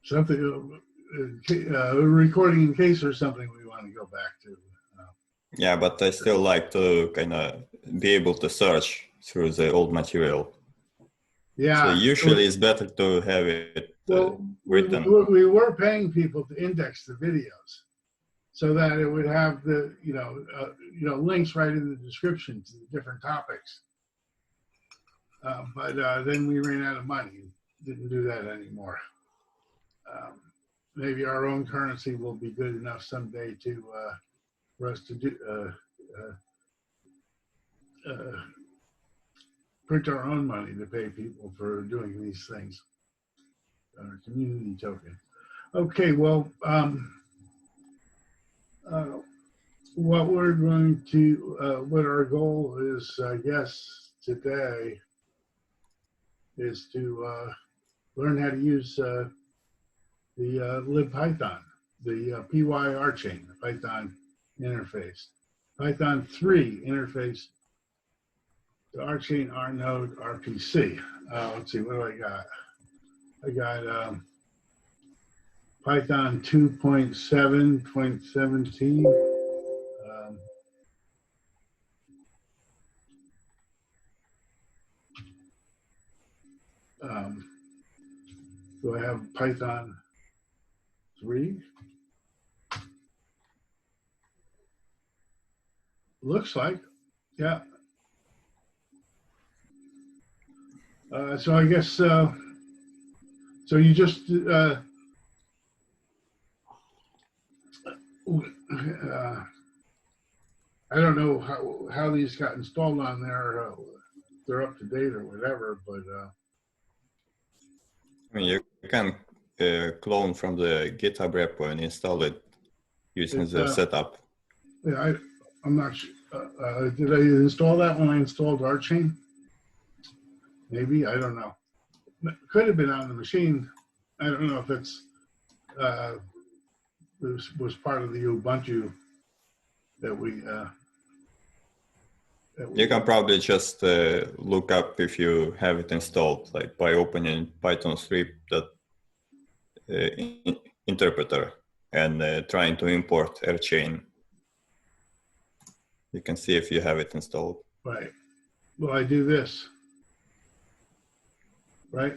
something, recording in case or something we want to go back to. Yeah, but I still like to kind of be able to search through the old material. Yeah. So usually it's better to have it written. We were paying people to index the videos so that it would have the, links right in the description to the different topics. But then we ran out of money. Didn't do that anymore. Maybe our own currency will be good enough someday for us to do print our own money to pay people for doing these things. Community token. Okay, well, what we're going to, what our goal is, I guess, today is to learn how to use the libPython, the pyrchain, the Python interface. Python 3 interface to RChain, RNode, RPC. Let's see, what do I got? I got Python 2.7.17. Do I have Python 3? Looks like, yeah. So I guess, so you just, I don't know how these got installed on there. They're up to date or whatever, but. I mean, you can clone from the GitHub repo and install it using the setup. Yeah, I'm not sure. Did I install that when I installed RChain? Maybe, I don't know. It could have been on the machine. I don't know if it's was part of the Ubuntu that we. You can probably just look up if you have it installed, like by opening Python 3 interpreter and trying to import RChain. You can see if you have it installed. Right. Well, I do this. Right.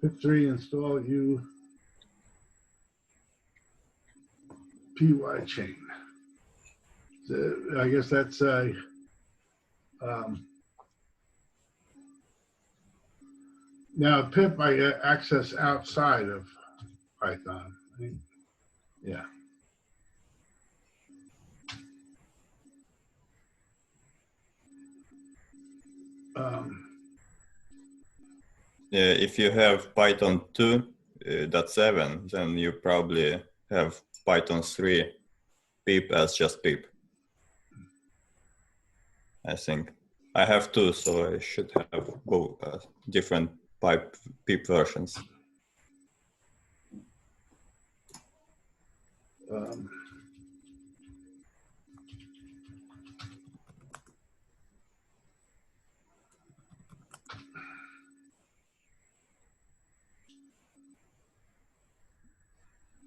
pip3 install pyrchain. So I guess that's a now pip I access outside of Python. Right? Yeah. Yeah, if you have Python 2.7, then you probably have Python 3 pip as just pip. I think I have two, so I should have both different pip versions.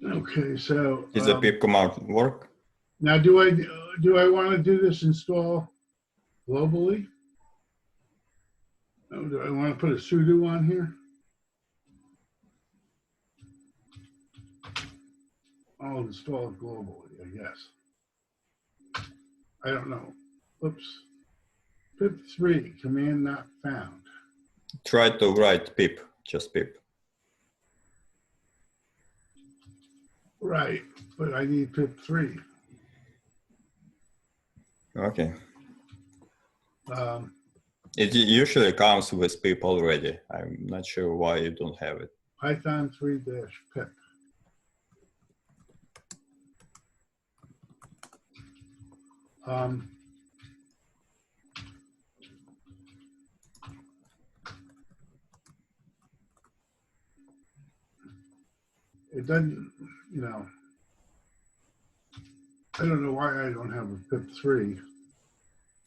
Okay, so does the pip command work? Now, do I want to do this install globally? Oh, do I want to put a sudo on here? I'll install it globally, I guess. I don't know. Oops. pip3 command not found. Try to write pip, just pip. Right, but I need pip3. Okay. It usually comes with pip already. I'm not sure why you don't have it. Python 3-pip. It doesn't, I don't know why I don't have a pip3.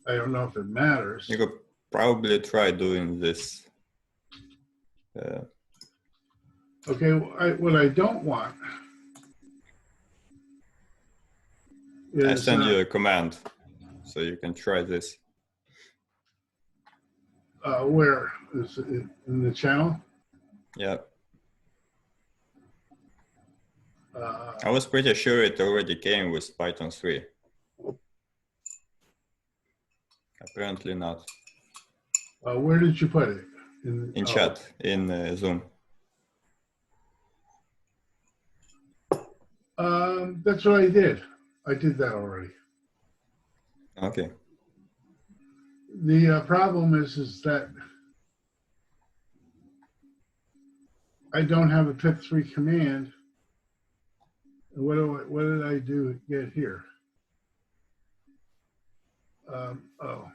I don't know if it matters. You could probably try doing this. Okay, what I don't want I is send you a command so you can try this. where is it in the channel? Yeah, Uh, I was pretty sure it already came with Python 3. Apparently not. where did you put it? In chat, in Zoom. That's what I did. I did that already. Okay. The problem is that I don't have a pip3 command. What did I do get here? Oh,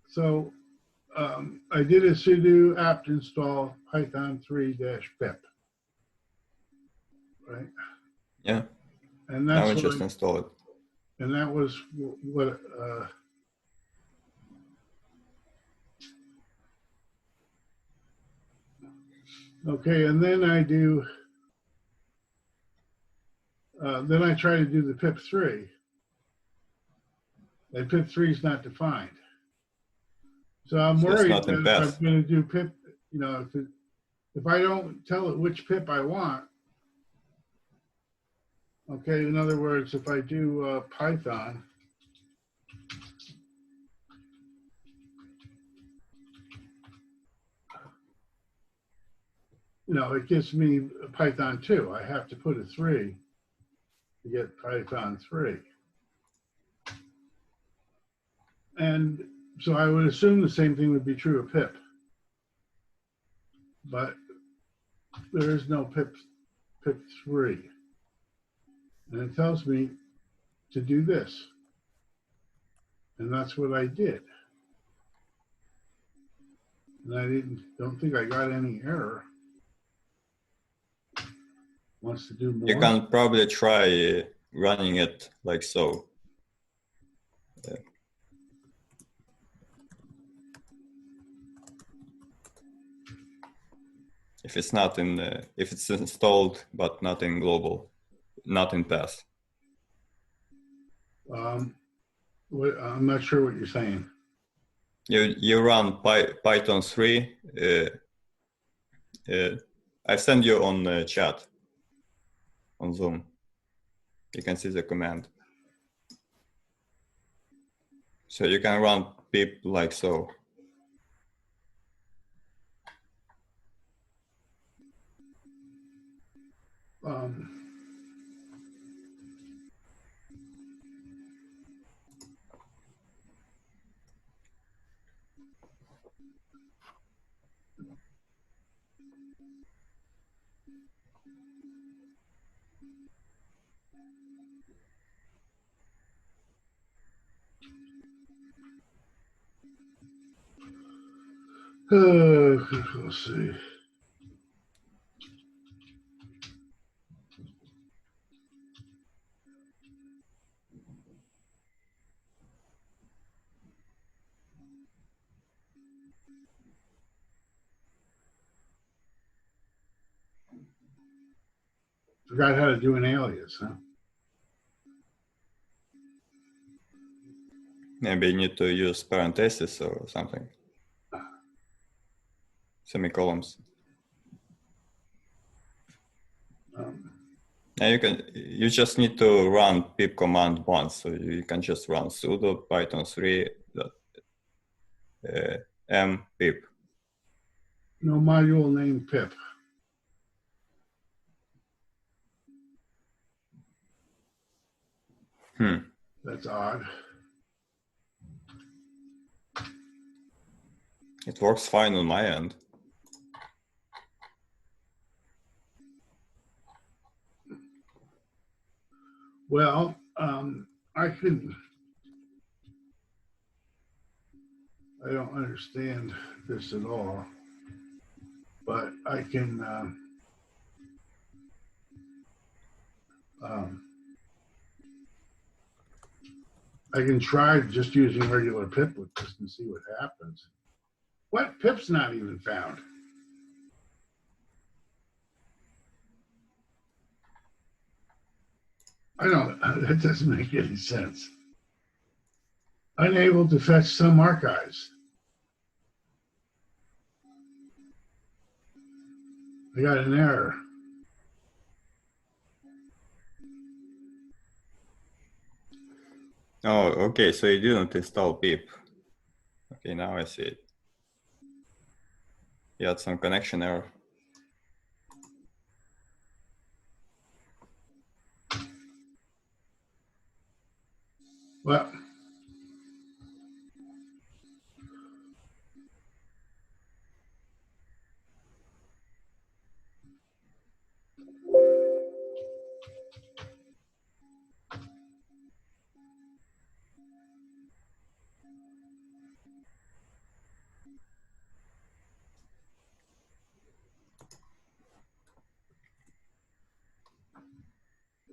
so I did a sudo apt install python 3-pip, right? Yeah. And Now that's we what just install it. and that was what okay, and then I do then I try to do the pip3, and pip3 is not defined. So I'm So it's worried not in that if I'm path. going to do pip, you know, if I don't tell it which pip I want, okay, in other words, if I do Python, you know, it gives me Python 2. I have to put a 3 to get Python 3. And so I would assume the same thing would be true of pip. But there is no pip3. And it tells me to do this. And that's what I did. And I don't think I got any error. Wants to do more. You can probably try running it like so. If it's not in, if it's installed but not in global, not in path. I'm not sure what you're saying. You run Python 3. I send you on chat on Zoom. You can see the command. So you can run pip like so. Let's see. Forgot how to do an alias, huh? Maybe you need to use parentheses or something. Semicolons. Now you just need to run pip command once. So you can just run sudo python 3 m pip. No module named pip. That's odd. It works fine on my end. Well, I don't understand this at all, but I can try just using regular pip with this and see what happens. What? Pip's not even found. I don't, that doesn't make any sense. Unable to fetch some archives. I got an error. Oh, okay, so you didn't install pip. Okay, now I see it. You had some connection error. Well,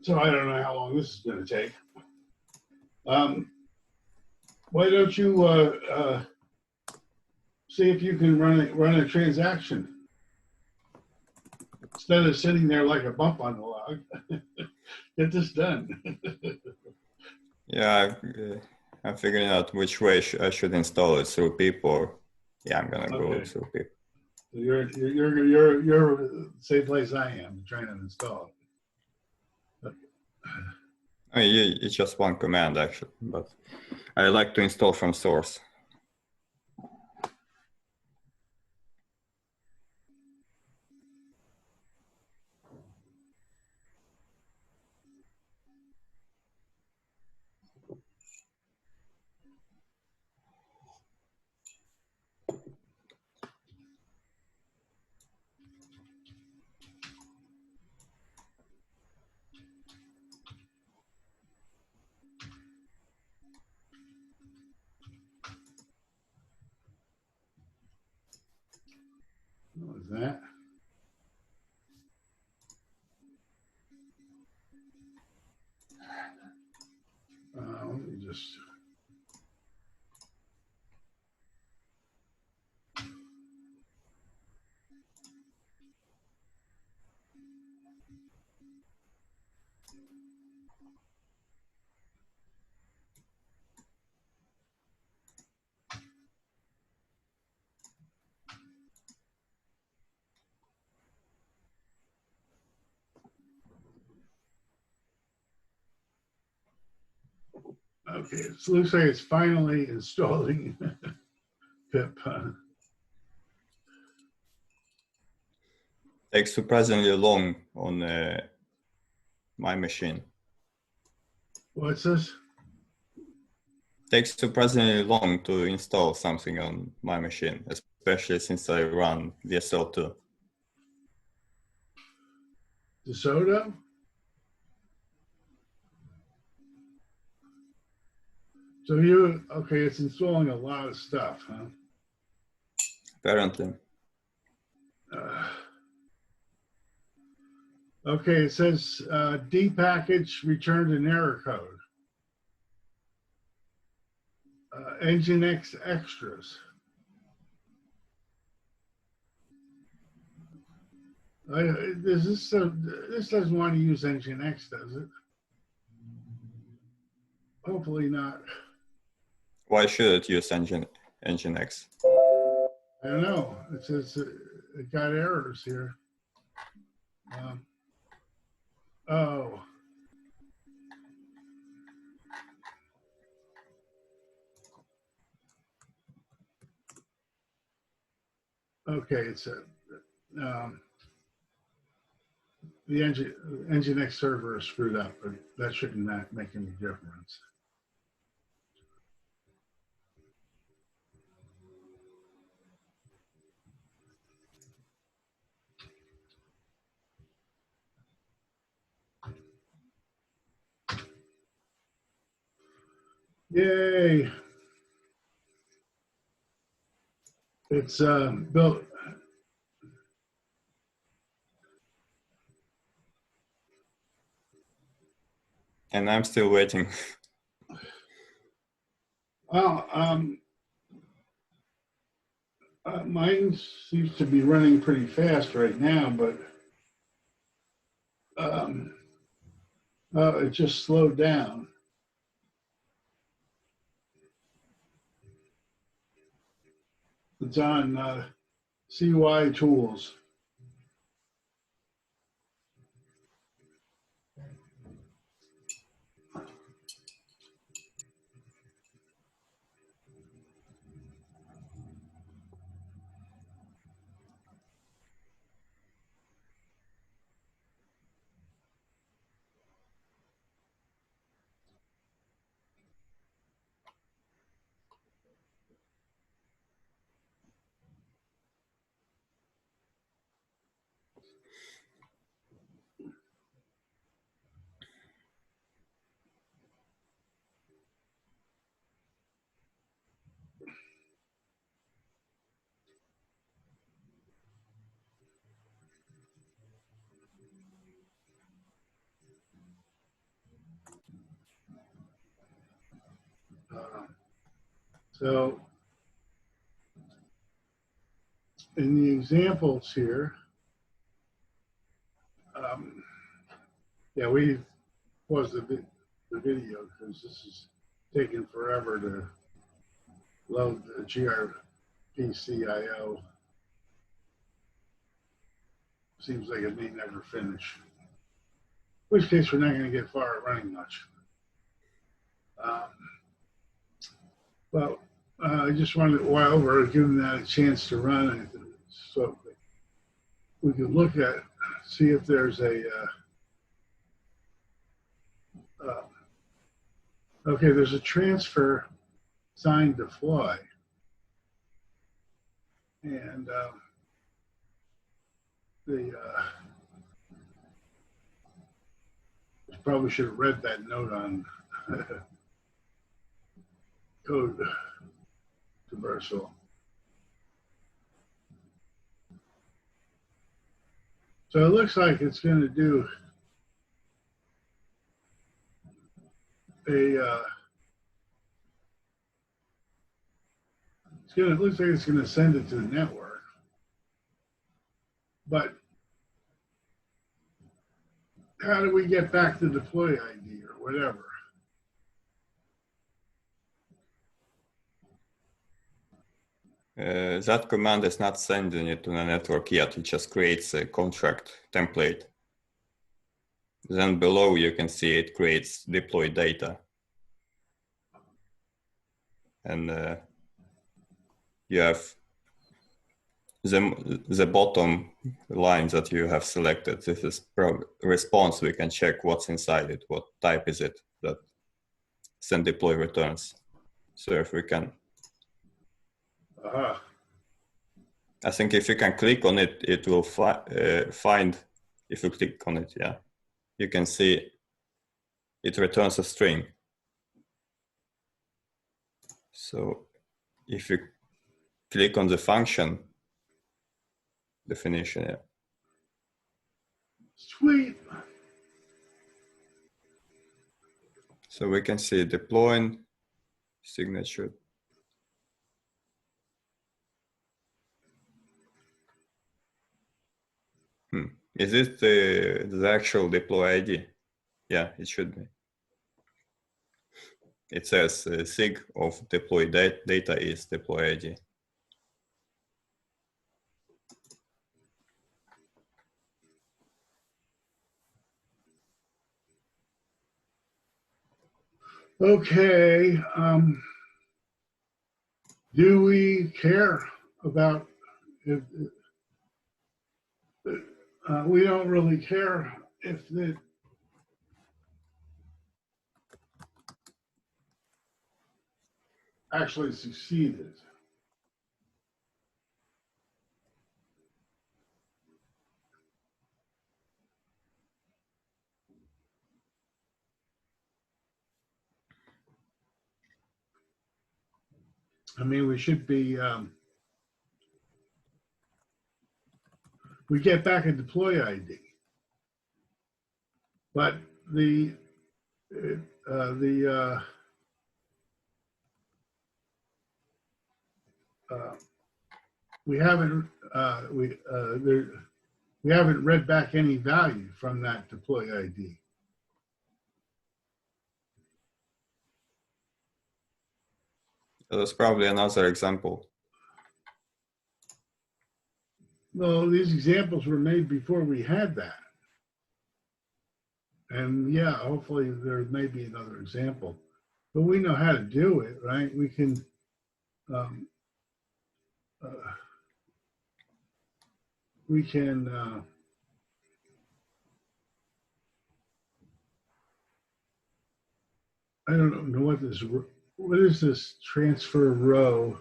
so I don't know how long this is going to take. Why don't you see if you can run a transaction instead of sitting there like a bump on the log? Get this done. Yeah, I'm figuring out which way I should install it, through pip or yeah, I'm gonna go Okay. through pip. So you're the same place I am, trying to install it. I mean, it's just one command actually, but I like to install from source. What was that? Let me just. Okay, it looks like it's finally installing pip. Takes surprisingly long on my machine. What's this? Takes surprisingly long to install something on my machine, especially since I run VSL2. DeSoto? So okay, it's installing a lot of stuff, huh? Apparently. Okay, it says D package returned an error code. Nginx extras. This doesn't want to use Nginx, does it? Hopefully not. Why should it use Nginx? I don't know. It says it got errors here. Oh. Okay, it's the Nginx server is screwed up, but that shouldn't make any difference. Yay! It's built. And I'm still waiting. Well, mine seems to be running pretty fast right now, but It just slowed down. It's on CY Tools. So in the examples here, yeah, we paused the video because this is taking forever to load the gRPCIO. Seems like it may never finish. In which case, we're not going to get far at running much. Well, I just wanted, while we're giving that a chance to run, so we could look at, see if there's a, okay, there's a transfer signed to fly. And probably should have read that note on code traversal. So it looks like it's going to do a, it looks like it's going to send it to the network. But how do we get back the deploy ID or whatever? That command is not sending it to the network yet. It just creates a contract template. Then below you can see it creates deploy data. And you have the bottom line that you have selected. This is response. We can check what's inside it. What type is it that send deploy returns. So if we can, I think if you can click on it, it will find, if you click on it, yeah, you can see it returns a string. So if you click on the function definition, yeah. Sweet. So we can see deploying signature. Is it the actual deploy ID? Yeah, it should be. It says sig of deploy data is deploy ID. Okay. Do we care about if we don't really care if it actually succeeded? I mean, we should be, we get back a deploy ID, but we haven't we haven't read back any value from that deploy ID. That's probably another example. No, these examples were made before we had that. And yeah, hopefully there may be another example. But we know how to do it, right? We can I don't know what is this transfer row?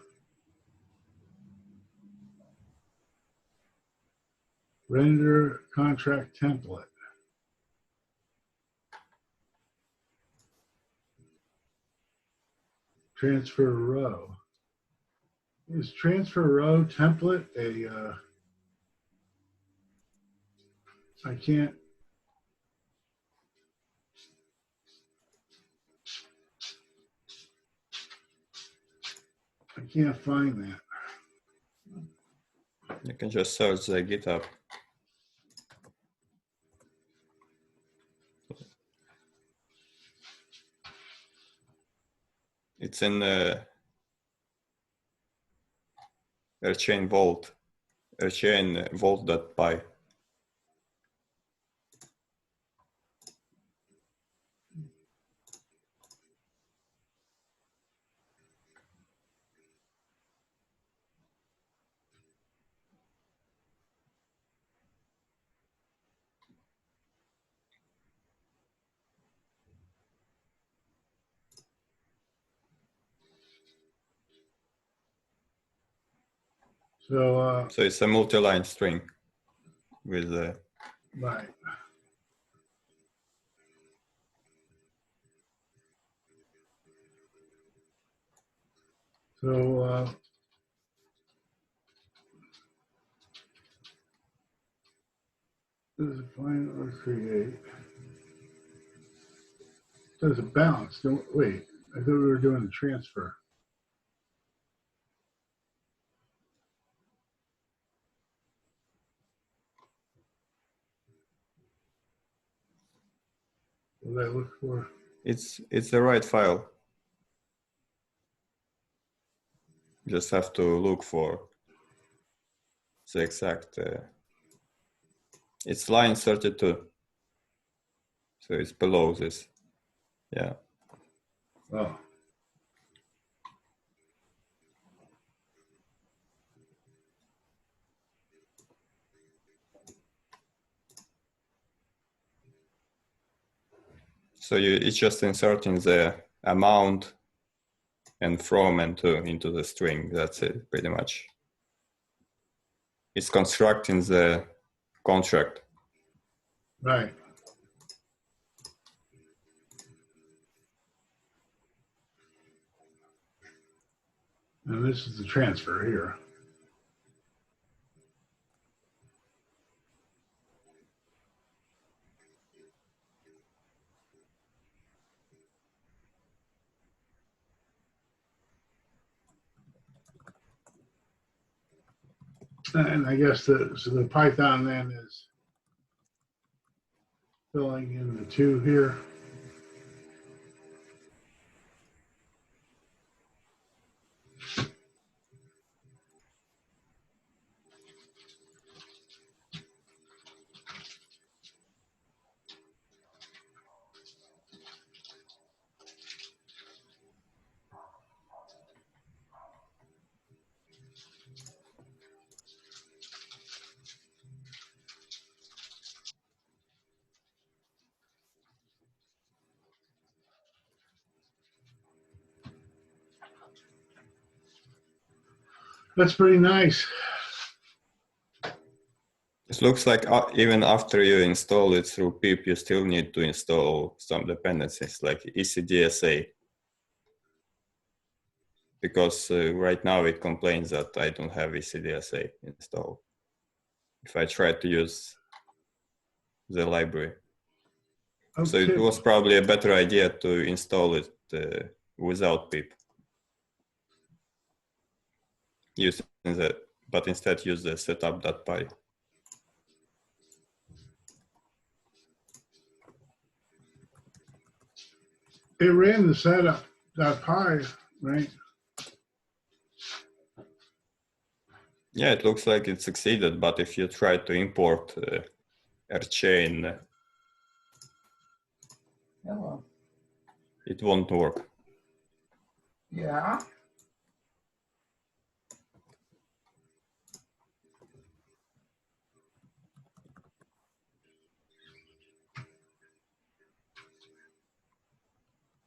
Render contract template. Transfer row. Is transfer row template a, I can't find that. You can just search the GitHub. It's in the RChain vault, RChain vault.py. So it's a multi-line string with the right. So does it find or create? Does it balance? Don't wait. I thought we were doing a transfer. What did I look for? it's the right file. You just have to look for the exact. It's line 32, so it's below this. Yeah. Oh. So it's just inserting the amount and from and to into the string. That's it, pretty much. It's constructing the contract. Right. And this is the transfer here. And I guess the Python then is filling in the two here. That's pretty nice. It looks like even after you install it through pip, you still need to install some dependencies like ECDSA. Because right now it complains that I don't have ECDSA installed. If I try to use the library. Okay. So it was probably a better idea to install it without pip. But instead use the setup.py. It ran the setup.py, right? Yeah, it looks like it succeeded, but if you try to import RChain, Hello. it won't work. Yeah.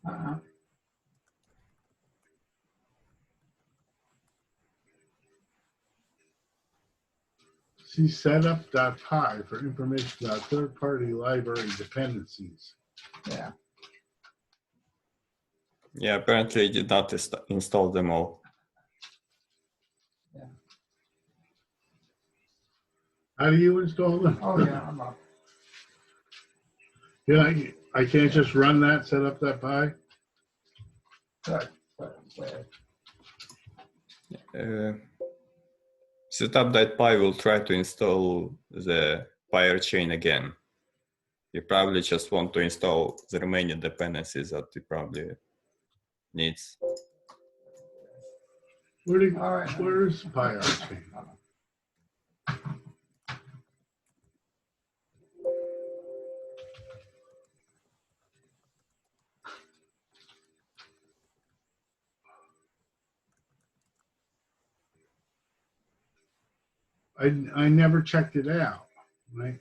Uh-uh. See setup.py for information about third-party library dependencies. Yeah. Yeah, apparently it did not install them all. Yeah. How do you install them? Oh yeah, I'm up. Yeah, I can't just run that setup.py. Good. Good. Setup.py will try to install the pyrchain again. You probably just want to install the remaining dependencies that it probably needs. All right. Where's pyrchain? I never checked it out, right?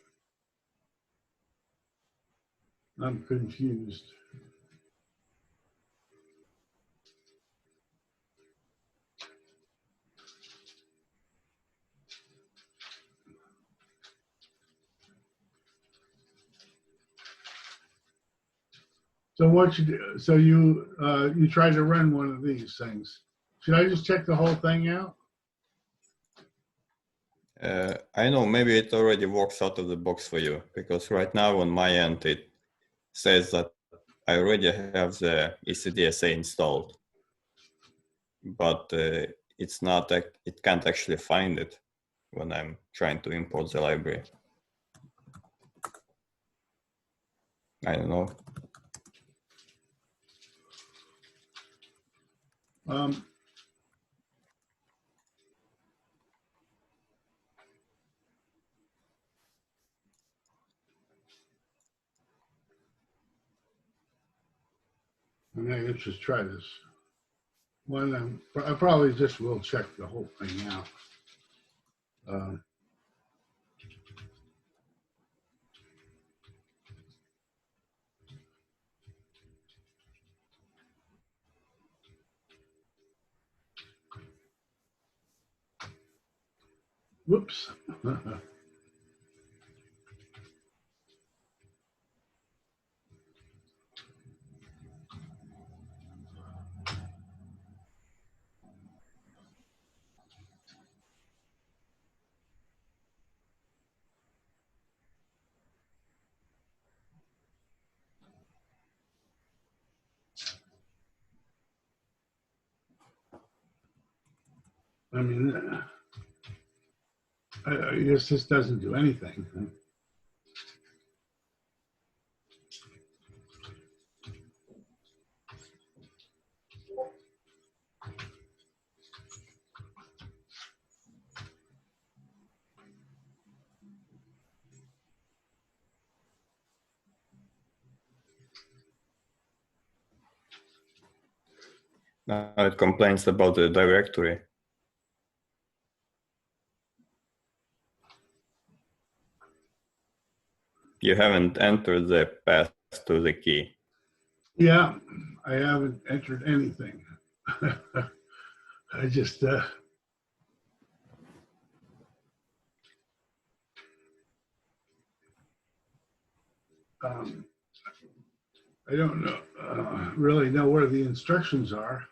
I'm confused. So what you do? So you try to run one of these things. Should I just check the whole thing out? I know maybe it already works out of the box for you, because right now on my end it says that I already have the ECDSA installed, but it's not. It can't actually find it when I'm trying to import the library. I don't know. Let's just try this. One, I probably just will check the whole thing out. Whoops. I mean, I guess this doesn't do anything. Now it complains about the directory. You haven't entered the path to the key. Yeah, I haven't entered anything. I just, I don't know, really know where the instructions are.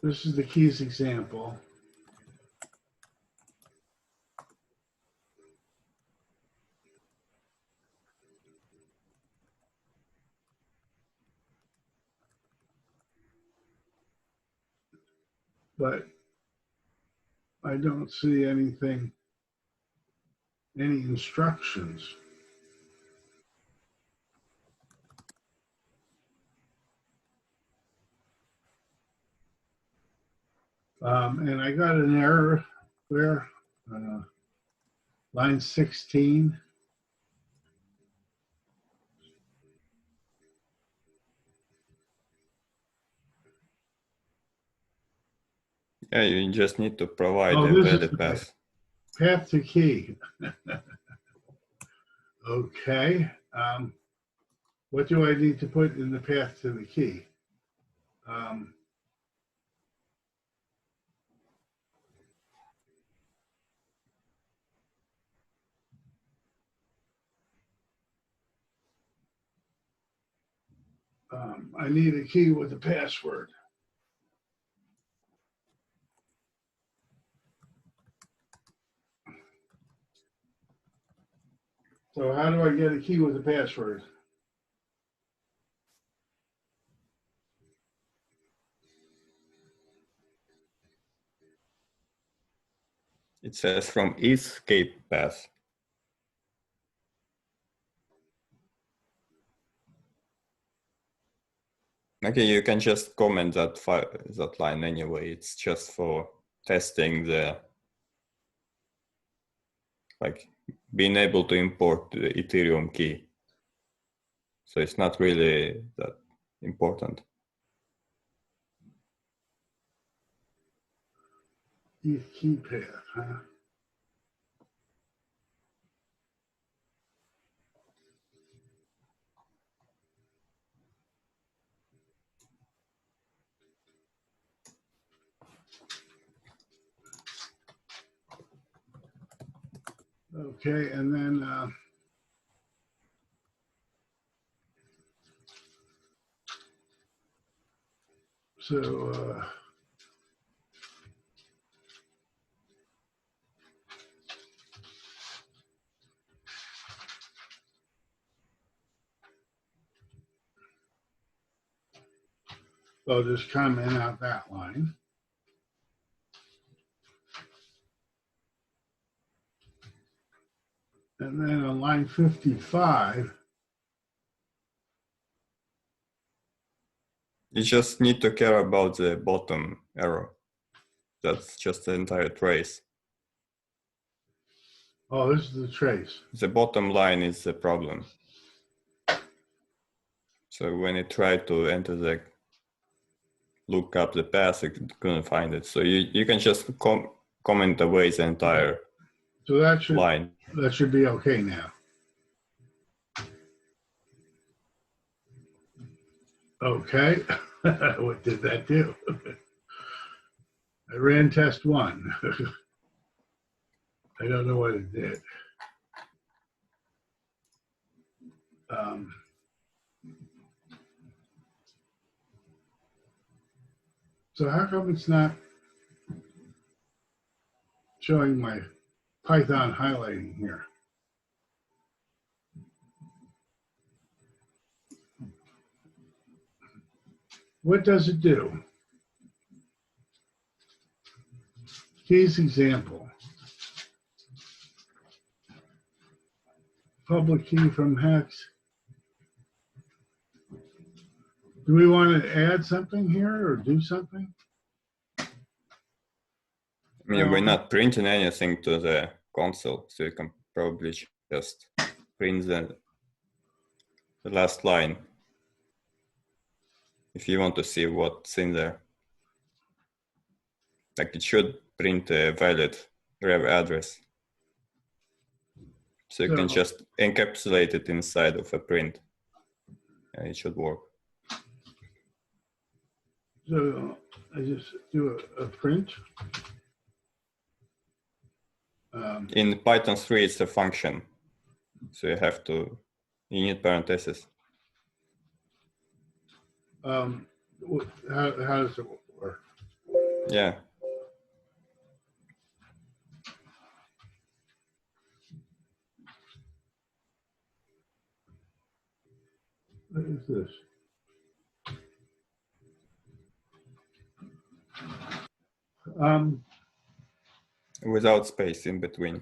This is the keys example. But I don't see anything, any instructions. And I got an error there, line 16. Yeah, you just need to provide Oh, a this is valid the path. path to key. Okay. What do I need to put in the path to the key? I need a key with a password. So how do I get a key with a password? It says from escape path. Okay, you can just comment that line anyway. It's just for testing the, like, being able to import the Ethereum key. So it's not really that important. Key path, huh? Okay, and then I'll just comment out that line. And then on line 55, You just need to care about the bottom arrow. That's just the entire trace. oh, this is the trace. The bottom line is the problem. So when it tried to enter the look up the path, it couldn't find it. So you can just comment away the entire So line. that should be okay now. Okay, what did that do? I ran test one. I don't know what it did. So how come it's not showing my Python highlighting here? What does it do? Keys example. Public key from hex. Do we want to add something here or do something? I mean, we're not printing anything to the console, so you can probably just print the last line if you want to see what's in there. Like, it should print a valid rev address. So you can just encapsulate it inside of a print, and it should work. So I just do a print. In Python 3, it's a function. So you need parentheses. How does it work? Yeah. What is this? Without space in between.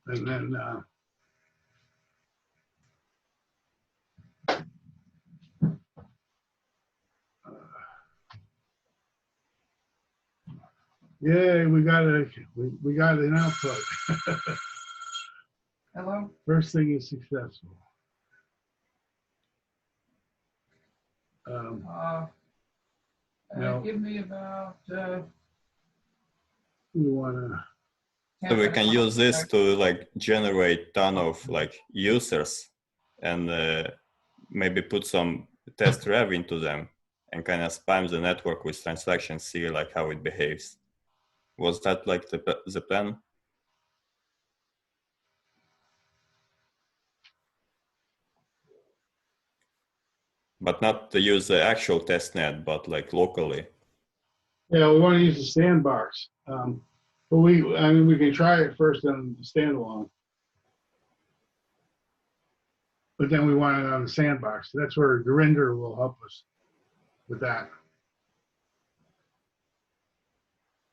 And then yay, we got an output. Hello? First thing is successful. No. Give me about We want So we can use this to like generate ton of like users and maybe put some test rev into them and kind of spam the network with transactions, see like how it behaves. Was that like the plan? But not to use the actual test net, but like locally. yeah, we want to use the sandbox. But I mean, we can try it first on the standalone. But then we want it on the sandbox. That's where Gurinder will help us with that.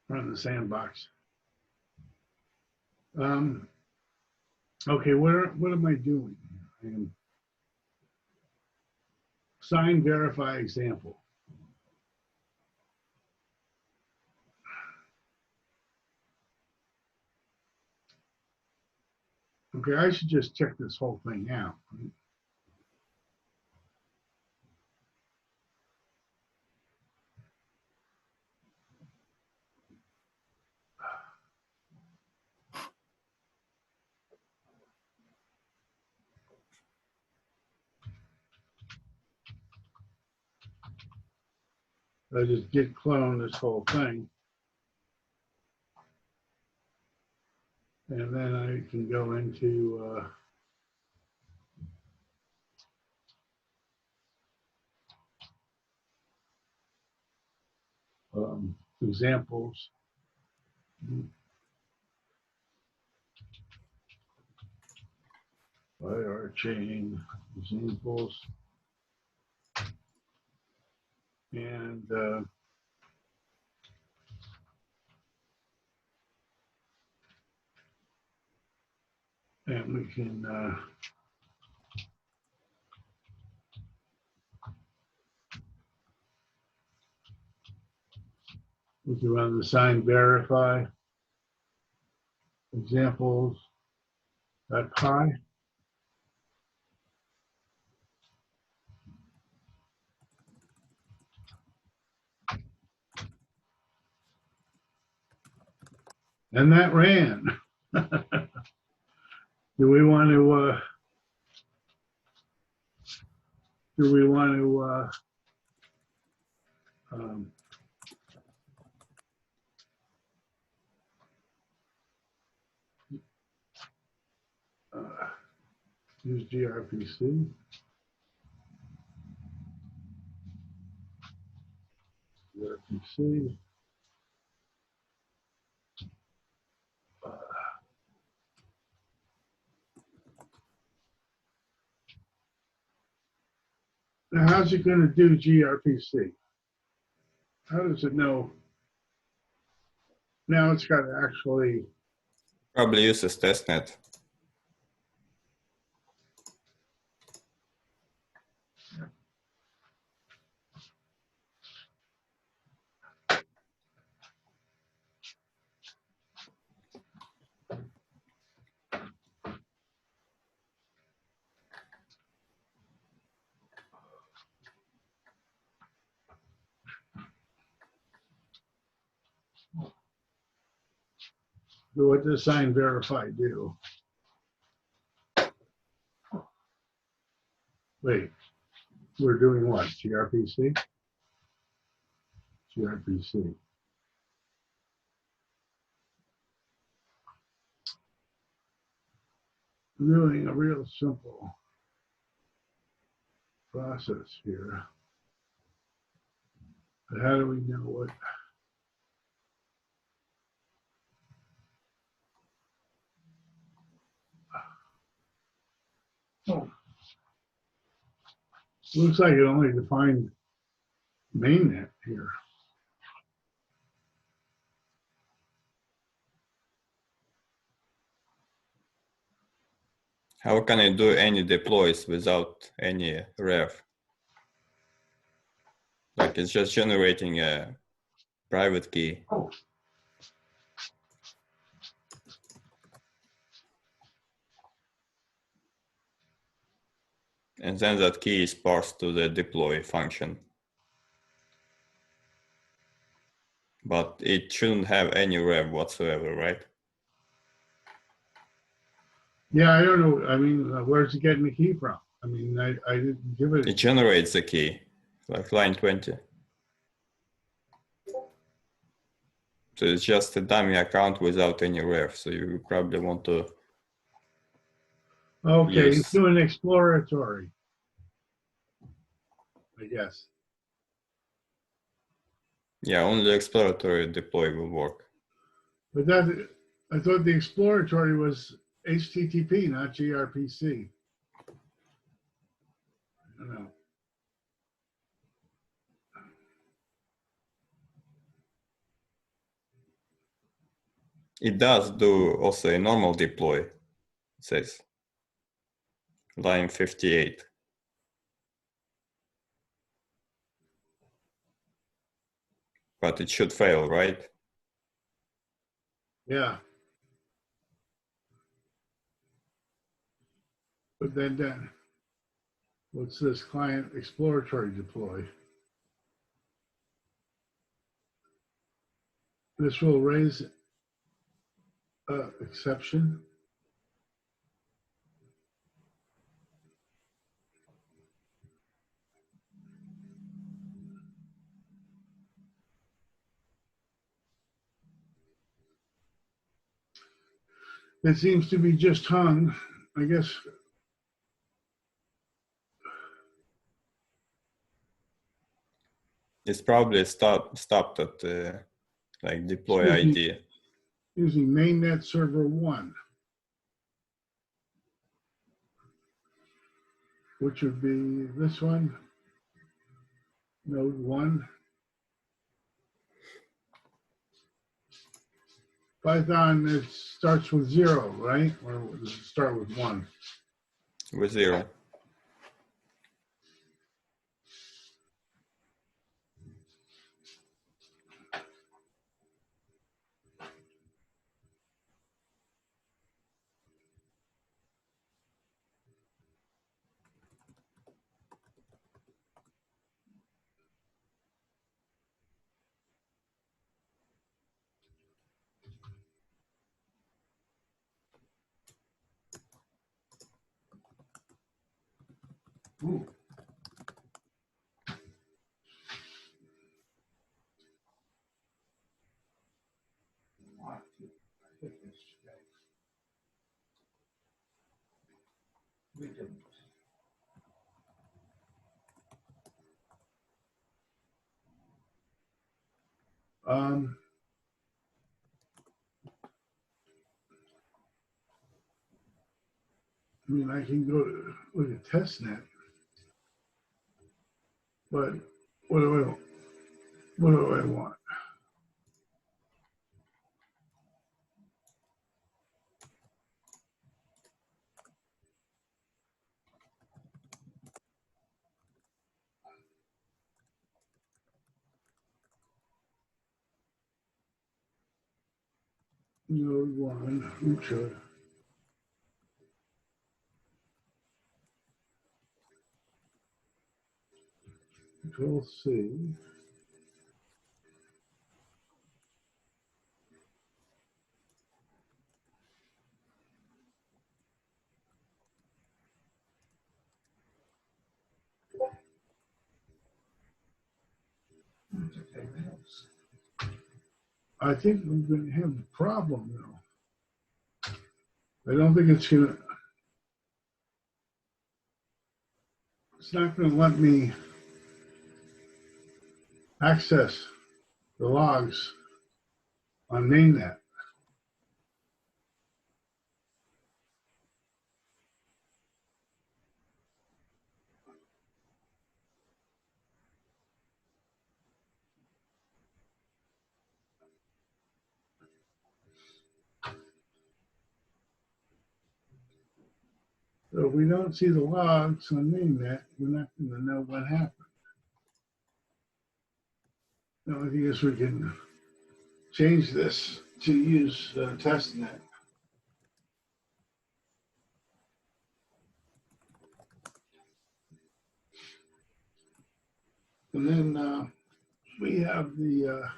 Run the sandbox. Okay, what am I doing? I am sign verify example. Okay, I should just check this whole thing out. I just git clone this whole thing. And then I can go into examples. RChain examples. And we can run the sign verify examples .py. And that ran. Do we want to use gRPC? gRPC. Now, how's it going to do gRPC? How does it know? Now it's got to actually. Probably uses testnet. What does sign verify do? Wait, we're doing what? gRPC? gRPC. Doing a real simple process here. But how do we know what? Oh. Looks like it only defined mainnet here. How can I do any deploys without any ref? Like it's just generating a private key. Oh, And then that key is parsed to the deploy function. But it shouldn't have any ref whatsoever, right? Yeah, I don't know. I mean, where's it getting the key from? I mean, I didn't give It it. generates the key, like line 20. So it's just a dummy account without any ref. So you probably want to Okay, use, it's doing exploratory, I guess. yeah, only exploratory deploy will work. But that, I thought the exploratory was HTTP, not gRPC. I don't know. It does do also a normal deploy, it says, line 58. But it should fail, right? Yeah. But then what's this client exploratory deploy? This will raise exception. It seems to be just hung, I guess. It's probably stopped at like deploy ID. Using mainnet server 1, which would be this one, node 1. Python, it starts with 0, right? Or does it start with 1? With 0. ooh. I think it's okay. We didn't. Um, I mean, I can go look at testnet, but what do I want? Node 1, RChain. Control C. It's okay, Mills. I think we're going to have a problem though. I don't think it's going to, it's not going to let me access the logs on mainnet. So if we don't see the logs on mainnet, we're not going to know what happened. The only thing is we can change this to use testnet. And then we have the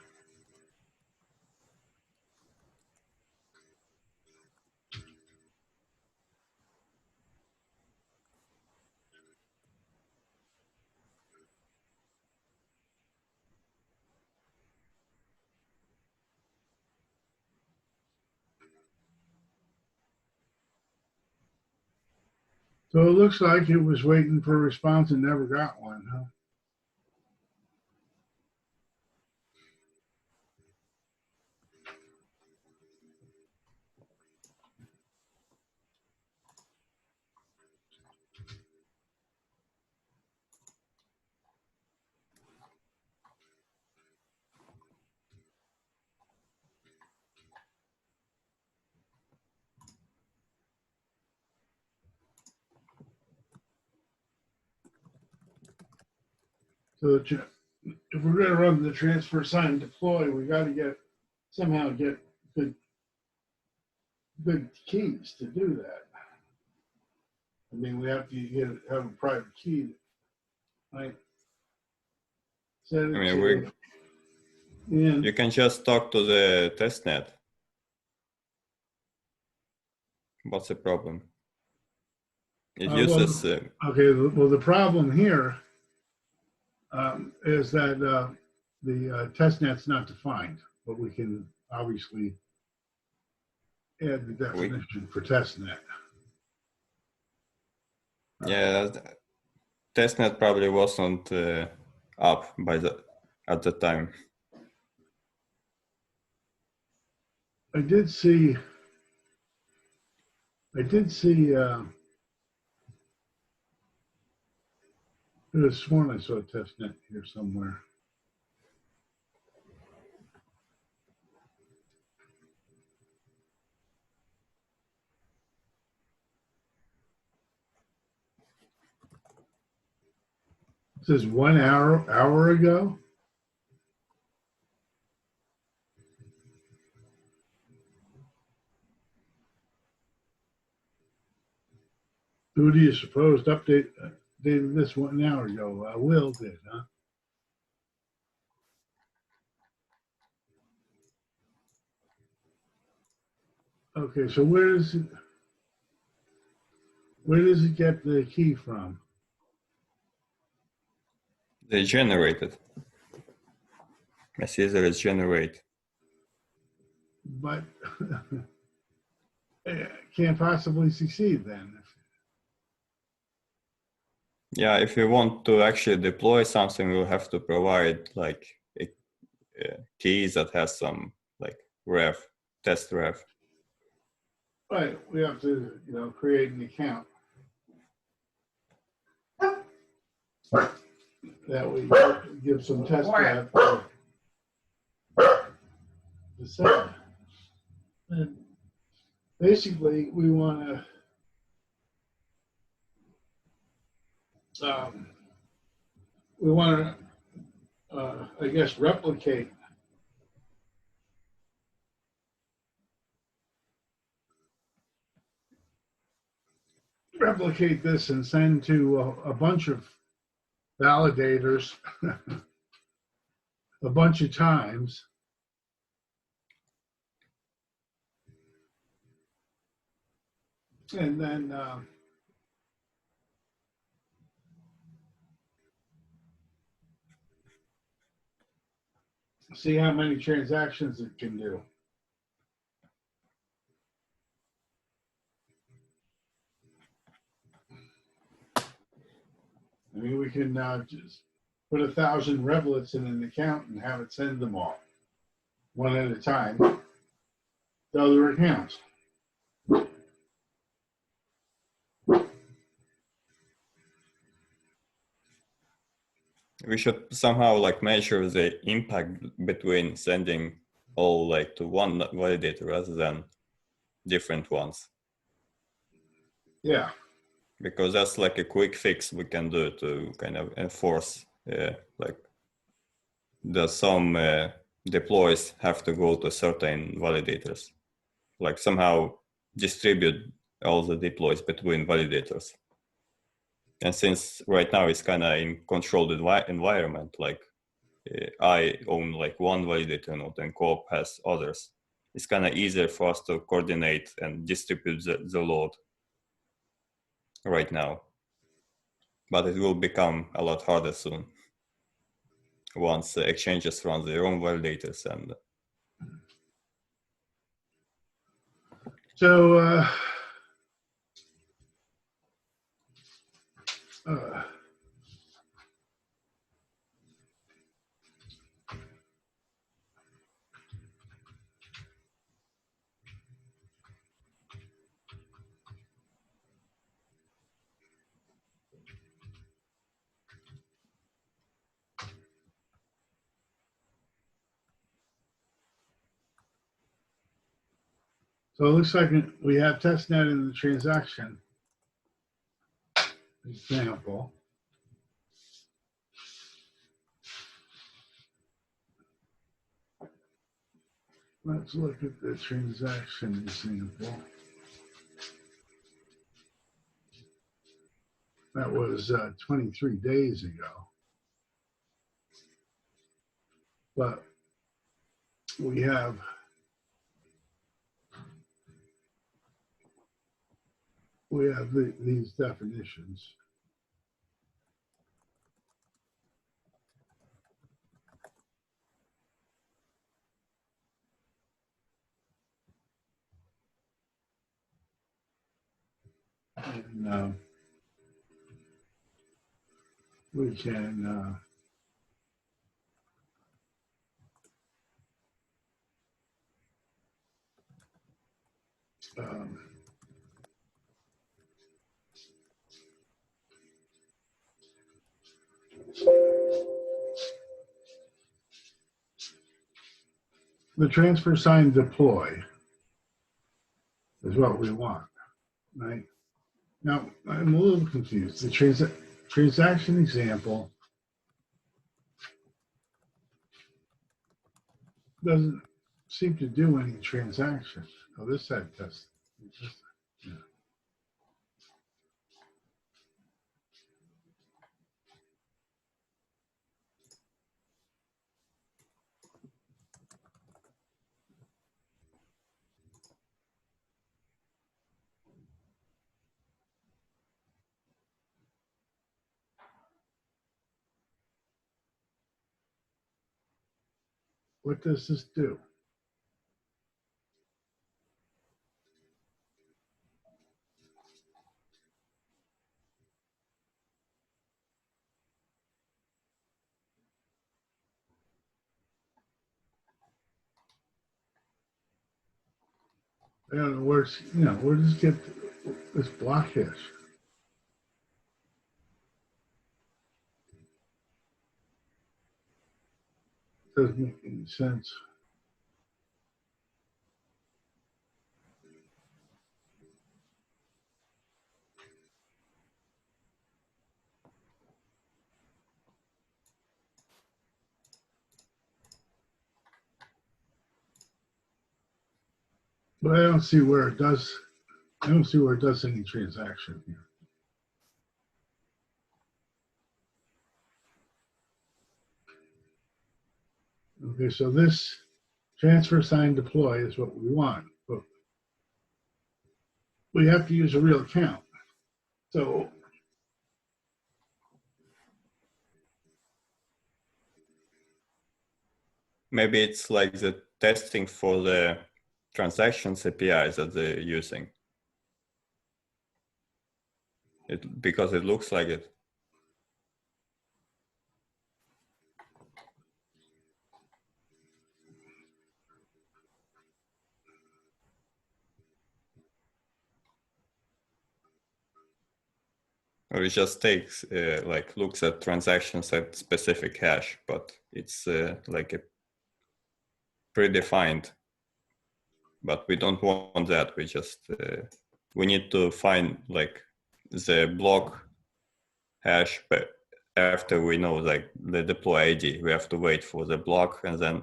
so it looks like it was waiting for a response and never got one, huh? So if we're going to run the transfer sign deploy, we got to somehow get good keys to do that. I mean, we have to have a private key, right? I mean, you can just talk to the testnet. What's the problem? It uses. Okay, well, the problem here is that the testnet's not defined, but we can obviously add the definition for testnet. Yeah, testnet probably wasn't up at the time. I did see I could have sworn I saw a testnet here somewhere. It says 1 hour ago. Who do you suppose updated this 1 hour ago? Will did, huh? Okay, so where does it get the key from? They generated. I see that it's generate. But it can't possibly succeed then. Yeah, if you want to actually deploy something, you'll have to provide like a keys that has some like test ref. Right, we have to, create an account that we give some test ref to set. And basically, we want to, I guess, replicate this and send to a bunch of validators a bunch of times. And then see how many transactions it can do. I mean, we can just put 1,000 revlets in an account and have it send them all, one at a time, to other accounts. We should somehow like measure the impact between sending all like to one validator rather than different ones. Yeah. because that's like a quick fix we can do to kind of enforce like some deploys have to go to certain validators, like somehow distribute all the deploys between validators. And since right now it's kind of in controlled environment, like I own like one validator node and co-op has others, it's kind of easier for us to coordinate and distribute the load right now. But it will become a lot harder soon once exchanges run their own validators. And So, so it looks like we have testnet in the transaction example. Let's look at the transaction example. That was 23 days ago. But we have these definitions. And we can the transfer sign deploy is what we want, right? Now, I'm a little confused. The transaction example doesn't seem to do any transactions. Oh, this had test. Yeah. What does this do? I don't know where's, where does it get this block hash? Doesn't make any sense. But I don't see where it does. I don't see where it does any transaction here. Okay, so this transfer sign deploy is what we want, but we have to use a real account. So maybe it's like the testing for the transactions APIs that they're using. Because it looks like it. Or it just takes, like looks at transactions at specific hash, but it's like a predefined. But we don't want that. We just, we need to find like the block hash, but after we know like the deploy ID, we have to wait for the block, and then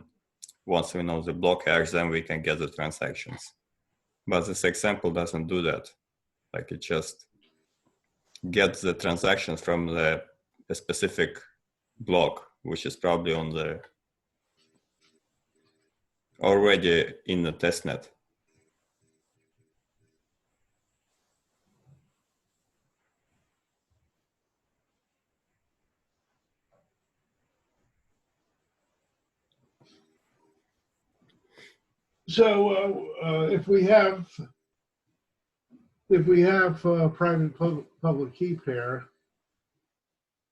once we know the block hash, then we can get the transactions. But this example doesn't do that. Like it just gets the transactions from the specific block, which is probably on the already in the testnet. So if we have private public key pair,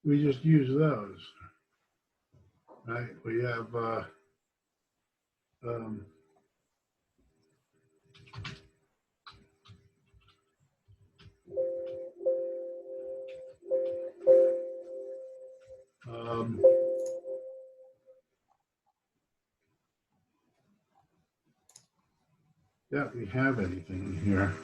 we just use those, right? We have um, um, yeah, we have anything in here.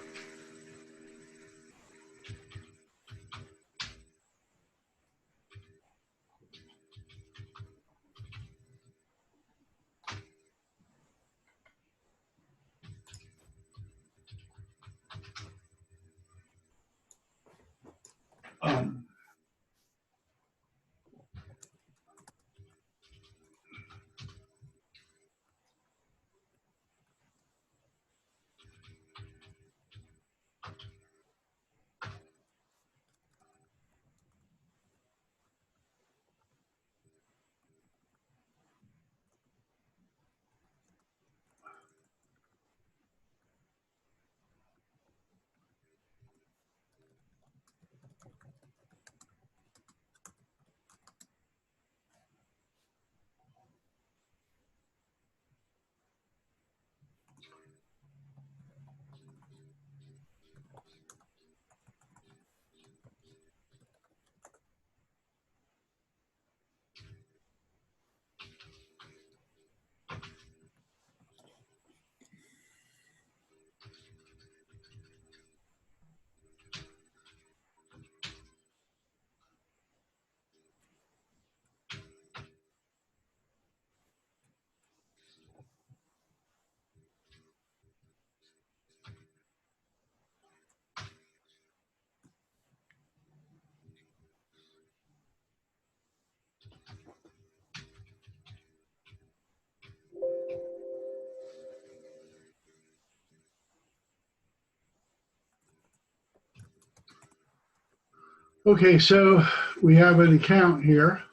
Okay, so we have an account here.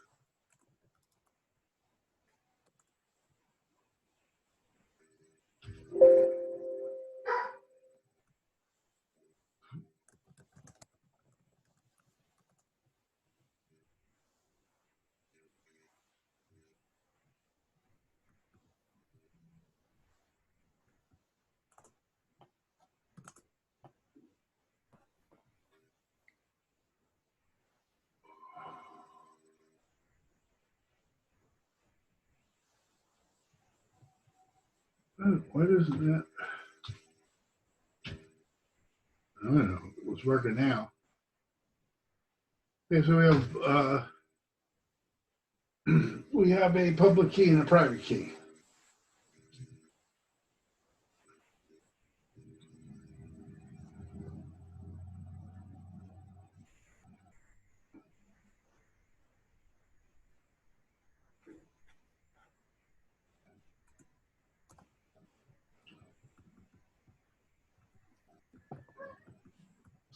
Oh, what is that? I don't know. It's working now. Okay, so we have a public key and a private key.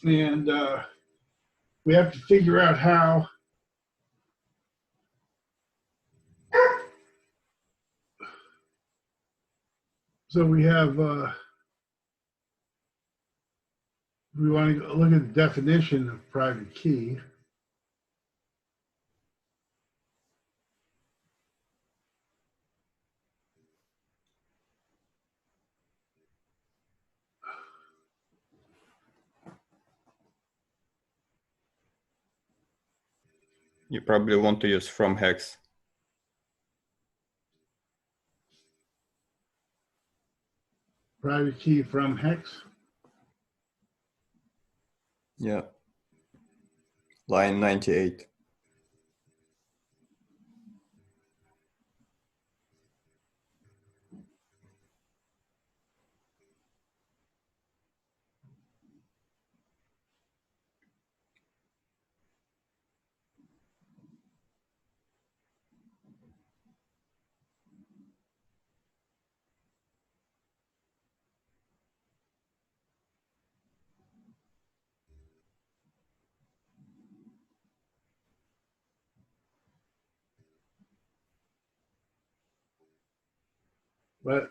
And we have to figure out how so we have we want to look at the definition of private key. You probably want to use from hex. Private key from hex. Yeah. Line 98. But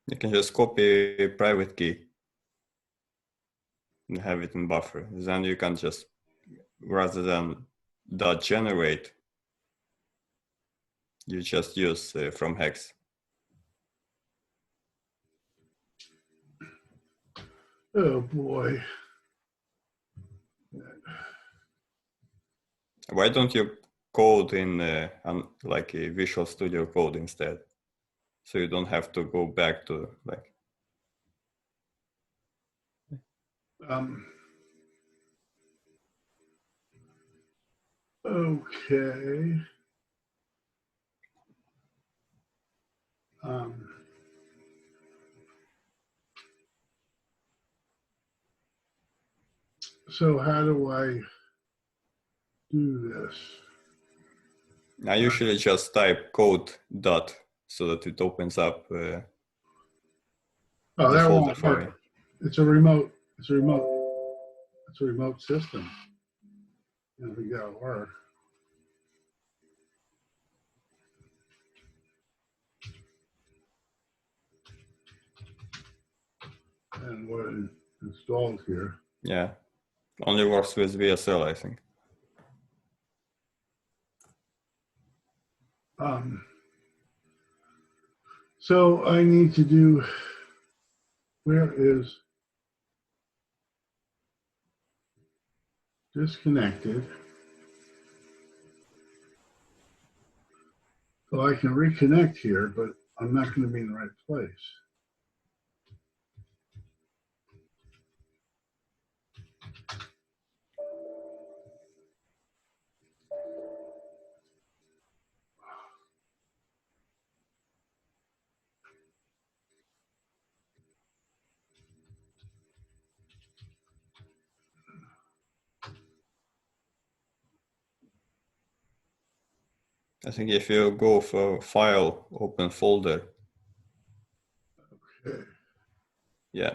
You can just copy a private key and have it in buffer. Then you can just, rather than .generate, you just use from hex. oh boy. Why don't you code in like a Visual Studio Code instead? So you don't have to go back to like. Okay. So how do I do this? I usually just type code dot so that it opens up Oh, the that folder won't for work. me. It's a remote system. And we got to work. And what is installed here. Yeah, only works with VSL, I think. So I need to do, where is disconnected? So I can reconnect here, but I'm not going to be in the right place. I think if you go for file, open folder. Okay. Yeah.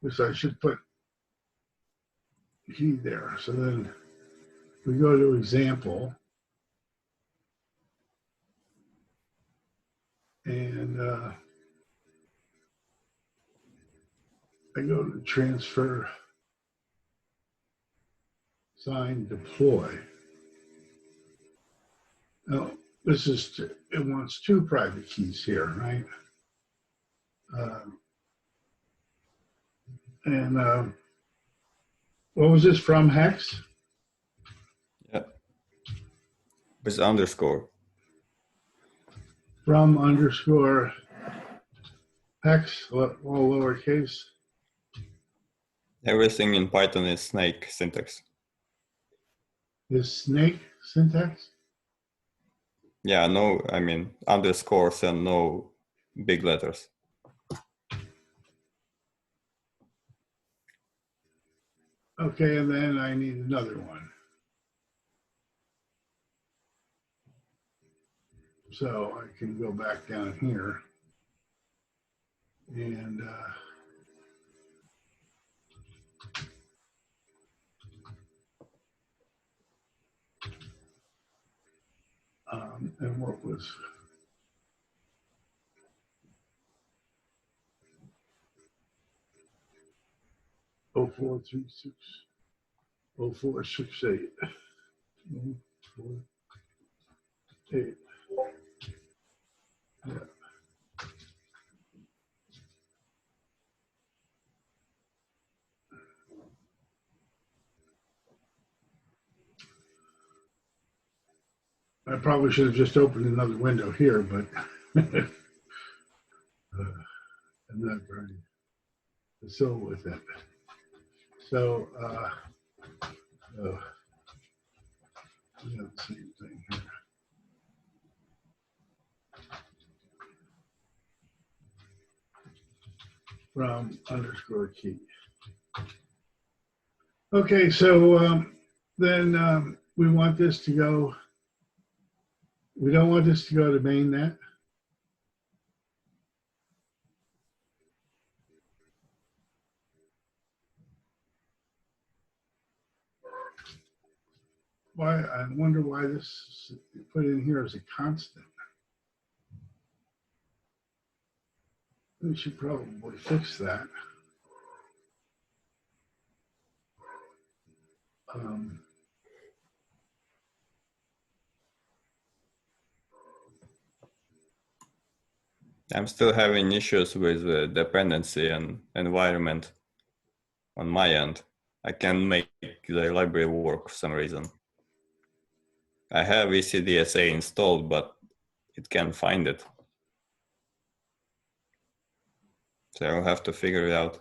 Which I should put key there. So then we go to example. And I go to transfer, sign, deploy. Now, this is, it wants two private keys here, right? What was this, from hex? Yeah. With underscore. From underscore hex, all lowercase. Everything in Python is snake syntax. Is snake syntax? Yeah, no, I mean underscores and no big letters. Okay, and then I need another one. So I can go back down here and what was 0436 0468 0468. Yeah. I probably should have just opened another window here, but I'm not very facile with it. So, we have the same thing here. From underscore key. Okay, so then we want this to go, we don't want this to go to mainnet. Why, I wonder why this is put in here as a constant. We should probably fix that. I'm still having issues with the dependency and environment on my end. I can't make the library work for some reason. I have ECDSA installed, but it can't find it. So I'll have to figure it out.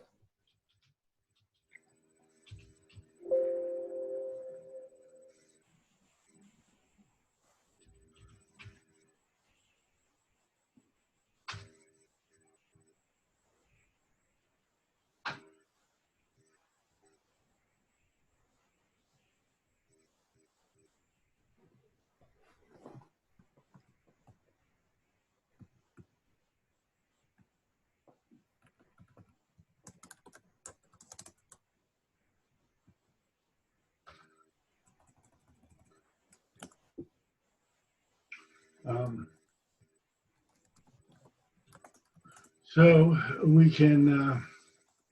So we can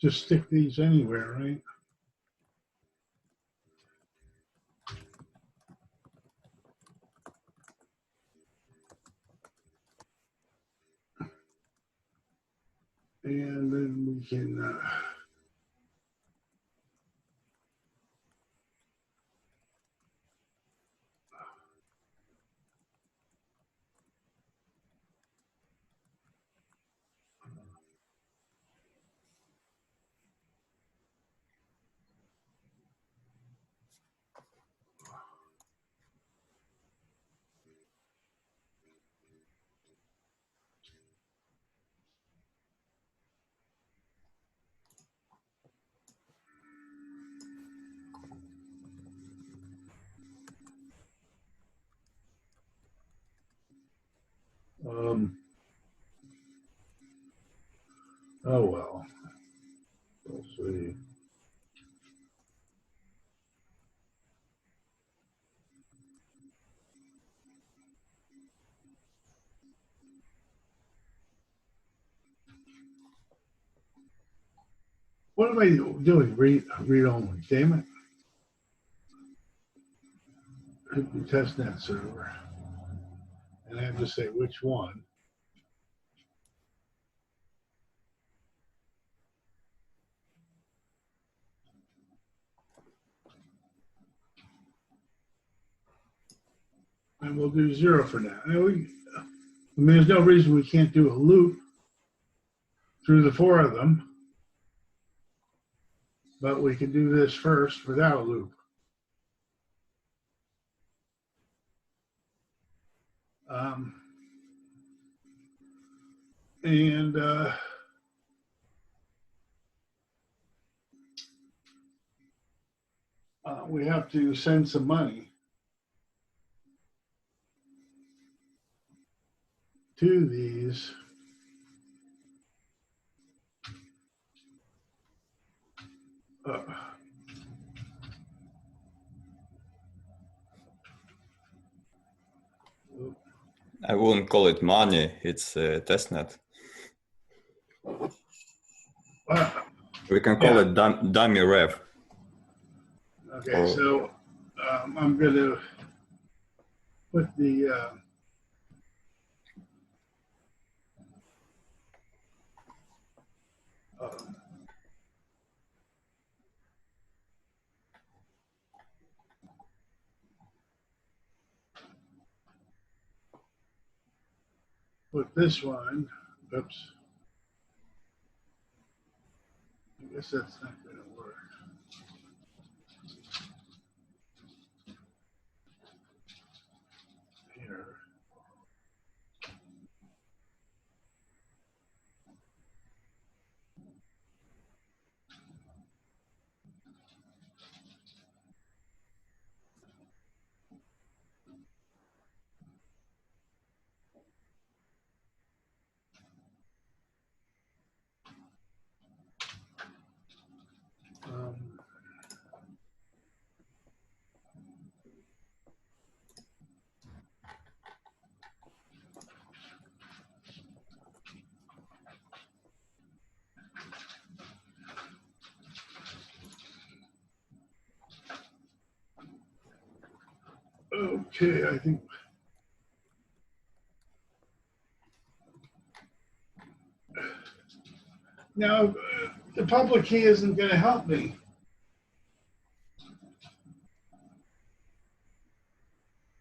just stick these anywhere, right? And then we can oh well, we'll see. What am I doing? Read only. Damn it. Could be testnet server. And I have to say which one. And we'll do 0 for now. I mean, there's no reason we can't do a loop through the 4 of them, but we can do this first without a loop. And we have to send some money. to these. I wouldn't call it money, it's a testnet. We can call it dummy rev. Okay, so I'm going to put the put this one. Oops. I guess that's not going to work. Here. Okay, I think. Now, the public key isn't going to help me.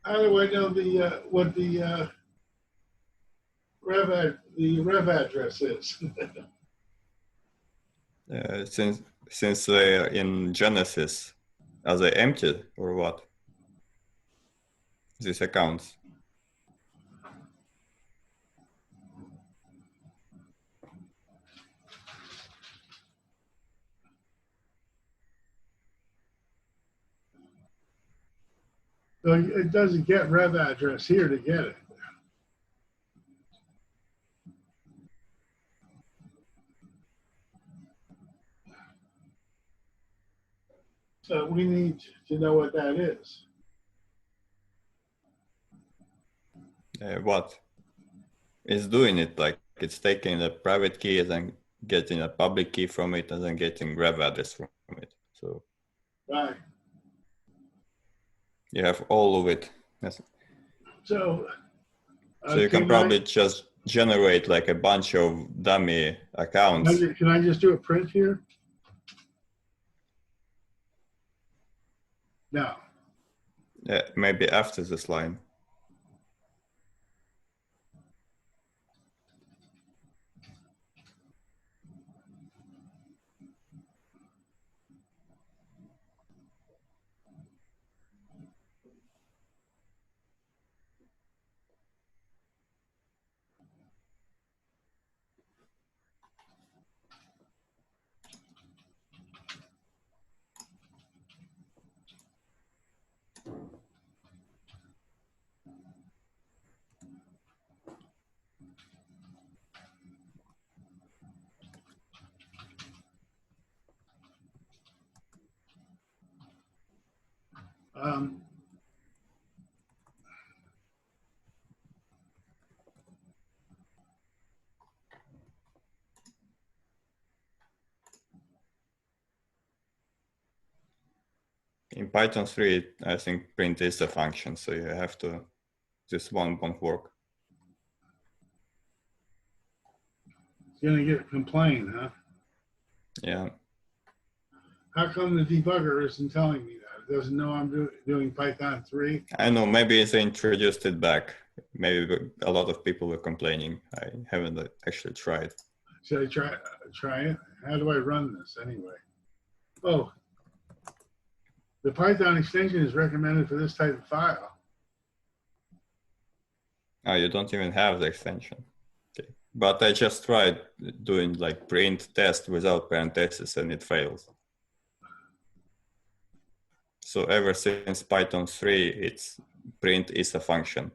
How do I know the what the rev address is? Since they're in Genesis, are they empty or what? These accounts. So it doesn't get rev address here to get it. So we need to know what that is. What? It's doing it, like it's taking the private key and then getting a public key from it and then getting rev address from it. So Right. you have all of it. Yes. So You can probably just generate like a bunch of dummy accounts. Can I just do a print here? No. Yeah, maybe after this line. In Python 3, I think print is a function, so you have to, this one won't work. It's going to get a complaint, huh? Yeah. How come the debugger isn't telling me that? It doesn't know I'm doing Python 3? I know, maybe they introduced it back. Maybe a lot of people were complaining. I haven't actually tried. Should I try it? How do I run this anyway? Oh, the Python extension is recommended for this type of file. Oh, you don't even have the extension. Okay. But I just tried doing like print test without parentheses and it fails. So ever since Python 3, it's print is a function.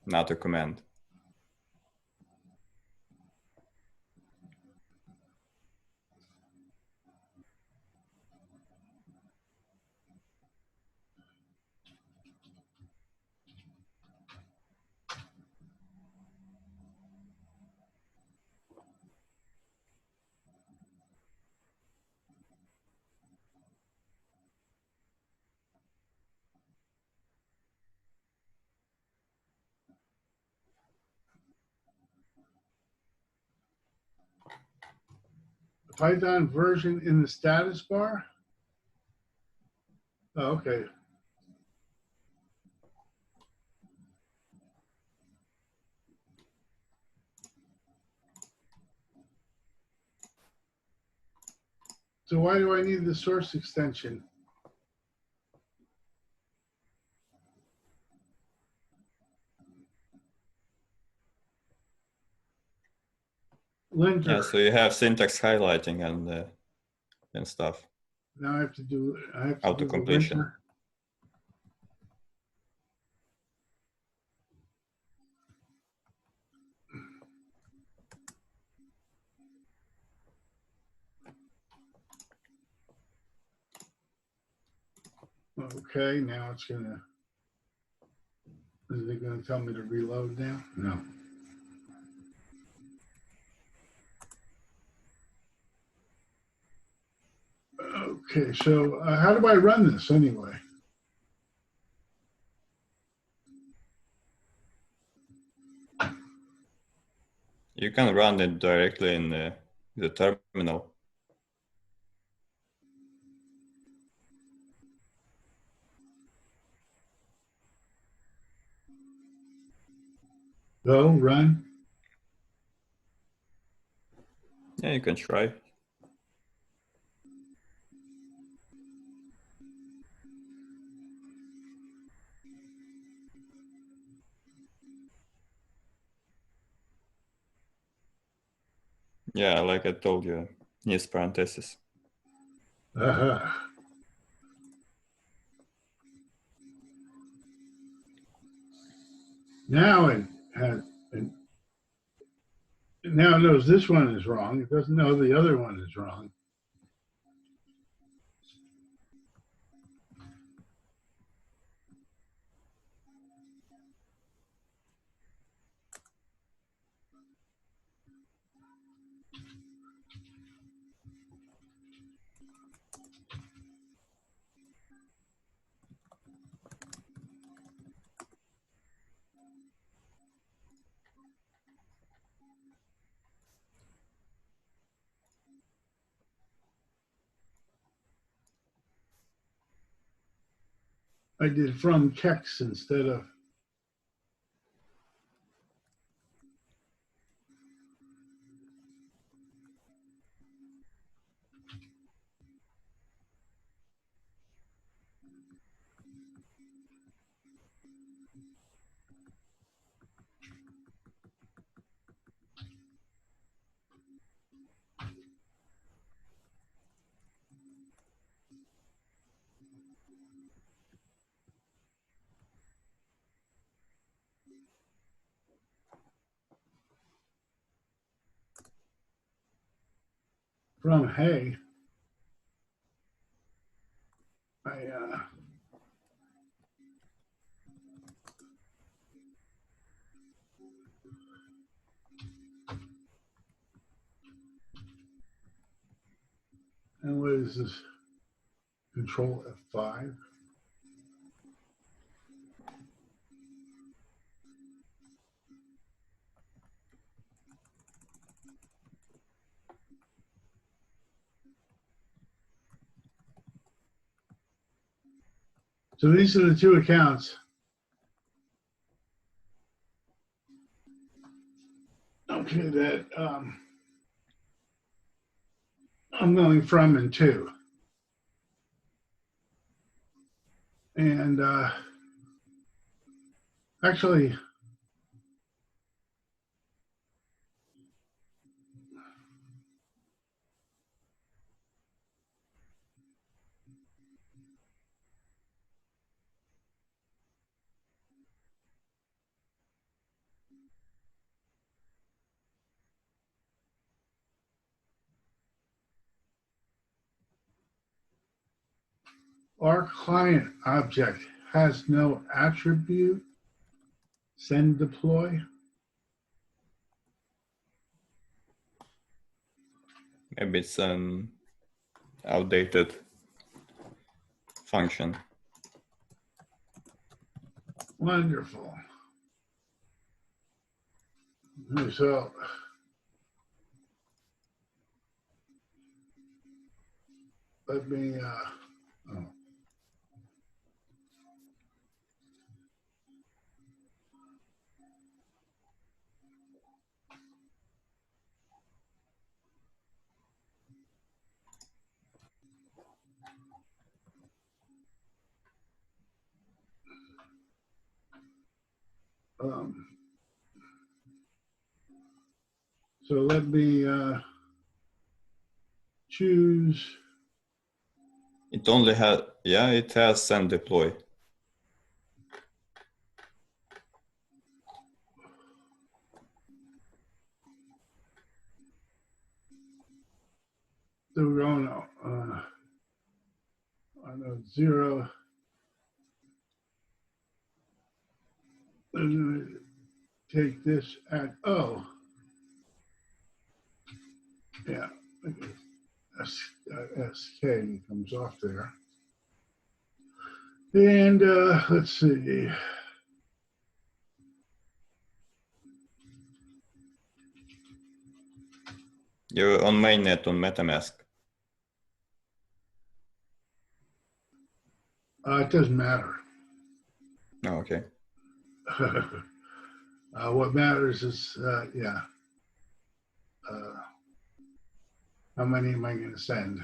not a command. Python version in the status bar? Oh, okay. So why do I need the source extension? Linker. Yeah, so you have syntax highlighting and stuff. Now I have to do the Auto-completion. linker. Okay, now it's gonna, is it gonna tell me to reload now? No. Okay, so how do I run this anyway? You can run it directly in the terminal. Go, run. Yeah, you can try. Yeah, like I told you, needs parentheses. Uh-huh. Now it has, now it knows this one is wrong. It doesn't know the other one is wrong. I did from checks instead of, from hey. And what is this? Control F5. So these are the two accounts. Okay, that I'm going from and to. And actually, Our client object has no attribute. Send deploy. Maybe it's an outdated function. Wonderful. So let me oh. So let me choose. It only has, yeah, it has send deploy. So we're going on a 0. I'm going to take this at O. Yeah, SK comes off there. And let's see. You're on mainnet on MetaMask. It doesn't matter. Oh, okay. What matters is, yeah, how many am I going to send?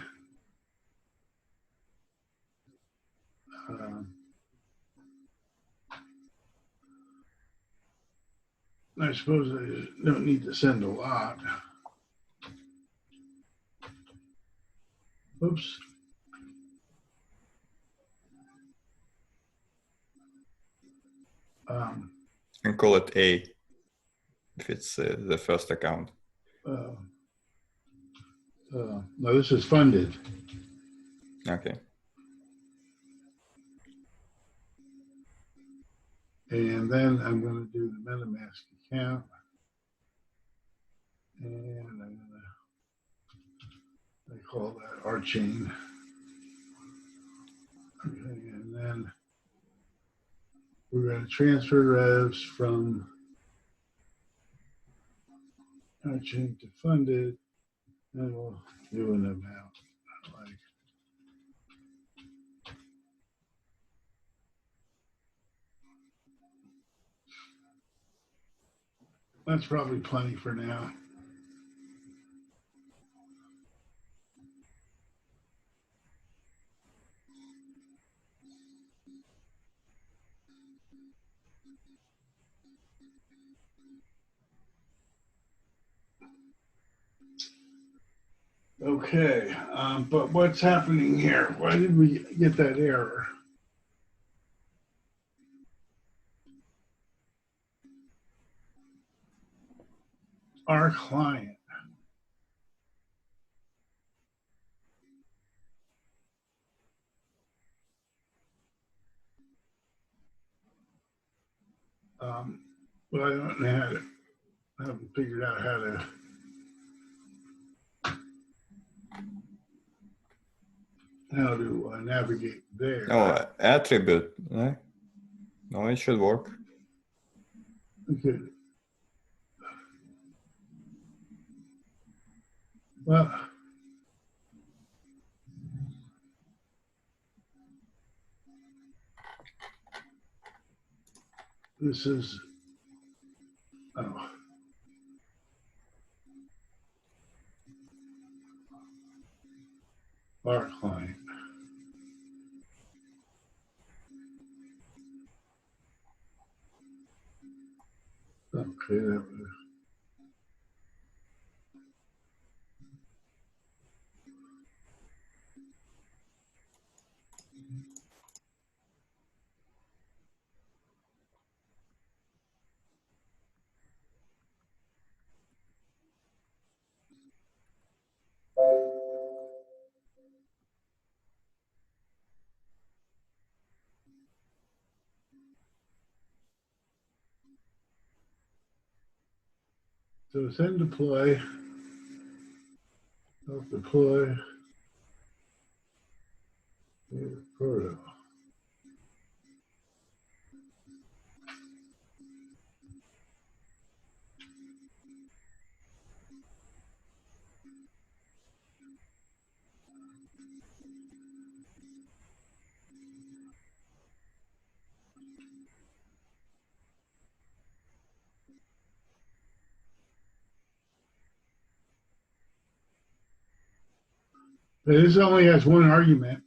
I suppose I don't need to send a lot. Oops. And call it A if it's the first account. No, this is funded. Okay. And then I'm going to do the MetaMask account. And I'm going to, I call that RChain. Okay, and then we're going to transfer revs from RChain to funded, and we'll do an amount. Like, that's probably plenty for now. Okay, but what's happening here? Why did we get that error? Our client. But I don't know how to, I haven't figured out how to navigate there. Oh, attribute. No, it should work. Okay. Well, this is, oh. Our client. Okay, that was, So send deploy, self deploy, proto. This only has one argument.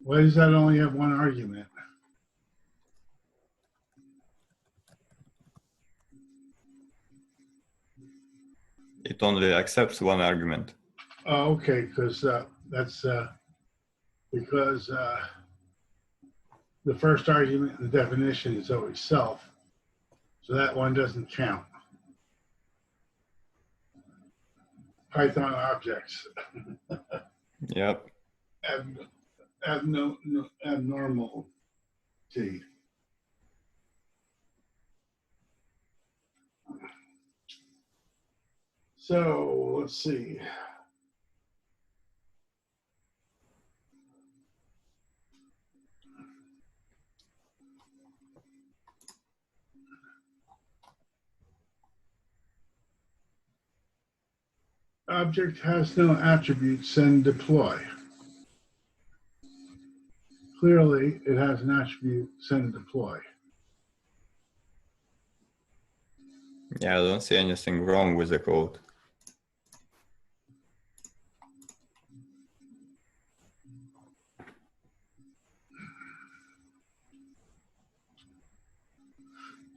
Why does that only have one argument? It only accepts one argument. Oh, okay, because that's because the first argument in the definition is always self, so that one doesn't count. Python objects Yep. abnormality. So let's see. Object has no attribute, send deploy. Clearly, it has an attribute, send deploy. Yeah, I don't see anything wrong with the code.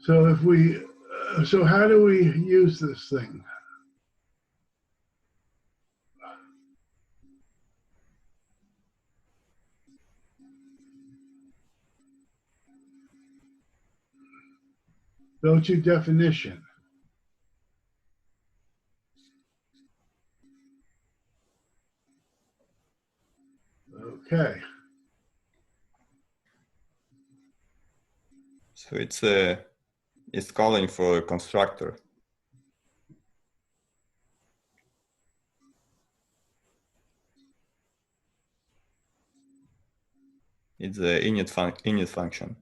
So if we, so how do we use this thing? Go to definition. Okay. So it's calling for a constructor. It's the init function.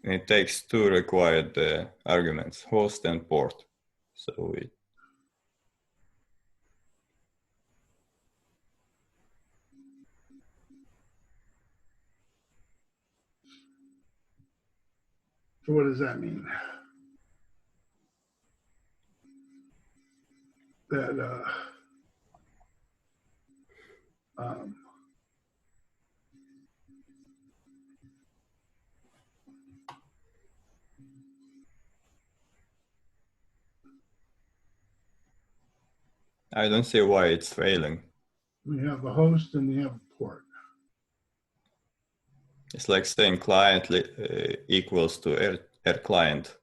And it takes two required arguments, host and port. So So what does that mean? That I don't see why it's failing. we have a host and we have a port. It's like saying client equals to R client.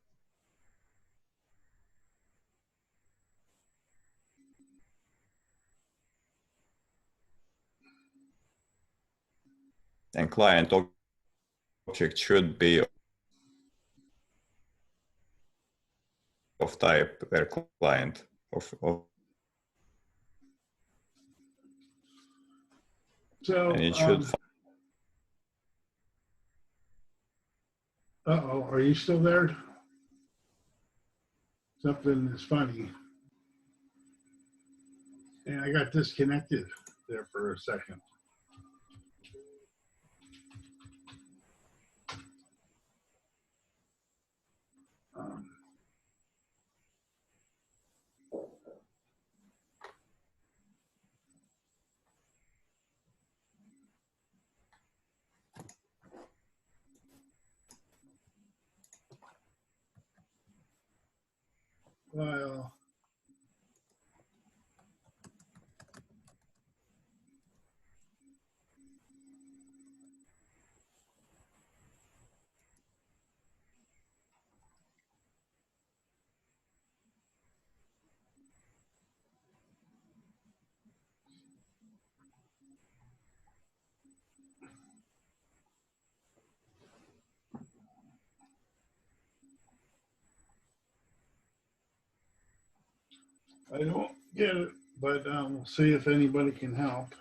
And client object should be of type R client. So, and it should. Uh-oh, are you still there? Something is funny. And I got disconnected there for a second. Well, I don't get it, but we'll see if anybody can help.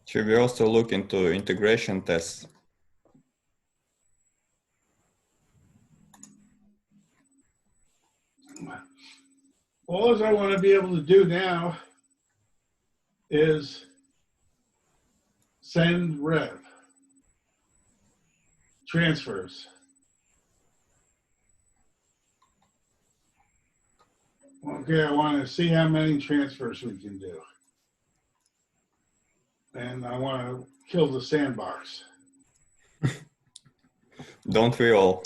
Should we also look into integration tests? All I want to be able to do now is send rev transfers. Okay, I want to see how many transfers we can do. And I want to kill the sandbox. Don't we all?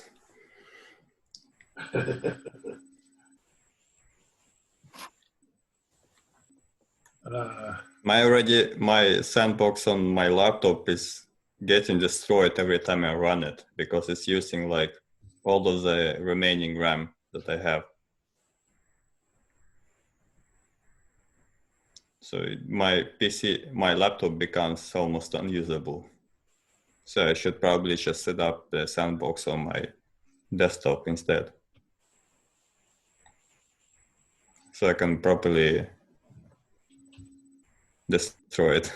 My sandbox on my laptop is getting destroyed every time I run it because it's using like all of the remaining RAM that I have. So my laptop becomes almost unusable. So I should probably just set up the sandbox on my desktop instead, so I can properly destroy it.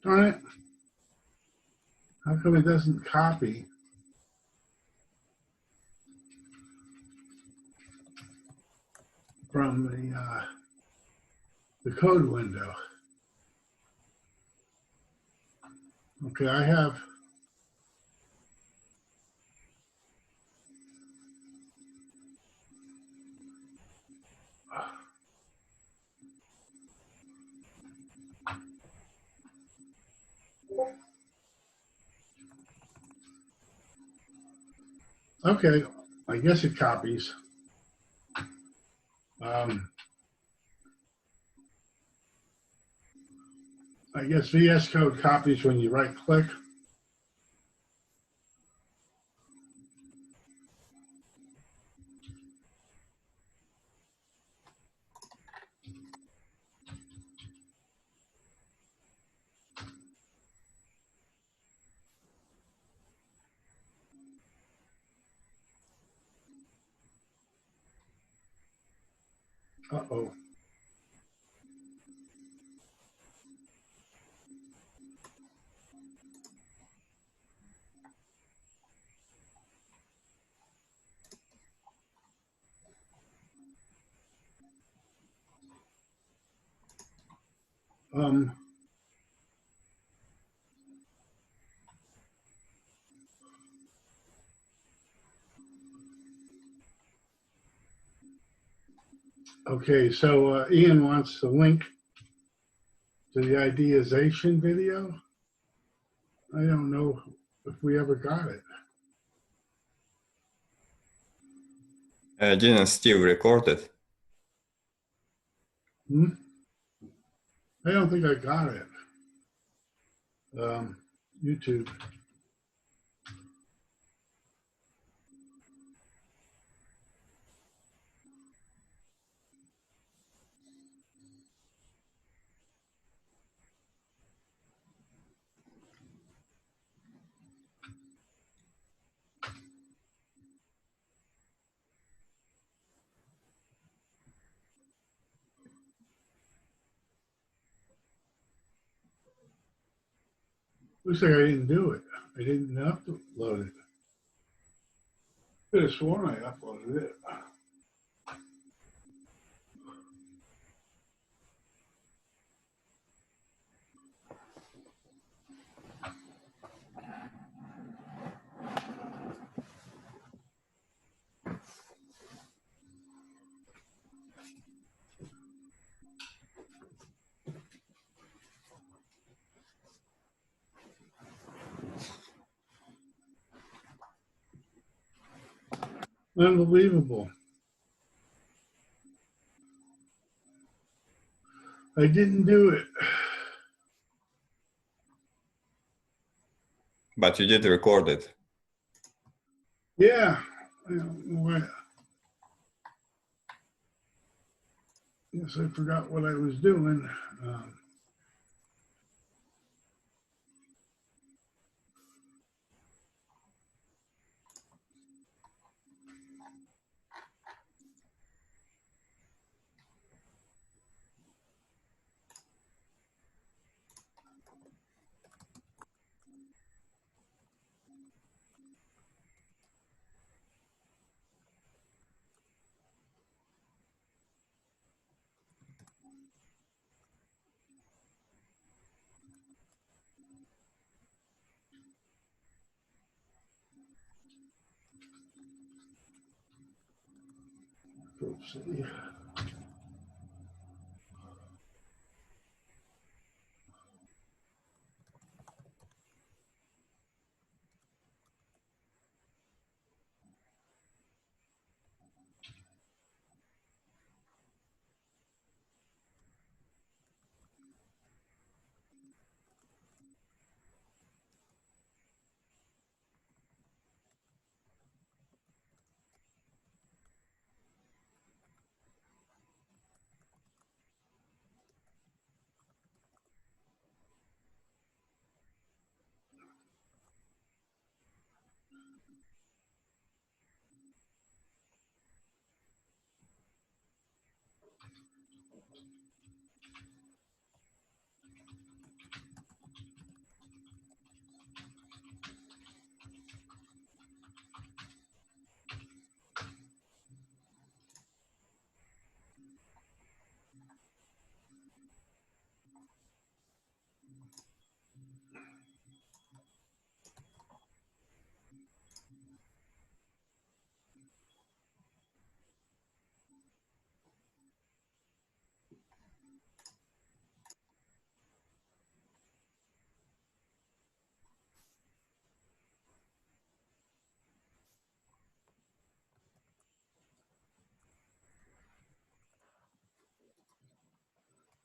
Darn it. How come it doesn't copy? From the code window. Okay, I have okay, I guess it copies. I guess VS Code copies when you right click. Uh-oh. Okay, so Ian wants the link to the ideation video. I don't know if we ever got it. Didn't Steve record it? I don't think I got it. YouTube. Looks like I didn't do it. I didn't upload it. Could have sworn I uploaded it. Unbelievable. I didn't do it. But you did record it. Yeah. I don't know why. Yes, I forgot what I was doing. Oopsie.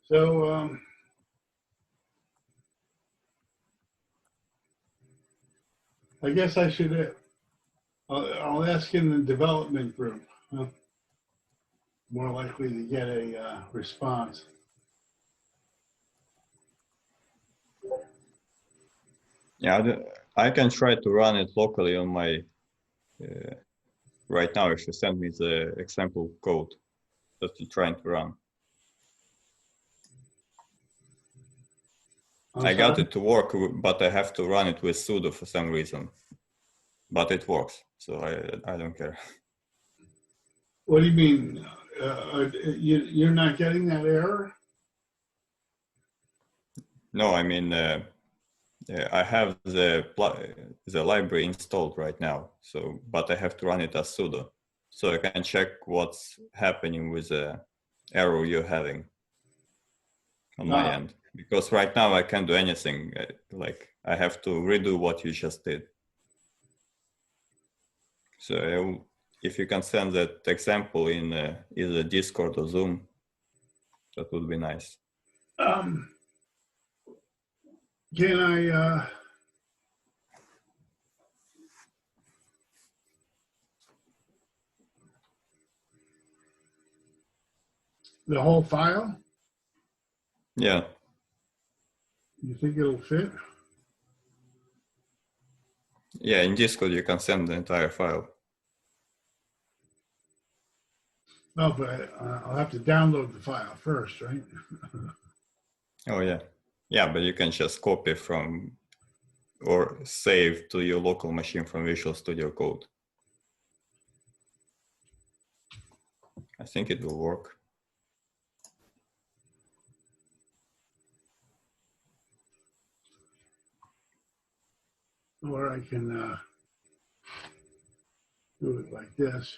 So I guess I should. I'll ask in the development group. Huh? More likely to get a response. Yeah, I can try to run it locally on my, right now if you send me the example code that you're trying to run. I got it to work, but I have to run it with sudo for some reason. But it works, so I don't care. What do you mean? You're not getting that error? No, I mean, I have the library installed right now, so but I have to run it as sudo, so I can check what's happening with the error you're having on my end. Because right now I can't do anything. Like I have to redo what you just did. So if you can send that example in either Discord or Zoom, that would be nice. Can I? The whole file? Yeah. You think it'll fit? Yeah, in Discord you can send the entire file. No, but I'll have to download the file first, right? Oh yeah. Yeah, but you can just copy from or save to your local machine from Visual Studio Code. I think it will work. Or I can do it like this.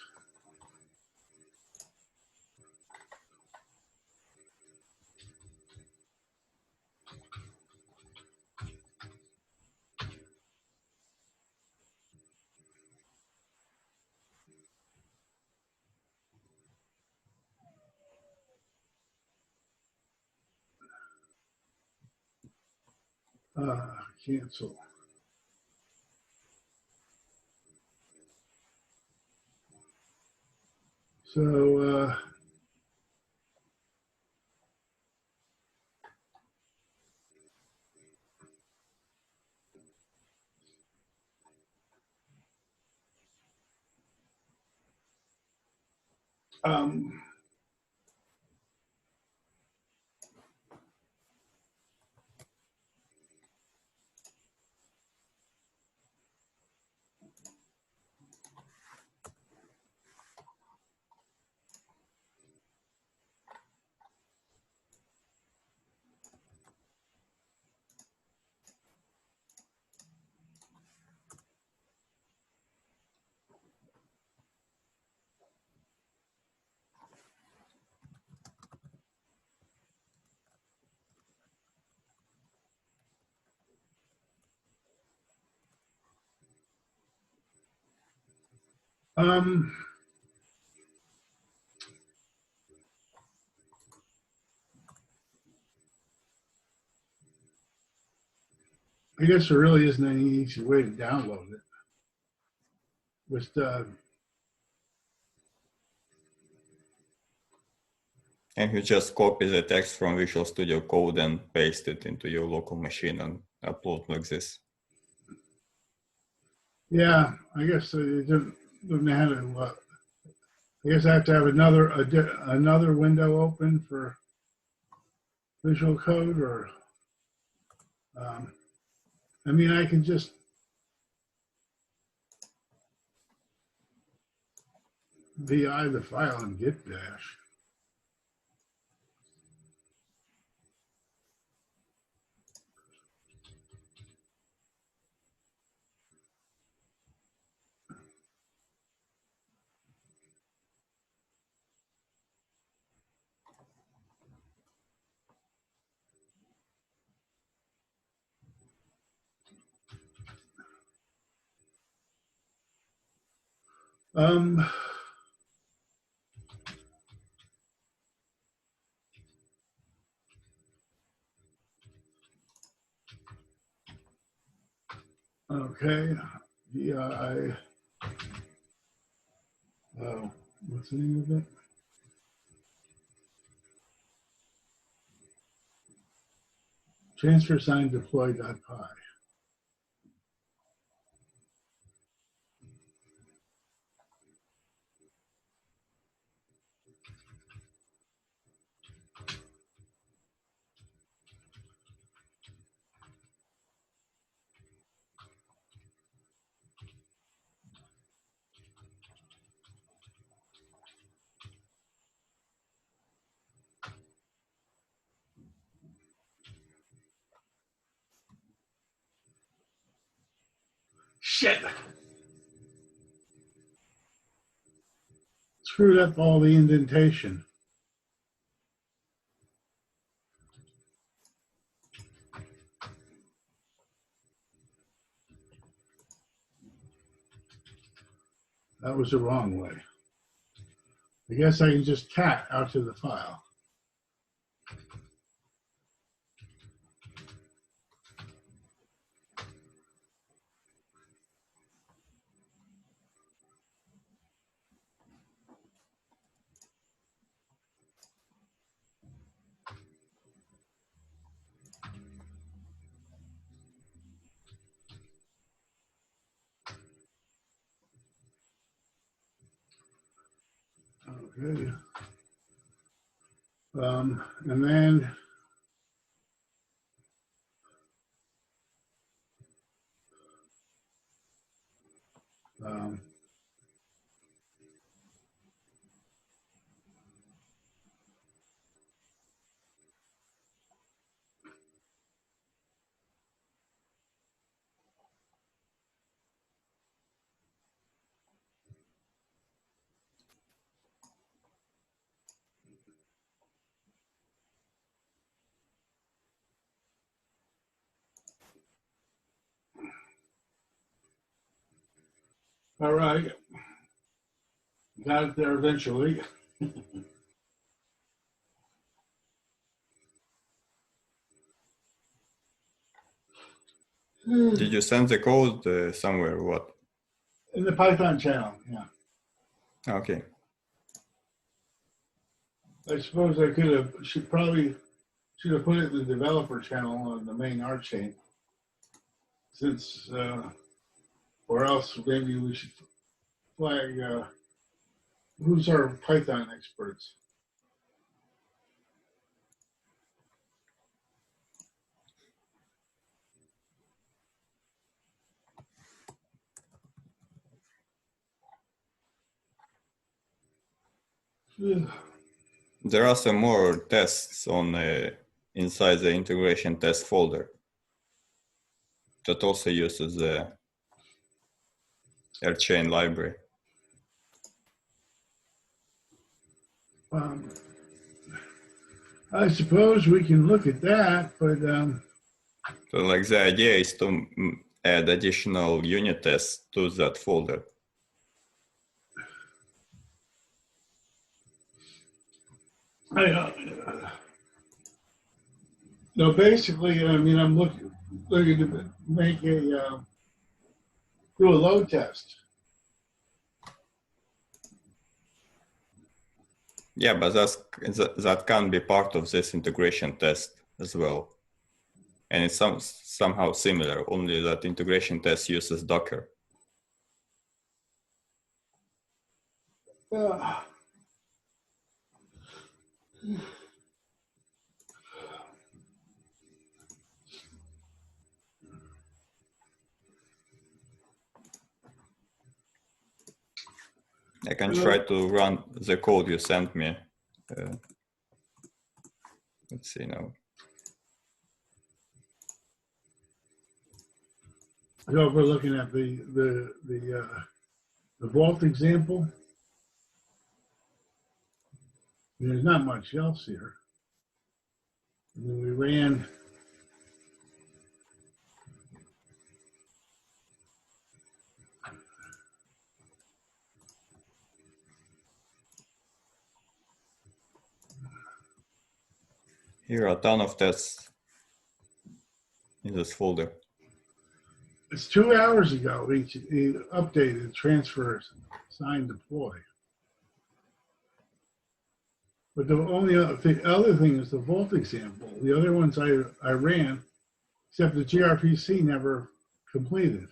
Cancel. So, um, um, I guess there really isn't any easy way to download it. Just, And you just copy the text from Visual Studio Code and paste it into your local machine and upload like this. yeah, I guess it doesn't have to. I guess I have to have another window open for Visual Code, or I mean, I can just VI the file in Git Bash. Okay, VI. Oh, what's the name of it? Transfer sign deploy.py. Shit! Screwed up all the indentation. That was the wrong way. I guess I can just cat out to the file. Okay. And then um, all right, got it there eventually. Did you send the code somewhere? or What? In the Python channel, yeah. Okay. I suppose I should have put it in the developer channel on the main RChain. Since, or else maybe we should flag, who's our Python experts? There are some more tests on inside the integration test folder that also uses the RChain library. I suppose we can look at that, but So like the idea is to add additional unit tests to that folder. no, basically, I mean, I'm looking to make do a load test. Yeah, but that can be part of this integration test as well. And it's somehow similar, only that integration test uses Docker. I can try to run the code you sent me. Let's see now. So if we're looking at the vault example, there's not much else here. I mean, we ran. Here are a ton of tests in this folder. It's 2 hours ago. He updated transfers, sign, deploy. But the only other thing is the vault example. The other ones I ran, except the gRPC never completed.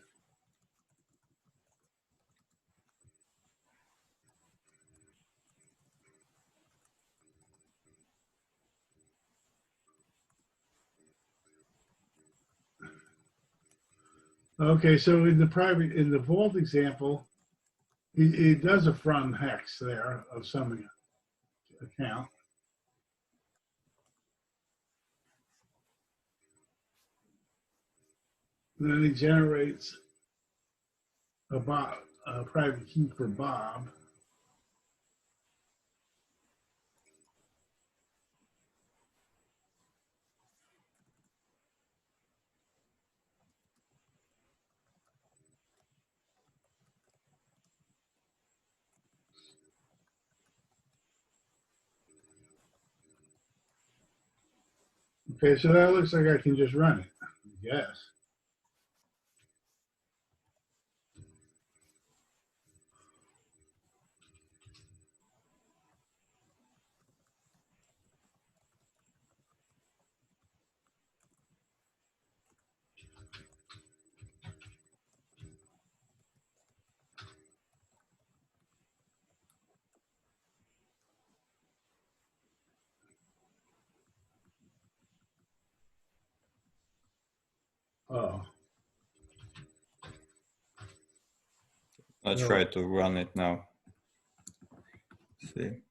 Okay, so in the vault example, it does a from hex there of some account. And then he generates a private key for Bob. Okay, so that looks like I can just run it, I guess. Oh. I'll try to run it now. See.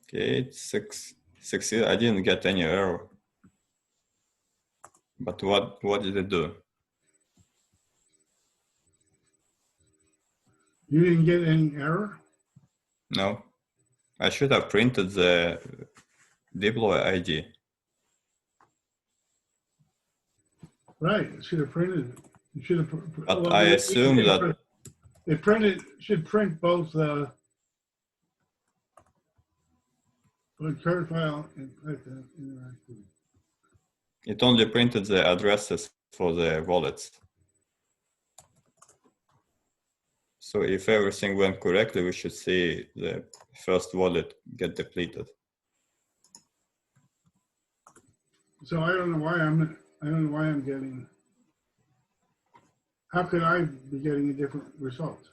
Okay, it's 6. I didn't get any error. But what did it do? You didn't get any error? No. I should have printed the deploy ID. Right, it should have printed, it should have. But I assume that It printed, should print both the card file and interactive. it only printed the addresses for the wallets. So if everything went correctly, we should see the first wallet get depleted. So I don't know why I'm getting, how could I be getting a different result?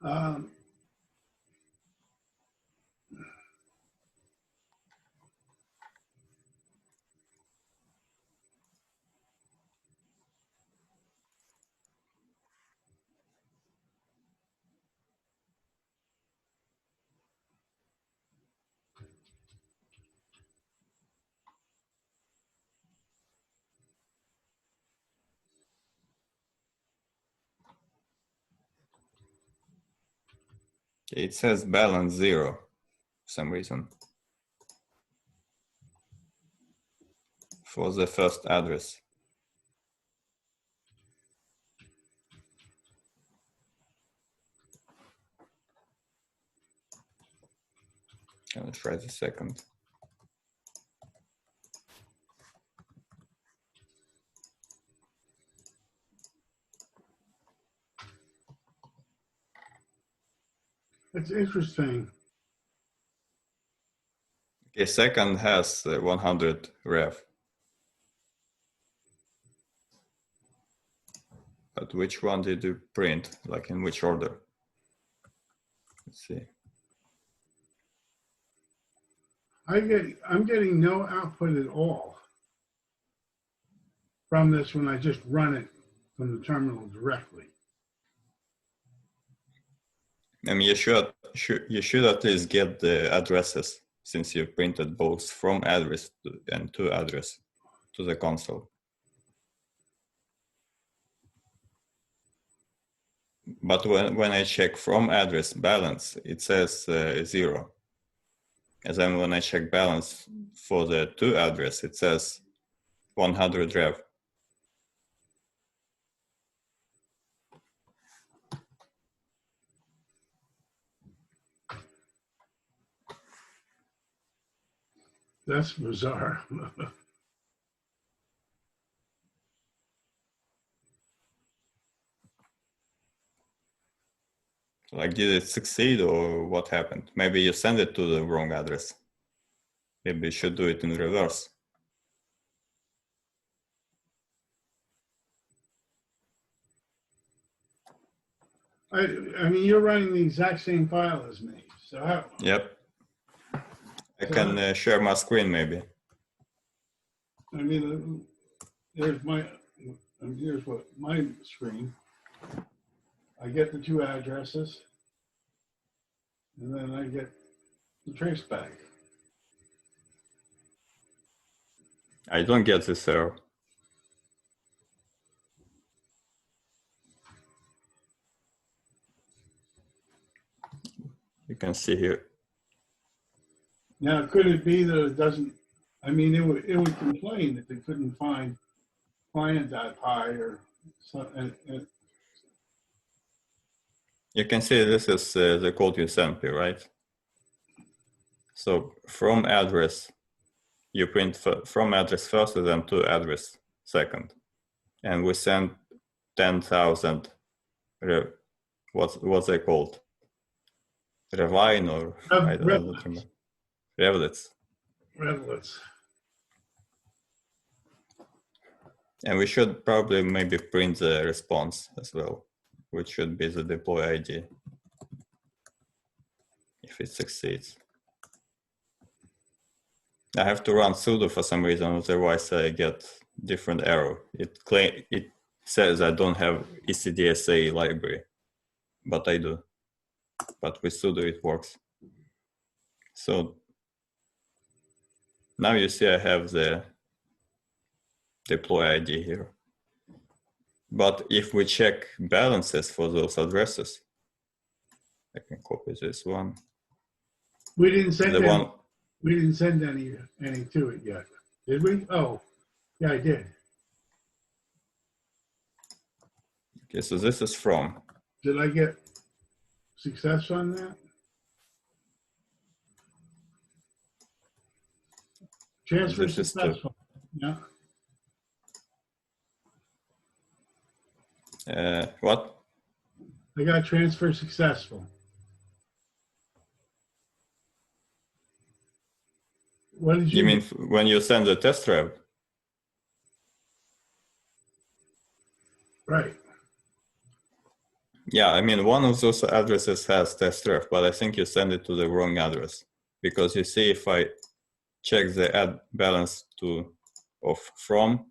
Um, It says balance 0 for some reason for the first address. I'll try the second. It's interesting. Okay, second has 100 rev. But which one did you print? Like in which order? Let's see. I'm getting no output at all from this when I just run it from the terminal directly. I mean, you should at least get the addresses since you printed both from address and to address to the console. But when I check from address balance, it says 0. And then when I check balance for the to address, it says 100 rev. That's bizarre. Like, did it succeed or what happened? Maybe you send it to the wrong address. Maybe you should do it in reverse. I mean, you're running the exact same file as me. So how? Yep. I can share my screen maybe. I mean, here's what my screen. I get the two addresses, and then I get the trace back. I don't get this error. You can see here. Now, could it be that it doesn't? I mean, it would complain if it couldn't find client.py or something. You can see this is the code you sent me, right? So from address, you print from address first and then to address second. And we sent 10,000, what's they called? Revine or I don't remember. Revlets. Revlets. And we should probably maybe print the response as well, which should be the deploy ID if it succeeds. I have to run sudo for some reason, otherwise I get different error. It says I don't have ECDSA library, but I do. But with sudo it works. So now you see I have the deploy ID here. But if we check balances for those addresses, I can copy this one. We didn't send The any, one, we didn't send any to it yet, did we? Oh, yeah, I did. okay, so this is from. Did I get success on that? Transfer This is to- successful. Yeah. What? I got transfer successful. What did You you mean when you send the test ref? Right. Yeah, I mean, one of those addresses has test ref, but I think you send it to the wrong address. Because you see, if I check the add balance of from,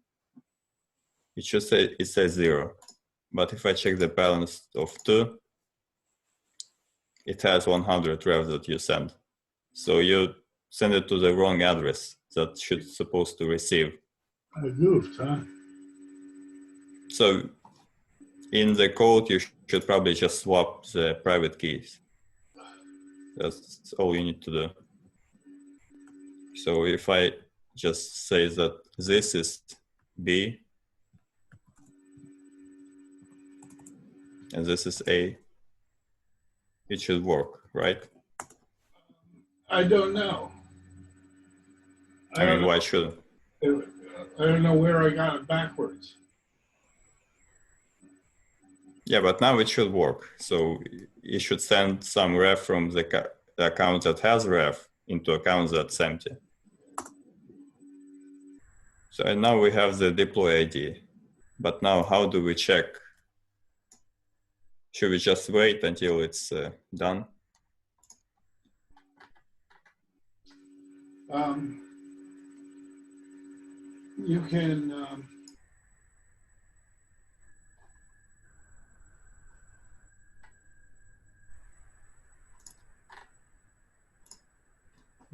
it should say, it says 0. But if I check the balance of to, it has 100 ref that you send. So you send it to the wrong address that should supposed to receive. I goofed, huh? So in the code, you should probably just swap the private keys. That's all you need to do. So if I just say that this is B and this is A, it should work, right? I don't know. I mean, why shouldn't? I don't know where I got it backwards. Yeah, but now it should work. So you should send some ref from the account that has ref into account that's empty. So and now we have the deploy ID. But now how do we check? Should we just wait until it's done? You can,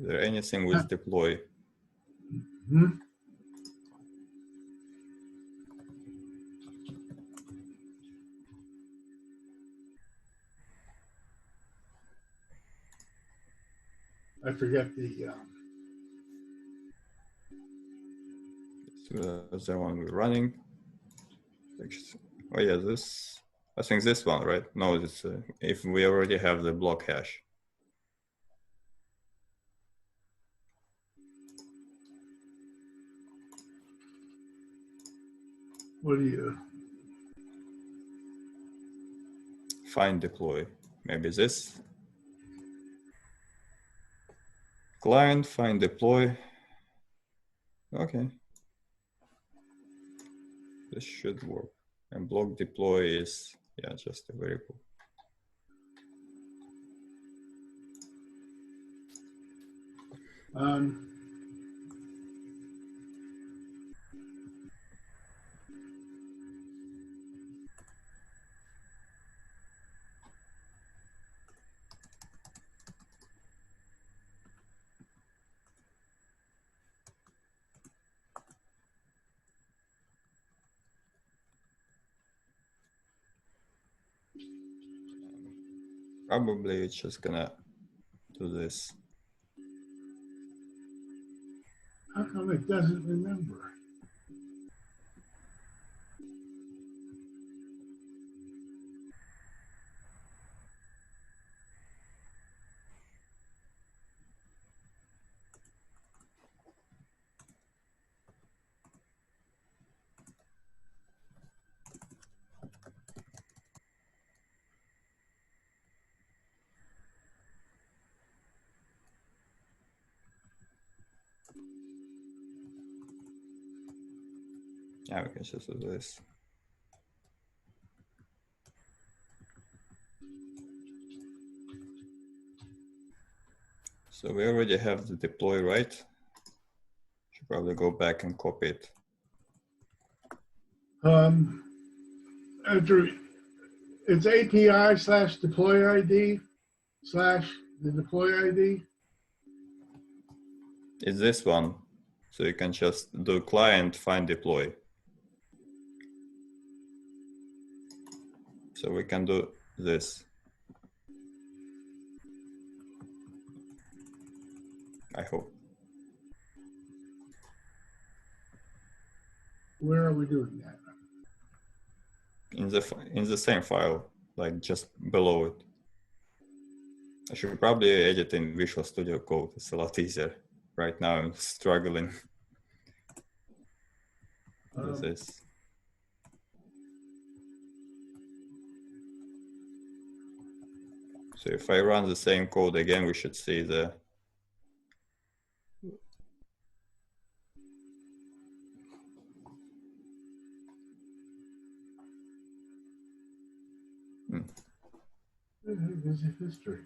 Is there anything with deploy? I forget the, That's the one we're running. Oh yeah, this, I think this one, right? No, it's if we already have the block hash. what do you, Find deploy, maybe this. Client, find deploy. Okay. This should work. And block deploy is, yeah, just a variable. Probably it's just gonna do this. how come it doesn't remember? Yeah, we can just do this. So we already have the deploy, right? Should probably go back and copy it. After, it's API/deploy ID / the deploy ID. It's this one. So you can just do client find deploy. So we can do this. I hope. Where are we doing that? In the same file, like just below it. I should probably edit in Visual Studio Code. It's a lot easier. Right now I'm struggling with this. So if I run the same code again, we should see the Visit history.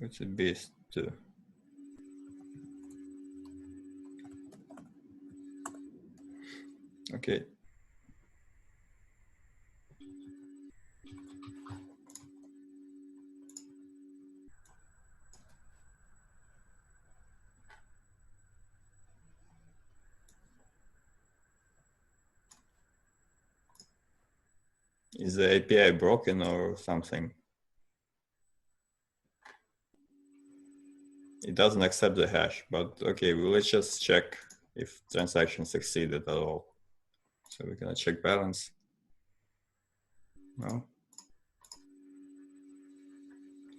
which is beast too. Okay. Is the API broken or something? It doesn't accept the hash, but okay, well, let's just check if transaction succeeded at all. So we're gonna check balance. No.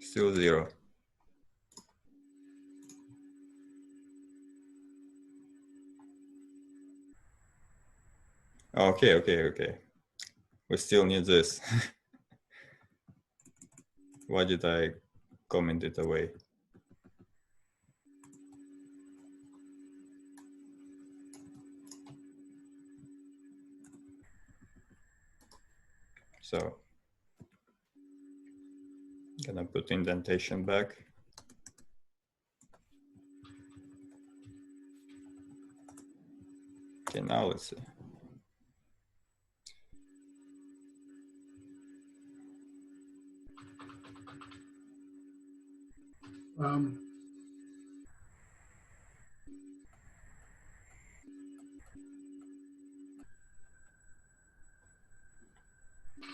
Still 0. Okay. We still need this. Why did I comment it away? So, gonna put indentation back. Okay, now let's see.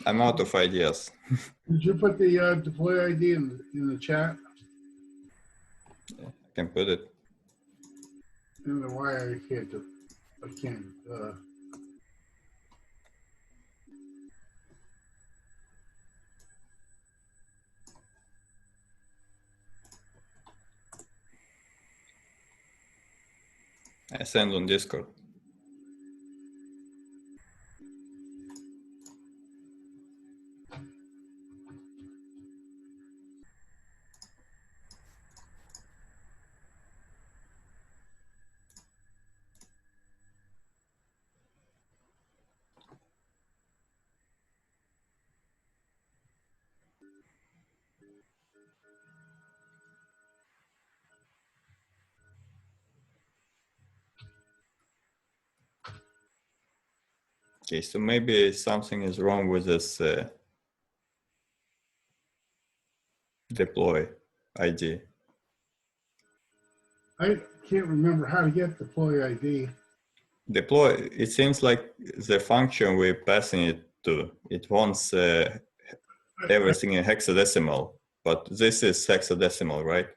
I'm out of ideas. Did you put the deploy ID in the chat? Yeah, I can put it. I don't know why I can't. I can't. I send on Discord. Okay, so maybe something is wrong with this deploy ID. I can't remember how to get deploy ID. Deploy, it seems like the function we're passing it to, it wants everything in hexadecimal, but this is hexadecimal, right?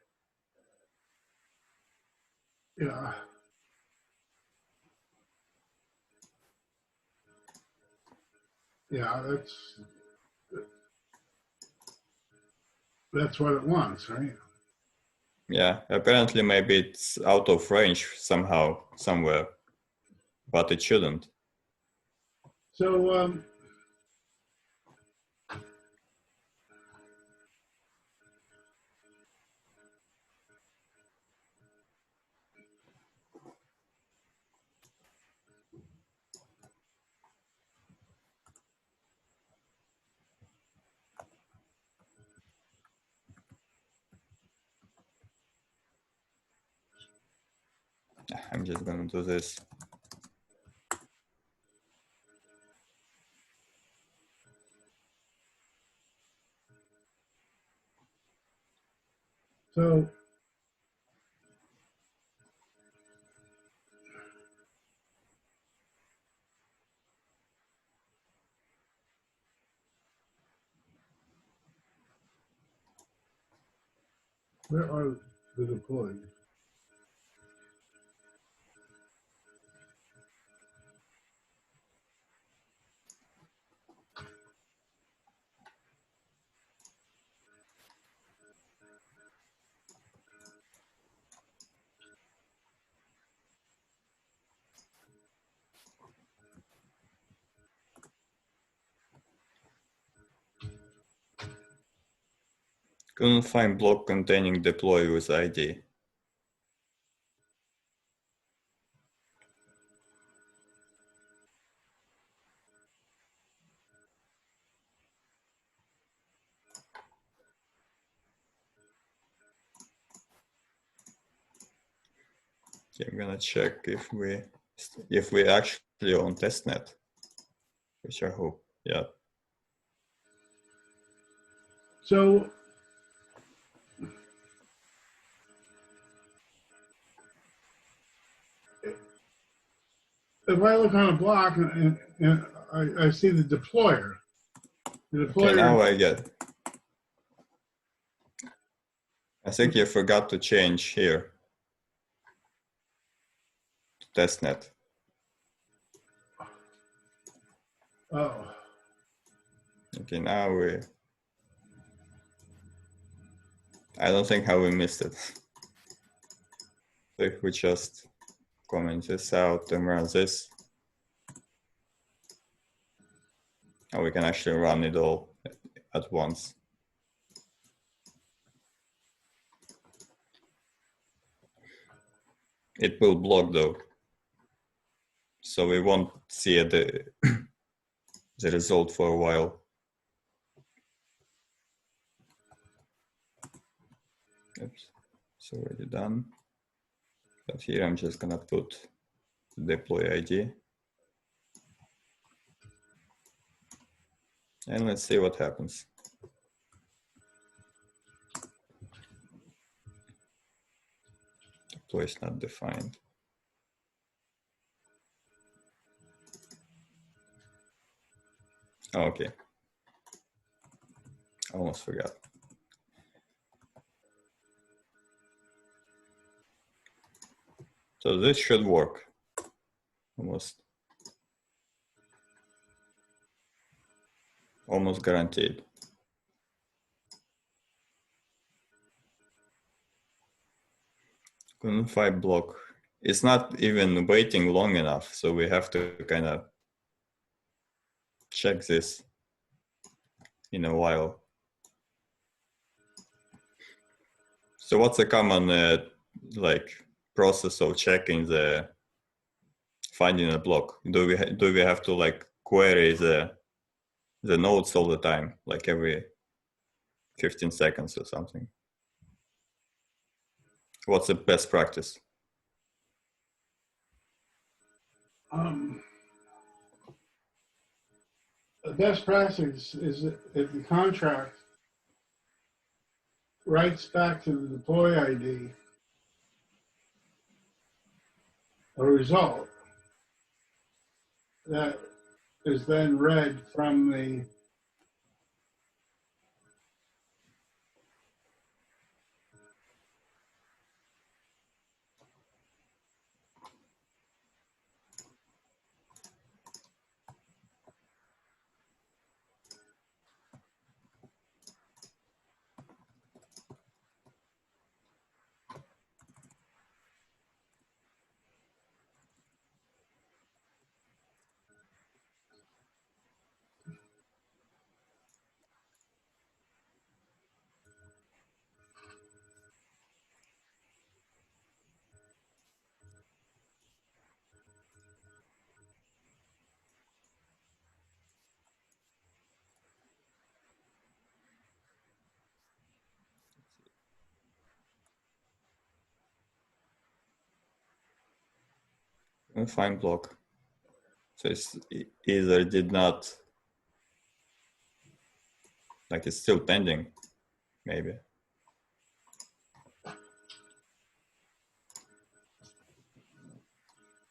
Yeah. Yeah, that's what it wants, right? Yeah, apparently maybe it's out of range somehow, somewhere, but it shouldn't. So I'm just gonna do this. So where are the deployed? Couldn't find block containing deploy with ID. Okay, I'm gonna check if we actually on testnet, which I hope, yeah. So if I look on a block and I see the deployer, Okay, now I get. I think you forgot to change here to testnet. Oh, Okay, now I don't think how we missed it. So if we just comment this out and run this, and we can actually run it all at once. It will block though, so we won't see the result for a while. Oops, it's already done. But here I'm just gonna put deploy ID. And let's see what happens. Deploy is not defined. Oh, okay. I almost forgot. So this should work. Almost guaranteed. Couldn't find block. It's not even waiting long enough, so we have to kind of check this in a while. So what's a common like process of checking finding a block? Do we have to like query the nodes all the time, like every 15 seconds or something? What's the best practice? The best practice is if the contract writes back to the deploy ID a result that is then read from the Find block. So it's either did not, like it's still pending, maybe.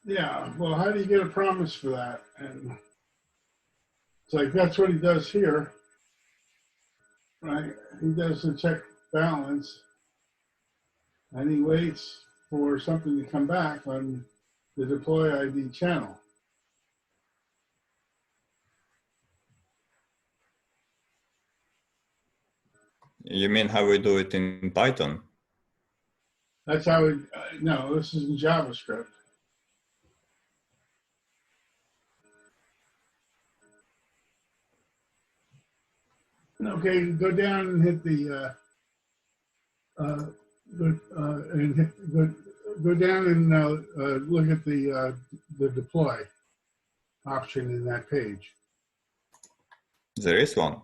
Yeah, well, how do you get a promise for that? And it's like, that's what he does here, right? He does the check balance and he waits for something to come back on the deploy ID channel. You mean how we do it in Python? That's how it, no, this is in JavaScript. Okay, go down and hit the, and go down and look at the deploy option in that page. There is one,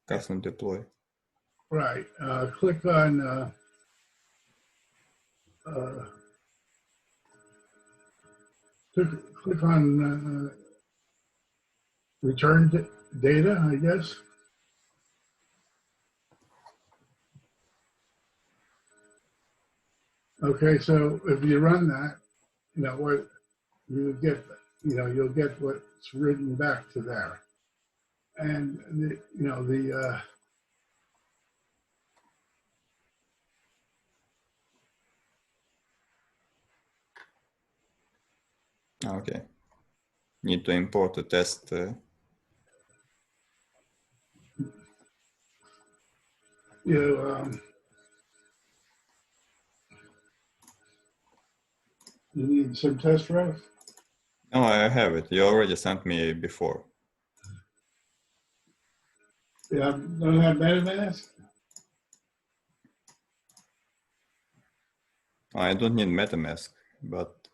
custom deploy. Right. Click on click on return data, I guess. Okay, so if you run that, you know what you get, you'll get what's written back to there, and Okay. Need to import a test. You need some test ref. No, I have it. You already sent me before. Yeah, don't have MetaMask. I don't need MetaMask, but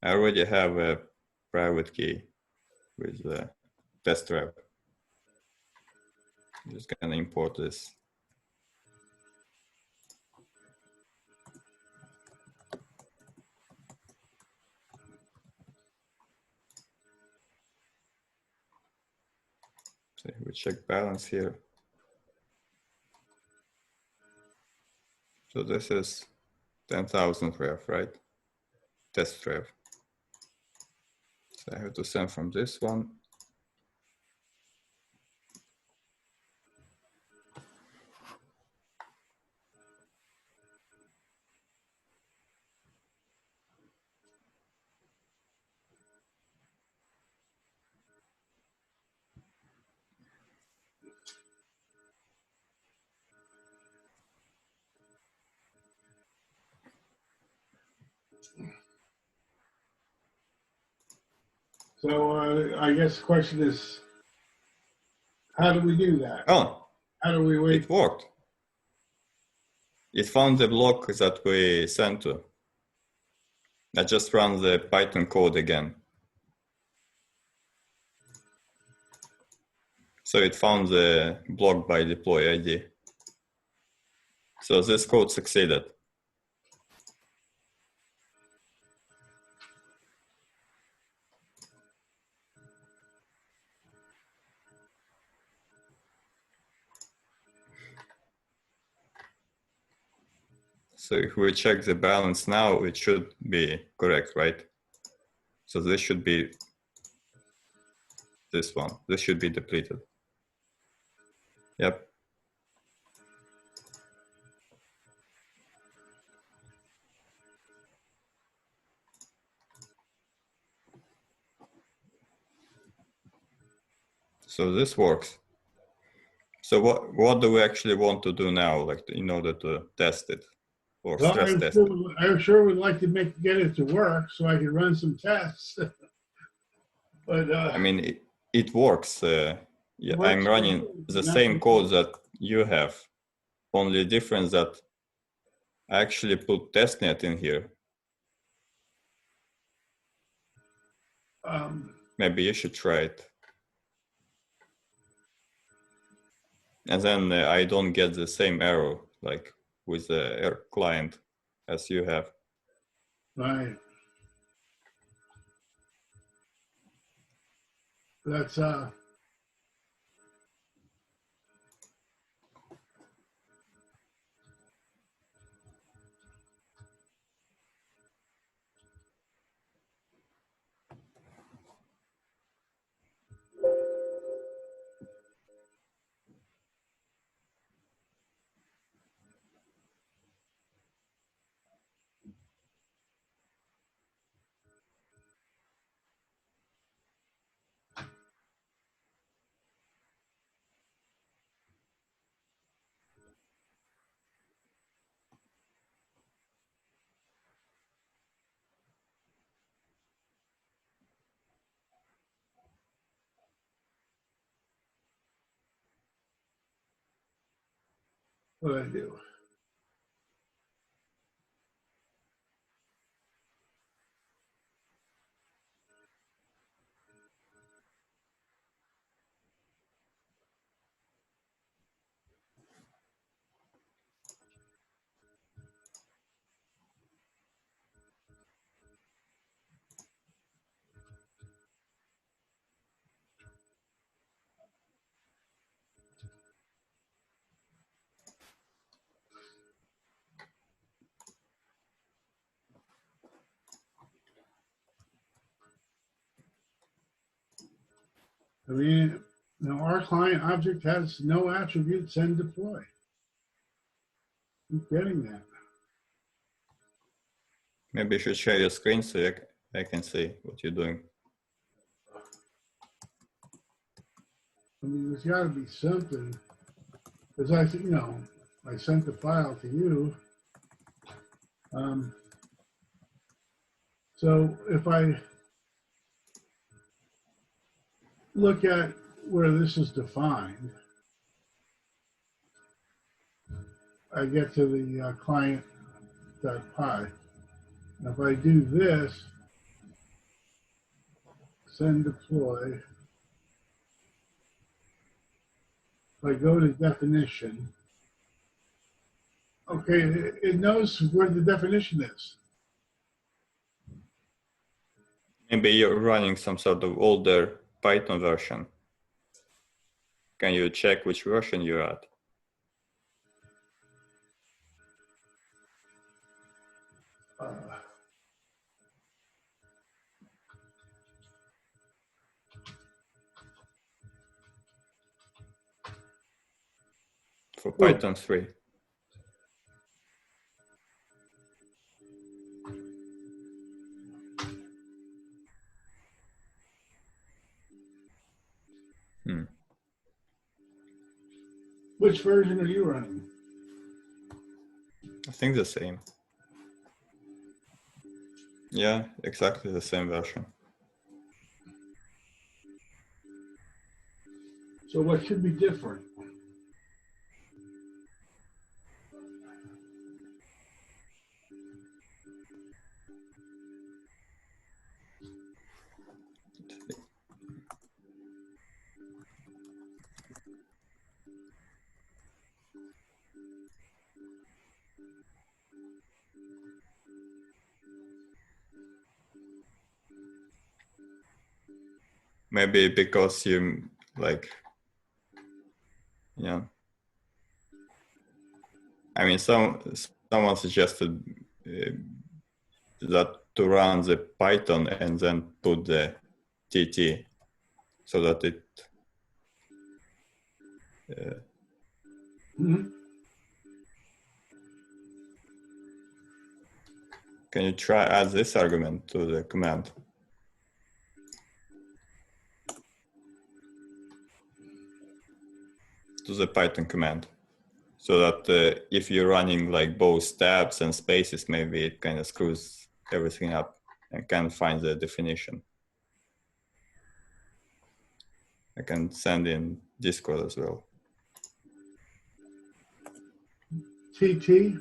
I already have a private key with the test rep. I'm just gonna import this. So we check balance here. So this is 10,000 ref, right? Test ref. So I have to send from this one. So I guess the question is, how do we do that? Oh, How do we wait? it worked. It found the block that we sent to. I just run the Python code again. So it found the block by deploy ID. So this code succeeded. So if we check the balance now, it should be correct, right? So this should be this one. This should be depleted. Yep. So this works. So what do we actually want to do now, like in order to test it or Well, stress test it? I sure would like to get it to work so I can run some tests. But I mean, it works. Yeah, works I'm for running you, the not same for code me. that you have. Only difference that I actually put testnet in here. Maybe you should try it. And then I don't get the same error like with the client as you have. Right. That's what did I do? I mean, now our client object has no attribute send deploy. Keep getting that. Maybe you should share your screen so I can see what you're doing. I mean, there's got to be something. Because I sent the file to you. So if I look at where this is defined, I get to the client.py. If I do this, send deploy, if I go to definition, okay, it knows where the definition is. Maybe you're running some sort of older Python version. Can you check which version you're at? For Python 3. Which version are you running? I think the same. Yeah, exactly the same version. So what should be different? Maybe because you I mean, someone suggested that to run the Python and then put the TT so that it Can you try add this argument to the command? To the Python command, so that if you're running like both tabs and spaces, maybe it kind of screws everything up and can't find the definition. I can send in Discord as well. TT?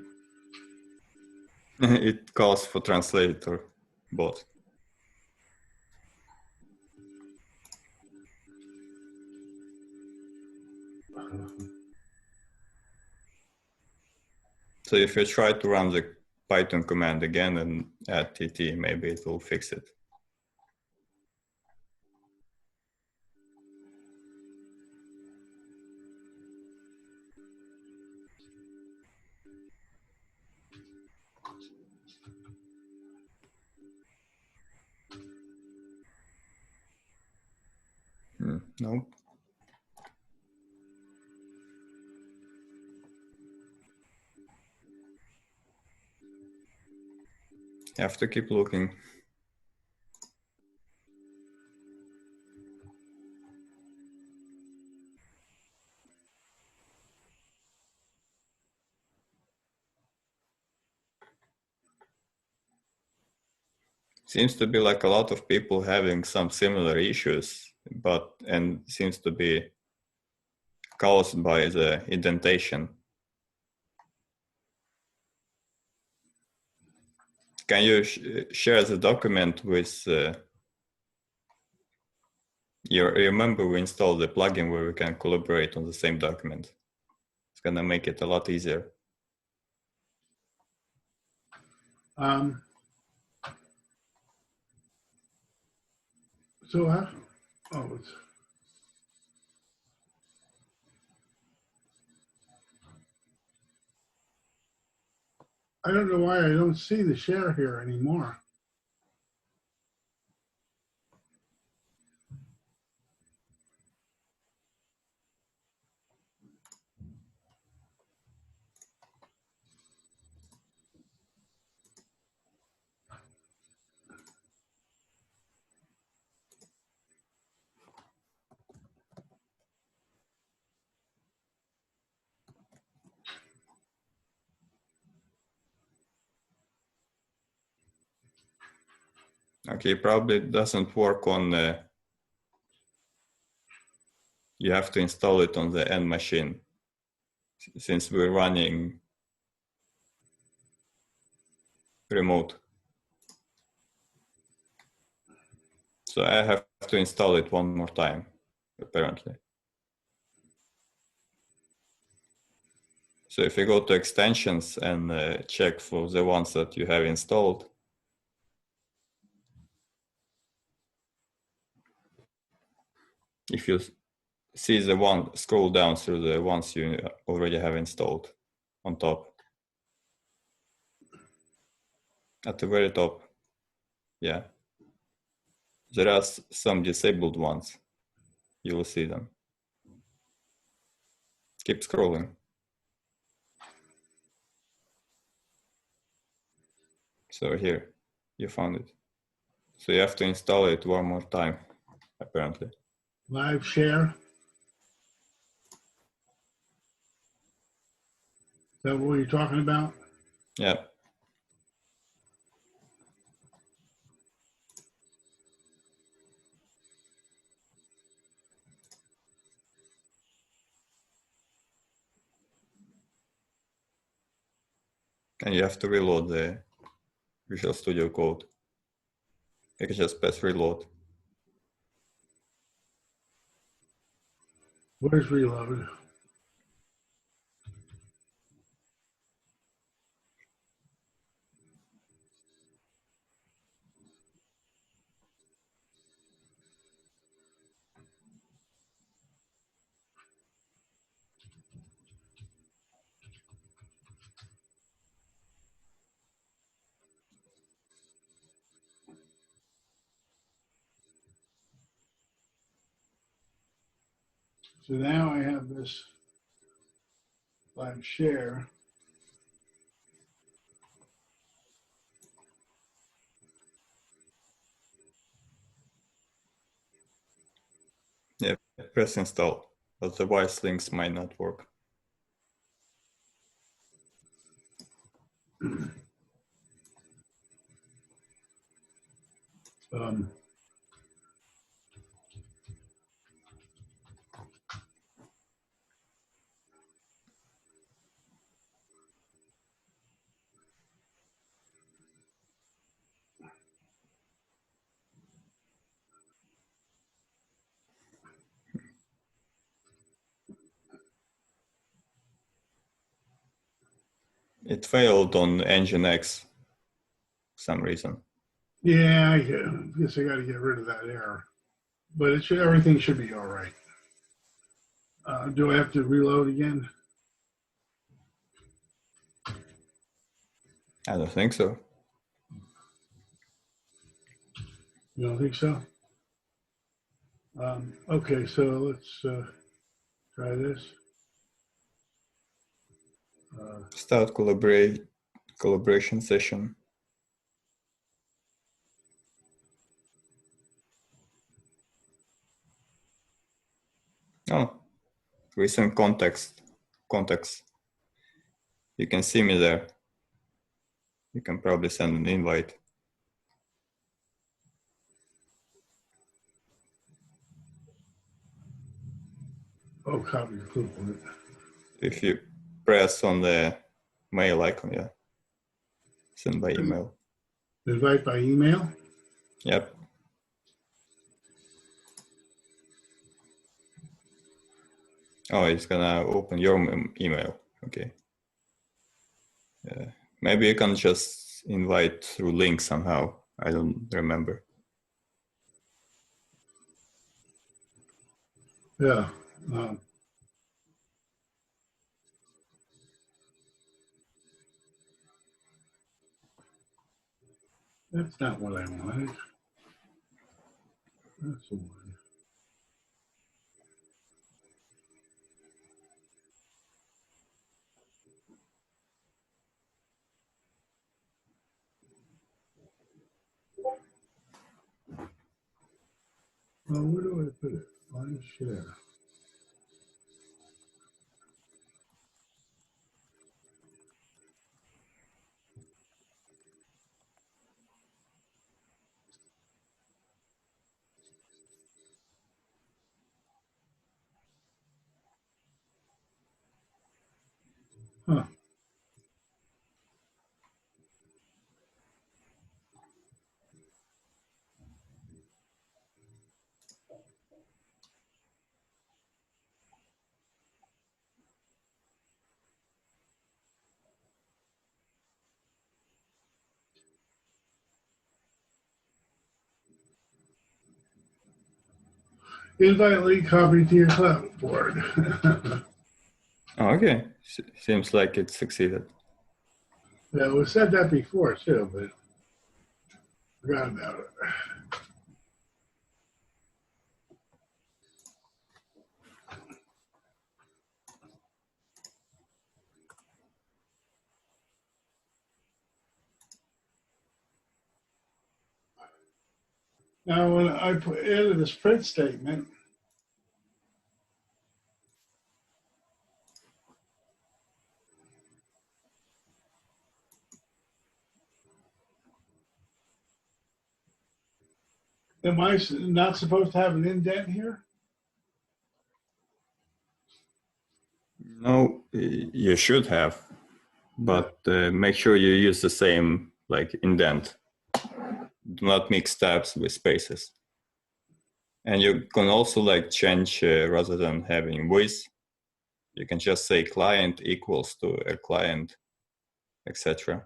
It calls for translator bot. So if you try to run the Python command again and add TT, maybe it will fix it. No. You have to keep looking. Seems to be like a lot of people having some similar issues, and seems to be caused by the indentation. can you share the document with, you remember we installed the plugin where we can collaborate on the same document. It's gonna make it a lot easier. So I don't know why I don't see the share here anymore. Okay, probably doesn't work on, you have to install it on the end machine since we're running remote. So I have to install it one more time, apparently. So if you go to extensions and check for the ones that you have installed, if you see the one, scroll down through the ones you already have installed on top. At the very top, yeah. There are some disabled ones. You will see them. Keep scrolling. So here, you found it. So you have to install it one more time, apparently. Live share. Is that what you're talking about? Yeah. And you have to reload the Visual Studio Code. You can just press reload. Where's reload? So now I have this live share. Yeah, press install. Otherwise, links might not work. It failed on Nginx for some reason. Yeah, I guess I got to get rid of that error, but it should, everything should be all right. Do I have to reload again? I don't think so. You don't think so? Okay, so let's try this. Start collaboration session. Oh, recent contacts. You can see me there. You can probably send an invite. Oh, copy the clipboard. If you press on the mail icon, yeah, send by email. Invite by email? Yep. Oh, it's gonna open your email. Okay. Maybe you can just invite through link somehow. I don't remember. Yeah. That's not what I wanted. That's the one. Well, where do I put it? On share. Huh. Invite link copy to your clipboard. Oh, okay. Seems like it succeeded. Yeah, we said that before too, but forgot about it. Now, when I put in this print statement, am I not supposed to have an indent here? No, you should have, but make sure you use the same like indent. Do not mix tabs with spaces. And you can also like change rather than having with, you can just say client equals to a client, etc.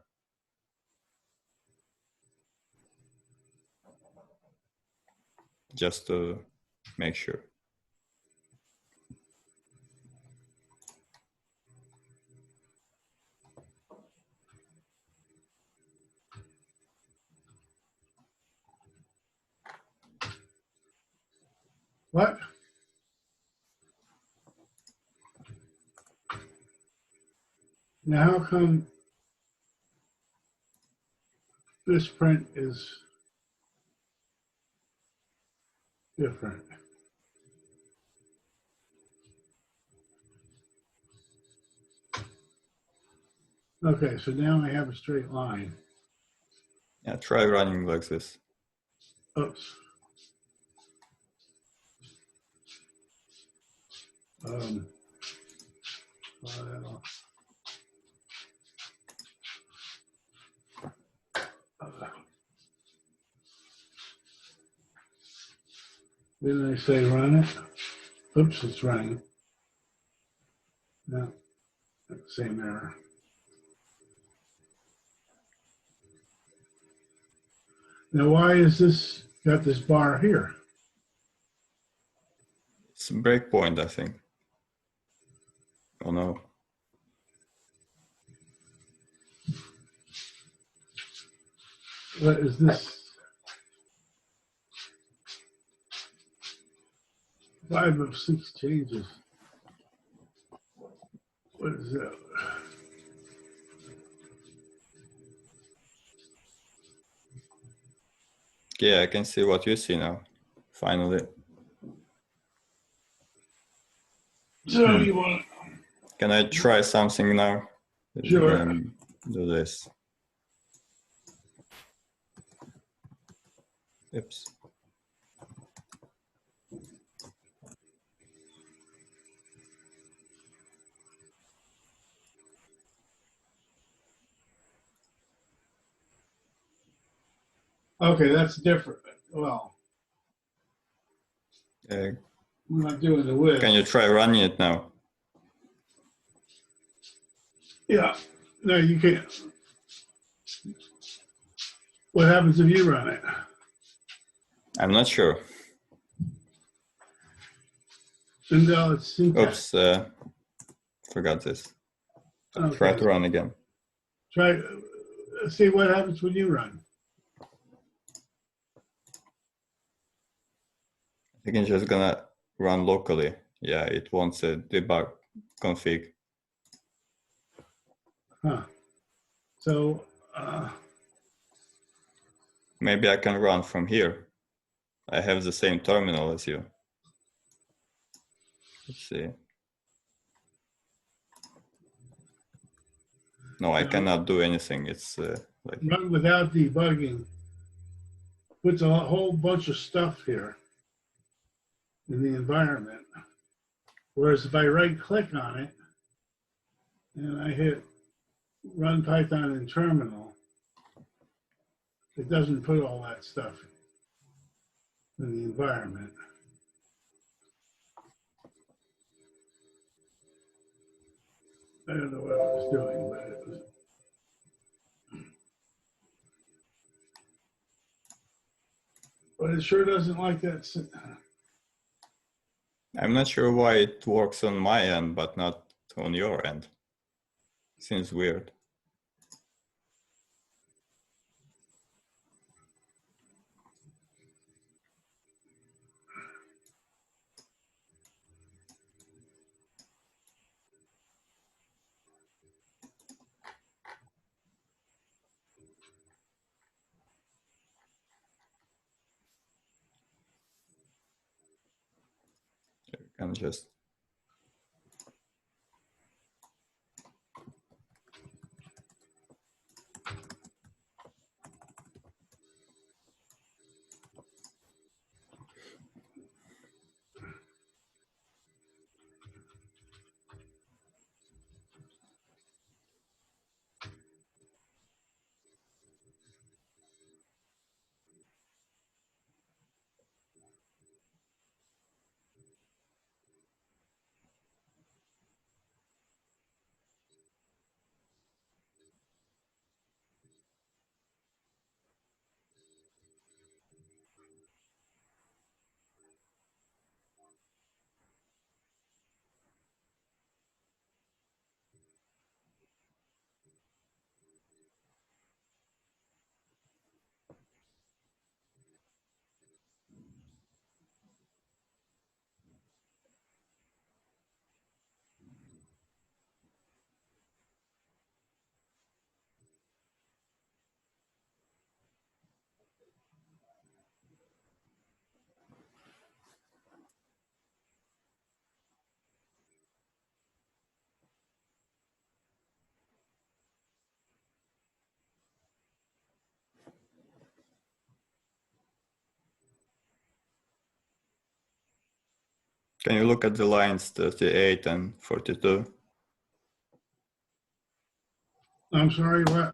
Just to make sure. What? Now, how come this print is different? Okay, so now I have a straight line. Yeah, try running like this. Oops. File. Didn't I say run it? Oops, it's running. No, same error. Now, why is this got this bar here? It's a breakpoint, I think. Oh no. What is this? 5 of 6 changes. What is that? Yeah, I can see what you see now. Finally. So you want? Can I try something now? Sure. Do this. Oops. Okay, that's different. Well, Uh, we're not doing the width. can you try running it now? Yeah. No, you can't. What happens if you run it? I'm not sure. No, it's syntax. Oops, forgot this. Okay. Try to run again. Try. See what happens when you run. I think it's just gonna run locally. Yeah, it wants a debug config. Huh. So, Maybe I can run from here. I have the same terminal as you. Let's see. No, I cannot do anything. It's like run without debugging puts a whole bunch of stuff here in the environment. Whereas if I right click on it and I hit run Python in terminal, it doesn't put all that stuff in the environment. I don't know what I was doing, but it was. But it sure doesn't like that. I'm not sure why it works on my end, but not on your end. Seems weird. You can just can you look at the lines 38 and 42? I'm sorry, what?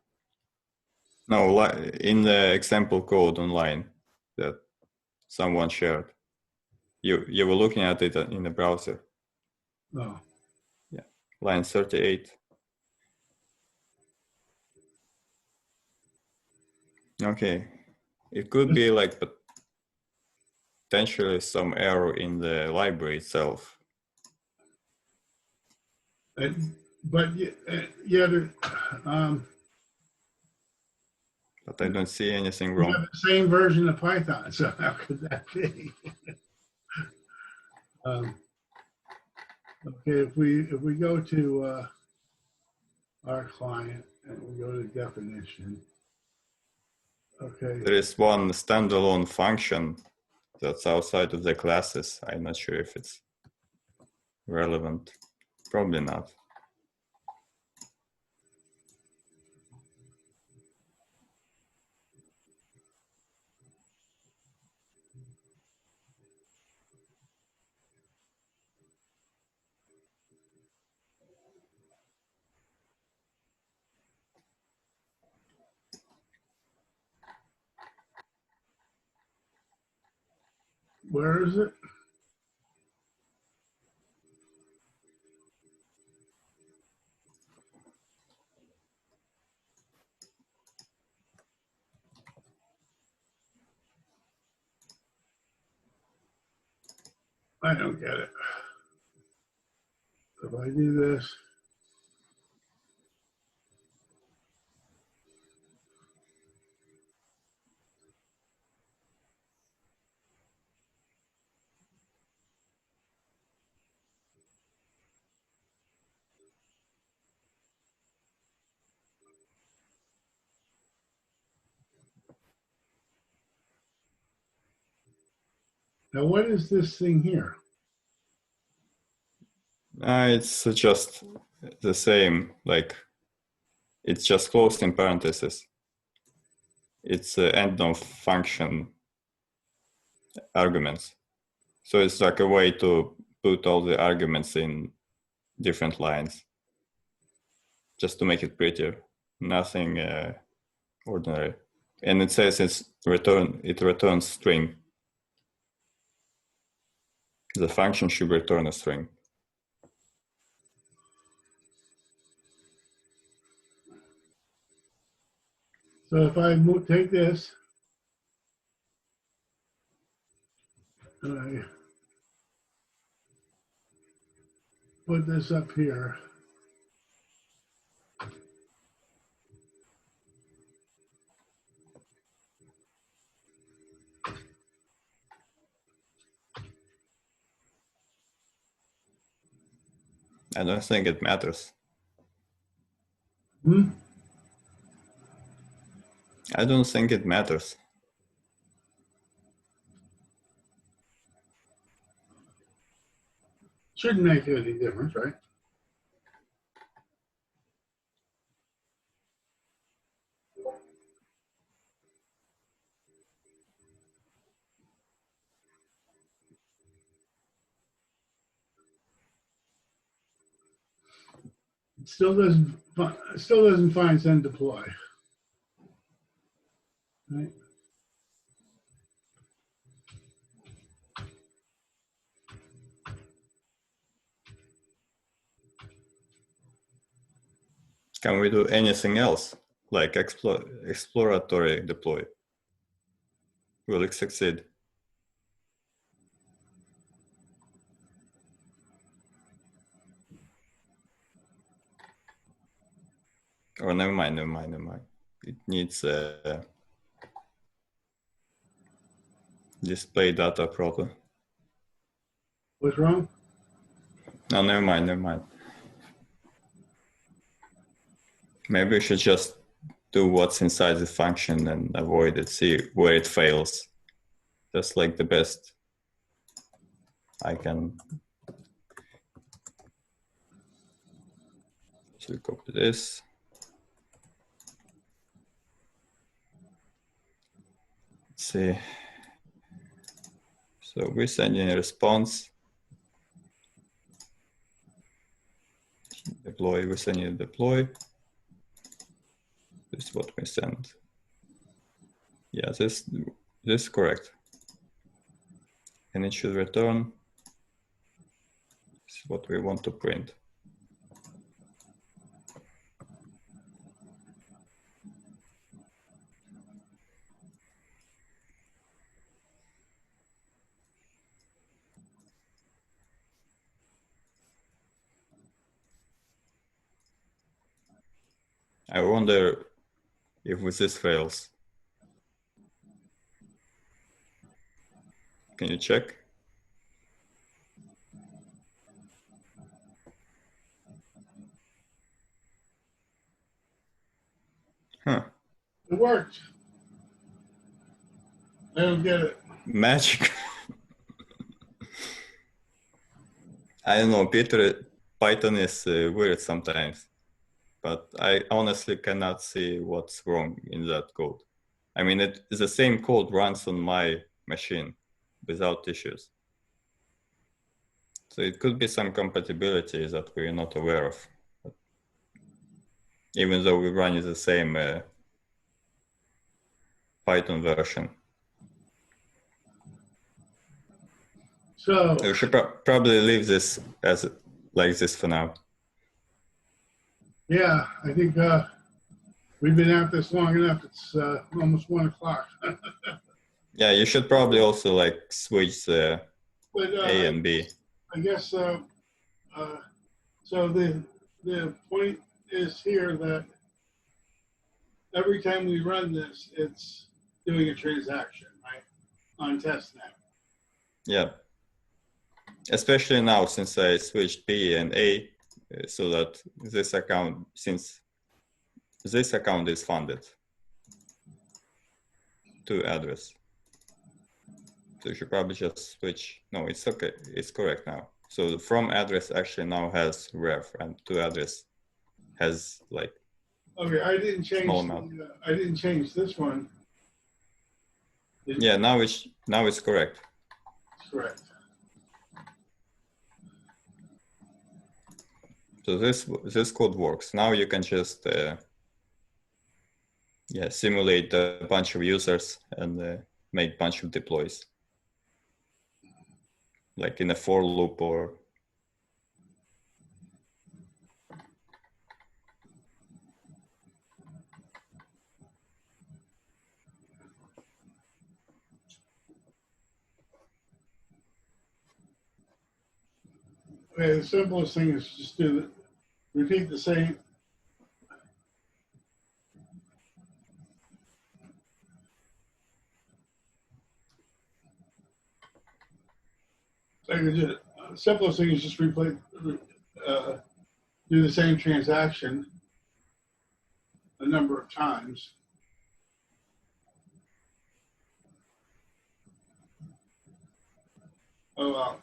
No, in the example code online that someone shared. You were looking at it in the browser. Oh, Yeah, line 38. Okay, it could be like potentially some error in the library itself. but yeah, But I don't see anything we have wrong. the same version of Python, so how could that be? Okay, if we go to our client and we go to definition, okay, There is one standalone function that's outside of the classes. I'm not sure if it's relevant. Probably not. Where is it? I don't get it. If I do this, now what is this thing here? It's just the same, like it's just closed in parentheses. It's end of function arguments. So it's like a way to put all the arguments in different lines, just to make it prettier. Nothing ordinary. And it says it returns string. The function should return a string. So if I take this, and I put this up here, I don't think it matters. I don't think it matters. Shouldn't make any difference, right? It still doesn't find send deploy. Right? Can we do anything else, like exploratory deploy? Will it succeed? Or never mind. It needs display data proper. What's wrong? No, never mind. Maybe we should just do what's inside the function and avoid it, see where it fails. That's like the best I can. So copy this. Let's see. So we're sending a response. Deploy, we're sending a deploy. This is what we send. Yeah, this is correct. And it should return. This is what we want to print. I wonder if with this fails. Can you check? Huh. It worked. I don't get it. Magic. I don't know, Python is weird sometimes, but I honestly cannot see what's wrong in that code. I mean, it is the same code runs on my machine without issues. So it could be some compatibility that we're not aware of, but even though we run the same Python version. So, We should probably leave this as like this for now. yeah, I think we've been at this long enough. It's almost 1 o'clock. Yeah, you should probably also like switch the But A and B. I guess so the point is here that every time we run this, it's doing a transaction, right, on testnet. Yeah. Especially now since I switched B and A, so that this account, since this account is funded to address. So you should probably just switch. No, it's okay. It's correct now. So from address actually now has ref, and to address has like. Okay, I didn't change. Small amount. I didn't change this one. Yeah, now it's correct. Correct. So this code works. Now you can just simulate a bunch of users and make a bunch of deploys, like in a for loop or. Okay, the simplest thing is just repeat the same. Simplest thing is just replay, do the same transaction a number of times. Oh, well.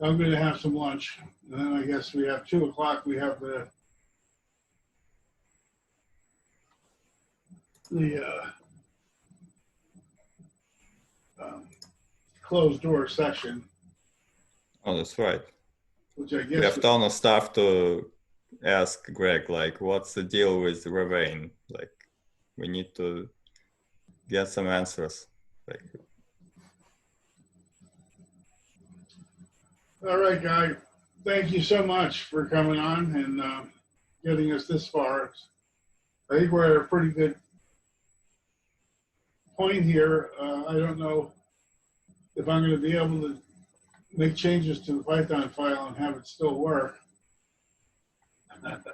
I'm going to have some lunch. And then I guess we have 2 o'clock. We have the closed door session. Oh, that's right. Which I We guess have a ton of stuff to ask Greg, like what's the deal with RChain? Like we need to get some answers. Like. All right, Guy. Thank you so much for coming on and getting us this far. I think we're at a pretty good point here. I don't know if I'm going to be able to make changes to the Python file and have it still work. But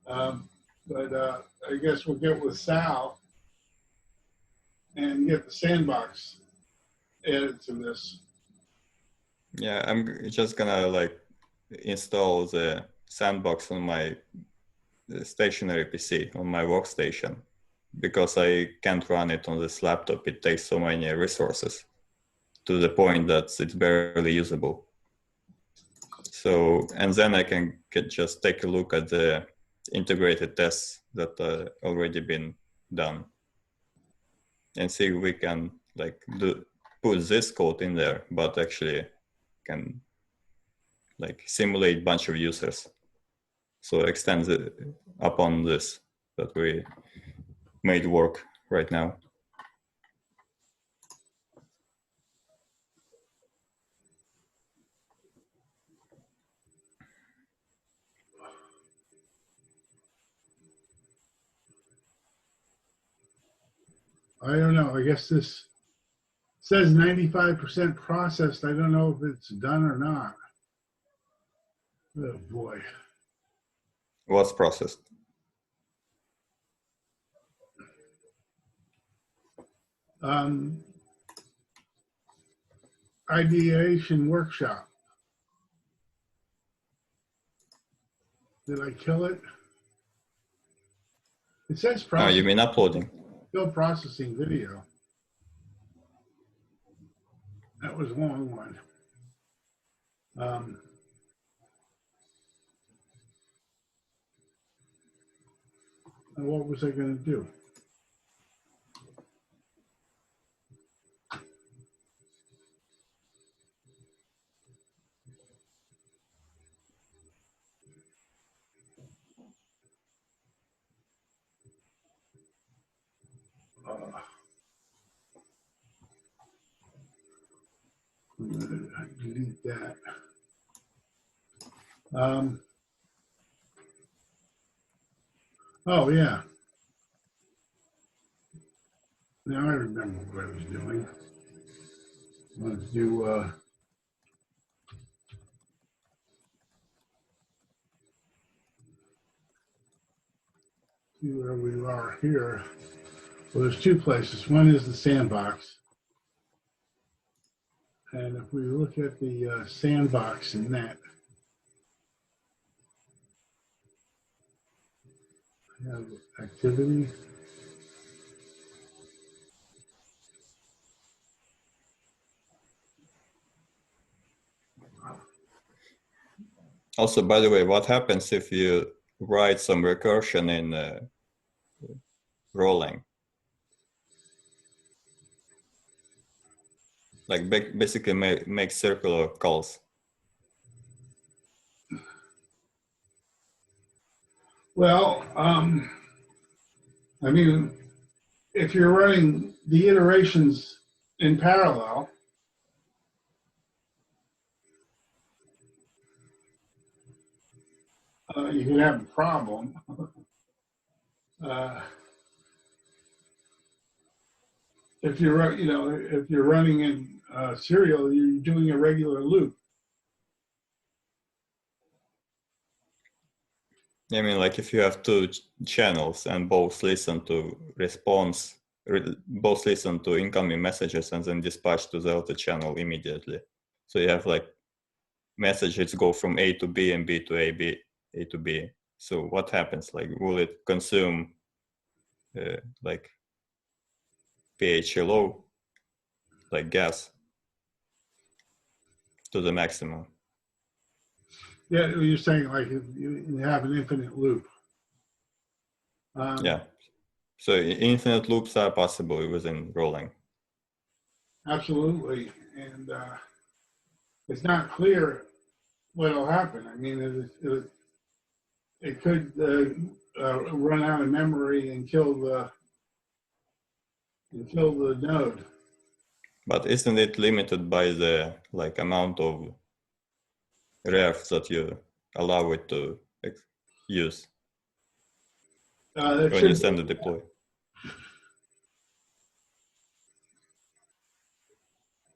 I guess we'll get with Sal and get the sandbox added to this. Yeah, I'm just gonna like install the sandbox on my stationary PC, on my workstation, because I can't run it on this laptop. It takes so many resources to the point that it's barely usable. So, and then I can just take a look at the integrated tests that already been done and see if we can like put this code in there, but actually can like simulate a bunch of users. So extend it upon this that we made work right now. I don't know. I guess this says 95% processed. I don't know if it's done or not. Oh boy. What's processed? Ideation workshop. Did I kill it? It says Oh, process, you mean uploading? still processing video. That was a long one. And what was I going to do? I'm going to delete that. Oh, yeah. Now I remember what I was doing. I wanted to do see where we are here. Well, there's two places. One is the sandbox. And if we look at the sandbox in that, I have activity. Also, by the way, what happens if you write some recursion in rolling? Like basically make circular calls. Well, I mean, if you're running the iterations in parallel, you can have a problem. If you're, if you're running in serial, you're doing a regular loop. I mean, like if you have two channels and both listen to response, both listen to incoming messages and then dispatch to the other channel immediately. So you have like messages go from A to B and B to A to B. So what happens? Like, will it consume like pHLO, like gas, to the maximum? Yeah, you're saying like you have an infinite loop. Yeah. So infinite loops are possible within rolling. Absolutely. And it's not clear what will happen. I mean, it could run out of memory and kill the node. But isn't it limited by the like amount of ref that you allow it to use when you send a deploy?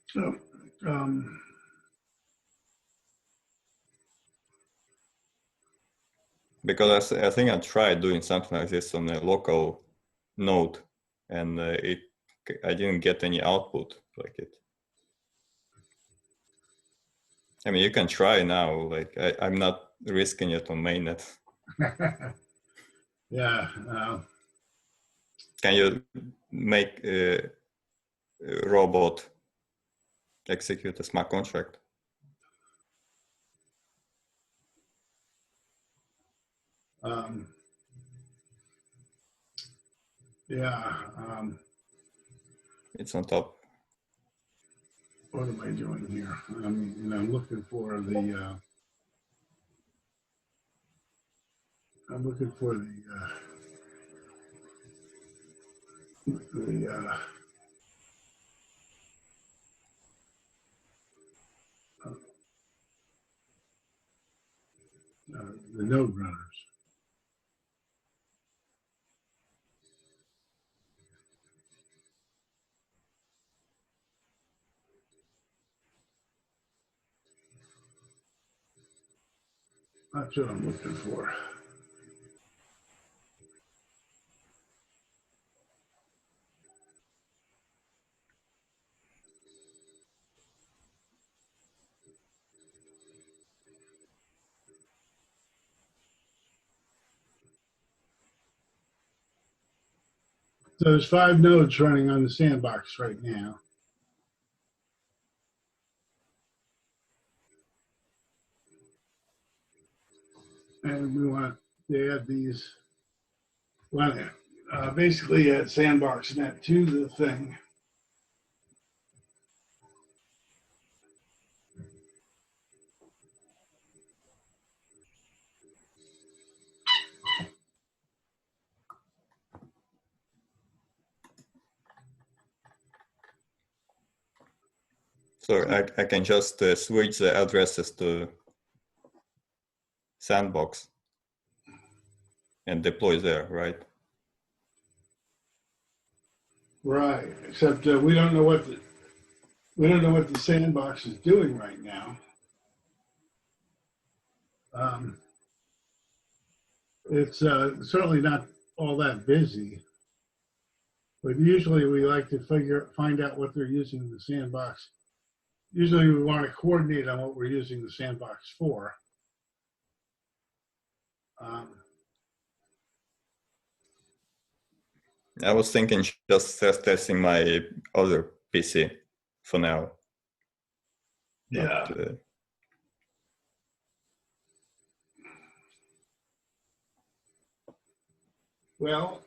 So, because I think I tried doing something like this on a local node, and I didn't get any output like it. I mean, you can try now. Like I'm not risking it on mainnet. yeah. Can you make a robot execute a smart contract? Yeah. It's on top. What am I doing here? I'm looking for the. I'm looking for the node runners. That's what I'm looking for. So there's 5 nodes running on the sandbox right now. And we want to add these, want to basically add sandbox net to the thing. So I can just switch the addresses to sandbox and deploy there, right? Right, except we don't know what the sandbox is doing right now. It's certainly not all that busy, but usually we like to find out what they're using the sandbox. Usually we want to coordinate on what we're using the sandbox for. I was thinking just testing my other PC for now. Yeah. But, Well,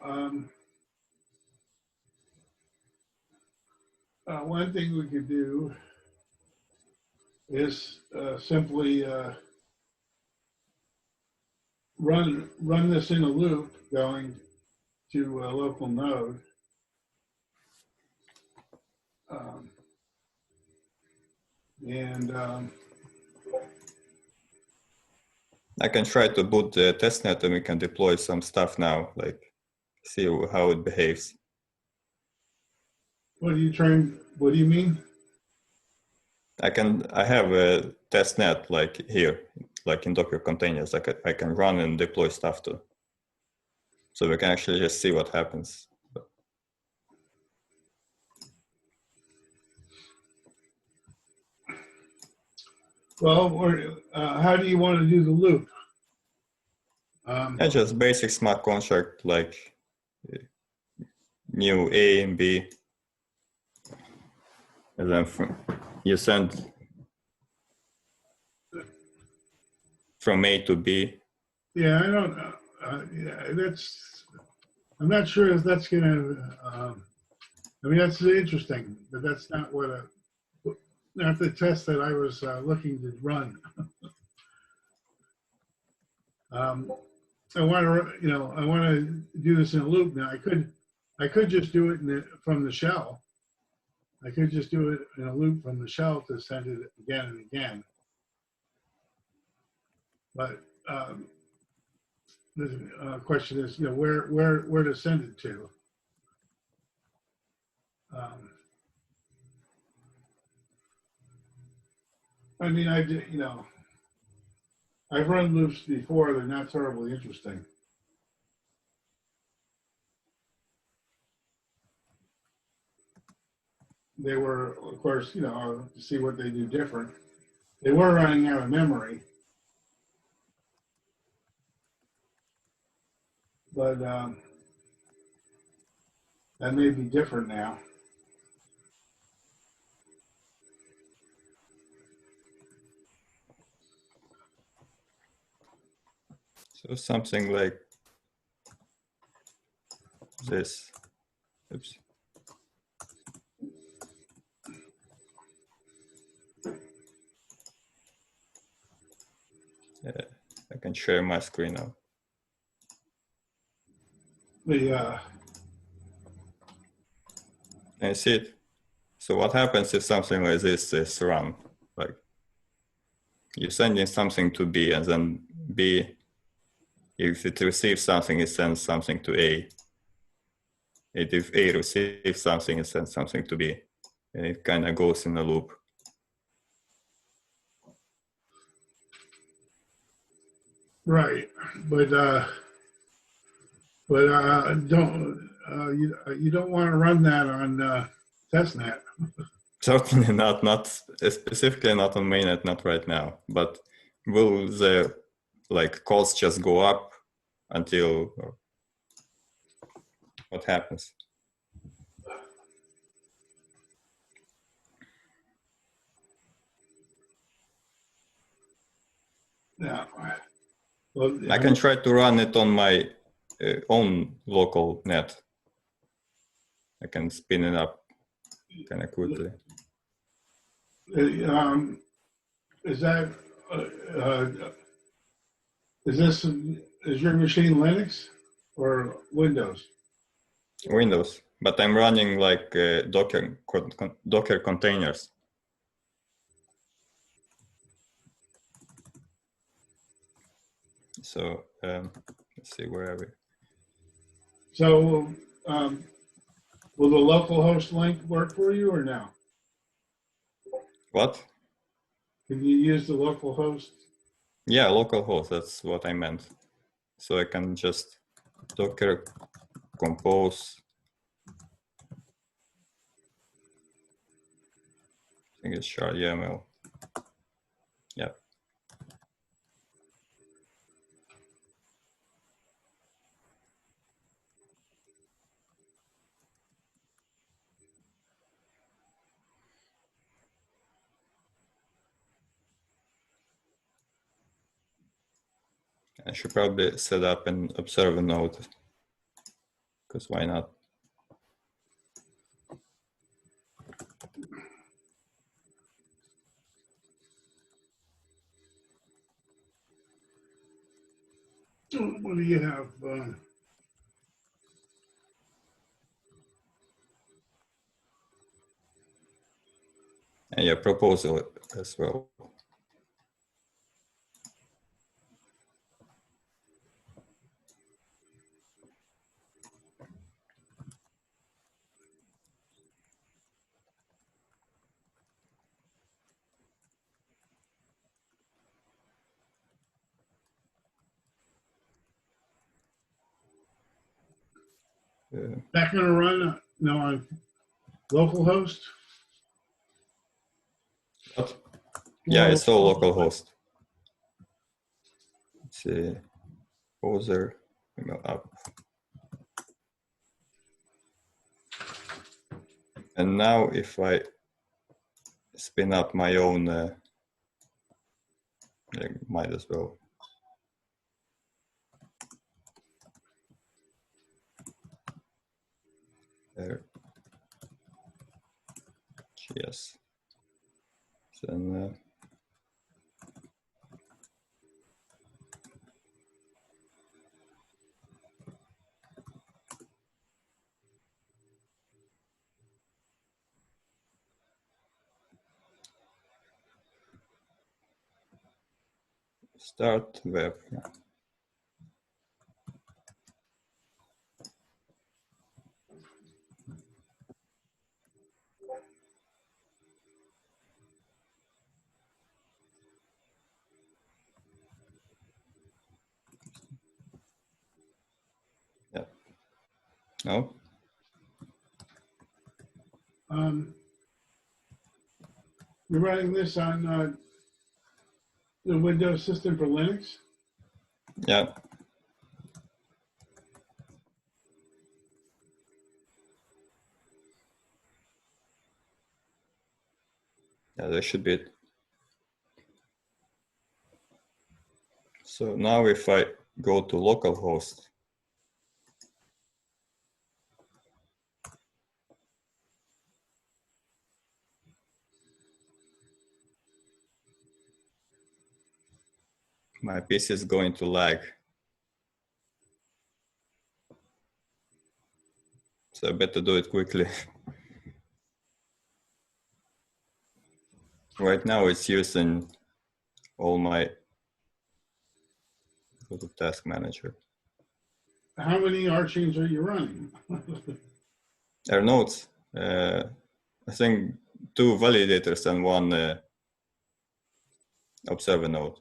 one thing we could do is simply run this in a loop going to a local node. I can try to boot the testnet and we can deploy some stuff now, like see how it behaves. What do you mean? I have a testnet like here, like in Docker containers, like I can run and deploy stuff to. So we can actually just see what happens. Well, how do you want to do the loop? Just basic smart contract, like new A and B. And then you send from A to B. Yeah, I don't know. I'm not sure if that's going to, I mean, that's interesting, but that's not not the test that I was looking to run. I want to do this in a loop. Now I could just do it from the shell. I could just do it in a loop from the shell to send it again and again. But the question is, where to send it to. I mean, I've run loops before. They're not terribly interesting. They were, of course, to see what they do different. They were running out of memory. But that may be different now. So something like this. Oops. I can share my screen now. Can you see it? So what happens if something like this is run? Like you're sending something to B, and then B, if it receives something, it sends something to A. And if A receives something, it sends something to B. And it kind of goes in a loop. Right, but you don't want to run that on testnet. Certainly not specifically not on mainnet, not right now. But will the costs just go up until what happens? Yeah. Well, I can try to run it on my own local net. I can spin it up kind of quickly. Is your machine Linux or Windows? Windows, but I'm running like Docker containers. So let's see, where are we? So will the localhost link work for you or no? What? Can you use the localhost? Yeah, localhost, that's what I meant. So I can just Docker compose. I think it's char YAML. Yeah. I should probably set up an observer node, because why not? What do you have? And yeah, proposal as well. That going to run no on localhost? What? Yeah, it's all localhost. Let's see, poser email up. And now if I spin up my own, I might as well. There. Yes. Then start web. Yeah. Yeah. No. You're running this on the Windows system for Linux? Yeah. Yeah, that should be it. So now if I go to localhost, my PC is going to lag. So I better do it quickly. Right now it's using all my, go to task manager. How many RChains are you running? There are nodes. I think 2 validators and 1 observer node.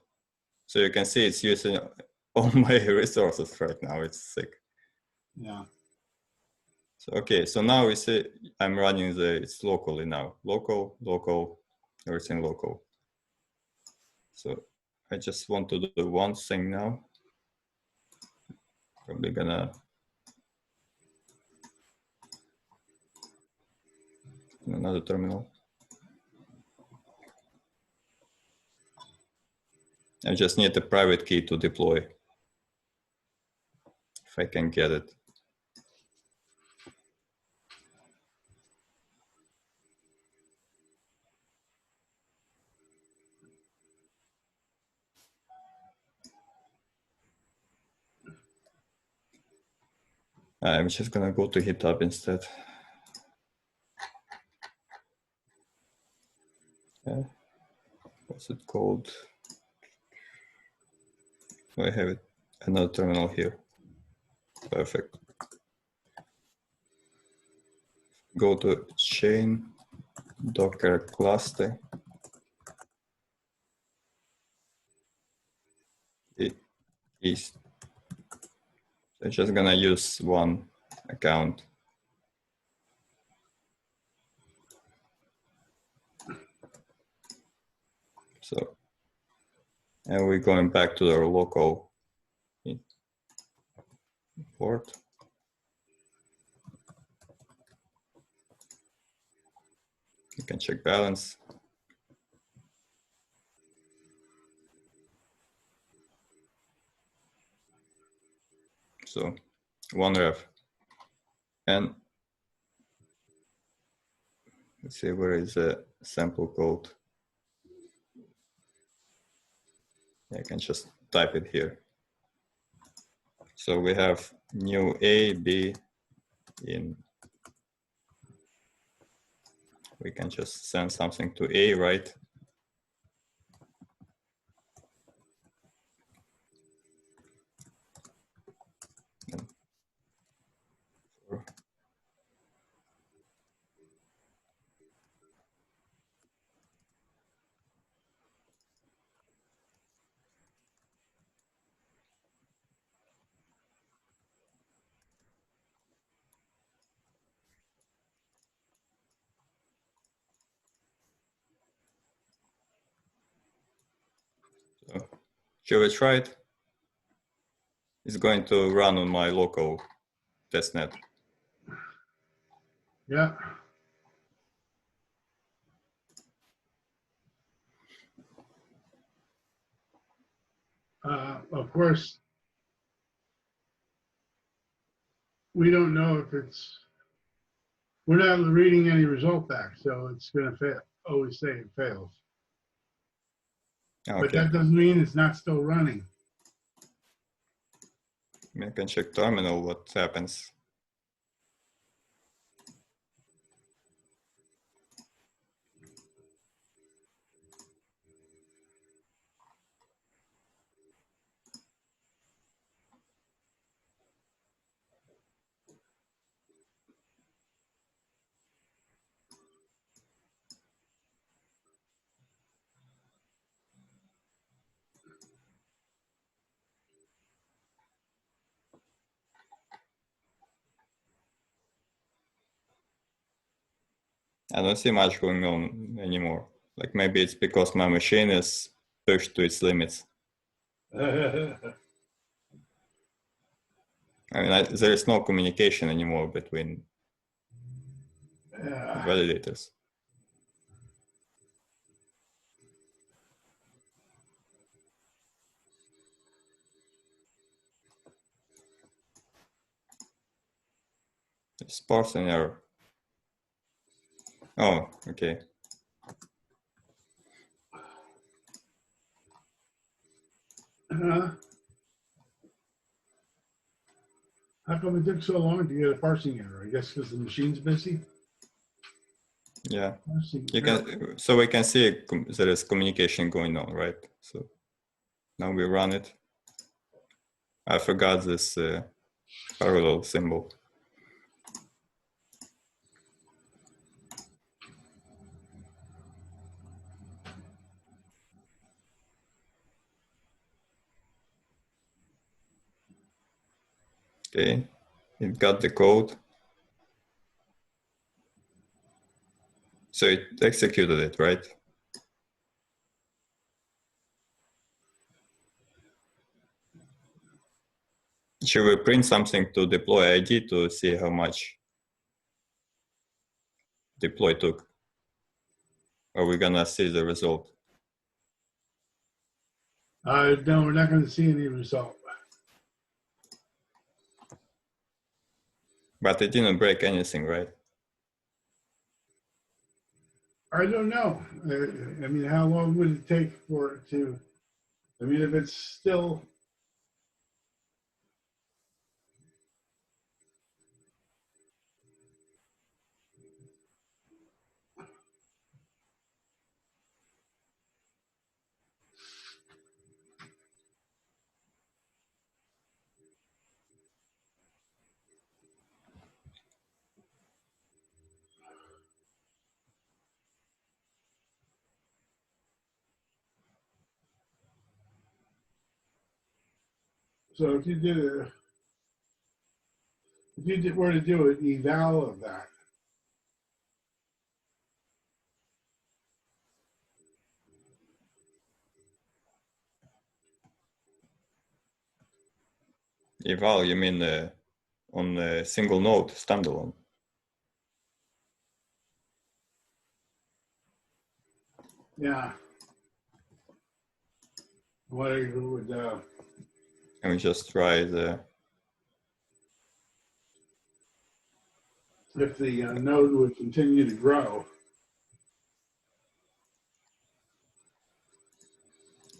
So you can see it's using all my resources right now. It's sick. Yeah. So okay, so now we see I'm running it's locally now. Local, everything local. So I just want to do one thing now. Probably gonna another terminal. I just need a private key to deploy, if I can get it. I'm just gonna go to GitHub instead. What's it called? I have it another terminal here. Perfect. Go to chain, Docker cluster. It is. I'm just gonna use one account. So, and we're going back to our local port. You can check balance. So, one ref. And let's see, where is the sample code? I can just type it here. So we have new A, B in. We can just send something to A, right? So, should we try it? It's going to run on my local testnet. Yeah. Of course, we don't know if we're not reading any result back, so it's going to fail. Always say it fails. Okay. But that doesn't mean it's not still running. I can check terminal what happens. I don't see much going on anymore. Like maybe it's because my machine is pushed to its limits. I mean, there is no communication anymore between validators. It's parsing error. Oh, okay. How come it took so long to get a parsing error? I guess because the machine's busy. Yeah, Parsing you error. can. So we can see there is communication going on, right? So now we run it. I forgot this parallel symbol. Okay, it got the code. So it executed it, right? Should we print something to deploy ID to see how much deploy took? Or are we gonna see the result? No, we're not going to see any result. But it didn't break anything, right? I don't know. I mean, how long would it take for it to? I mean, if it's still. So if you were to do an eval of that, Eval, you mean on a single node, standalone? yeah. What would Can we just try the, if the node would continue to grow?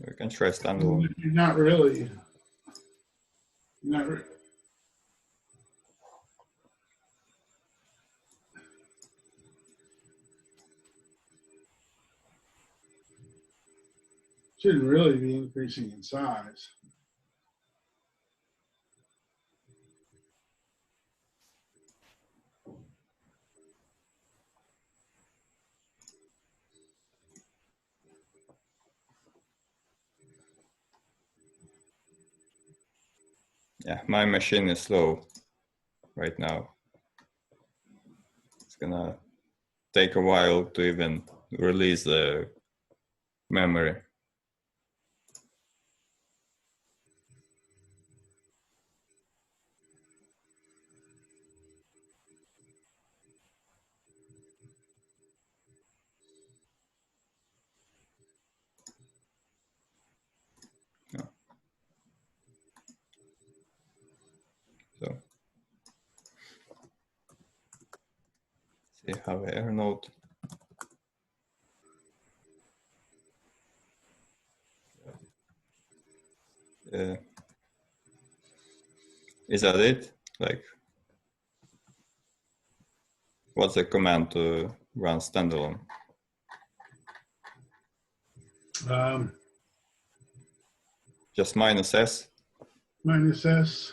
we can try standalone. You're not really, not re- shouldn't really be increasing in size. Yeah, my machine is slow right now. It's gonna take a while to even release the memory. Yeah. So, see how air node. Is that it? Like, what's the command to run standalone? Just -s? Minus S.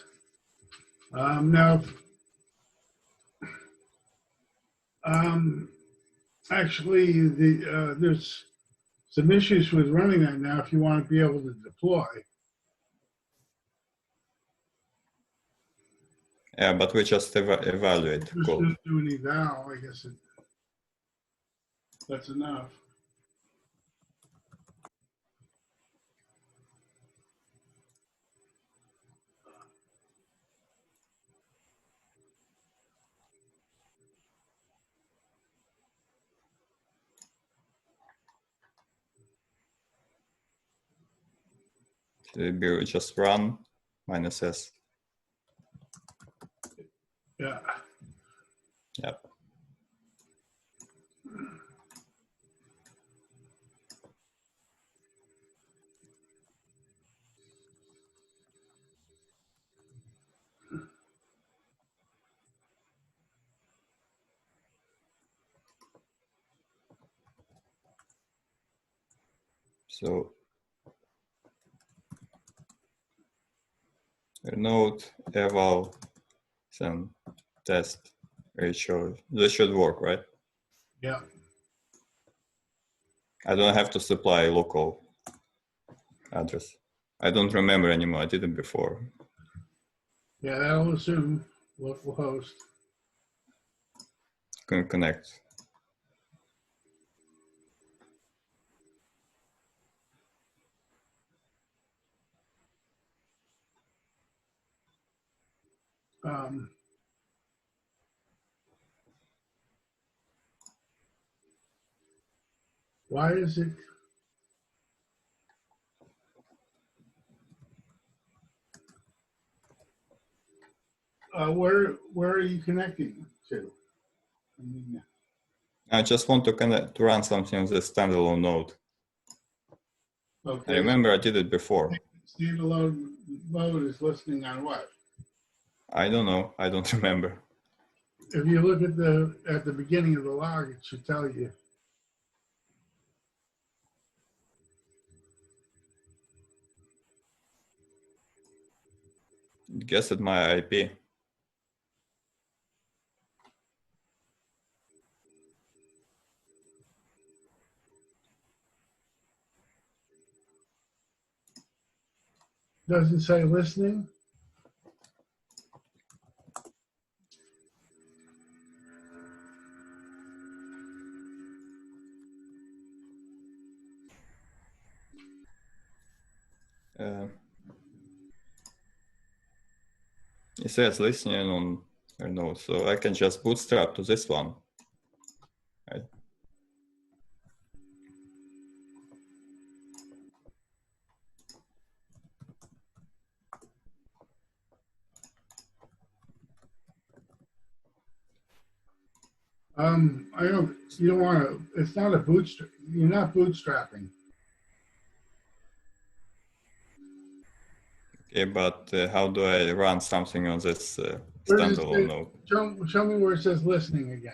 Now, actually, there's some issues with running that now if you want to be able to deploy. Yeah, but we just evaluate Just code. do an eval, I guess that's enough. We just run -s. Yeah. Yep. So node eval then test RChain. This should work, right? Yeah. I don't have to supply local address. I don't remember anymore. I did it before. Yeah, that'll assume local host. Can connect. Why is it? Where are you connecting to? I mean, I just want to connect to run something on the standalone node. okay. I remember I did it before. Standalone mode is listening on what? I don't know. I don't remember. If you look at the beginning of the log, it should tell you. Guess at my IP. Doesn't say listening. It says listening on her node, so I can just bootstrap to this one. Right. I don't. You don't want to. It's not a bootstrap. You're not bootstrapping. Okay, but how do I run something on this Where does it standalone say- node? show me where it says listening again.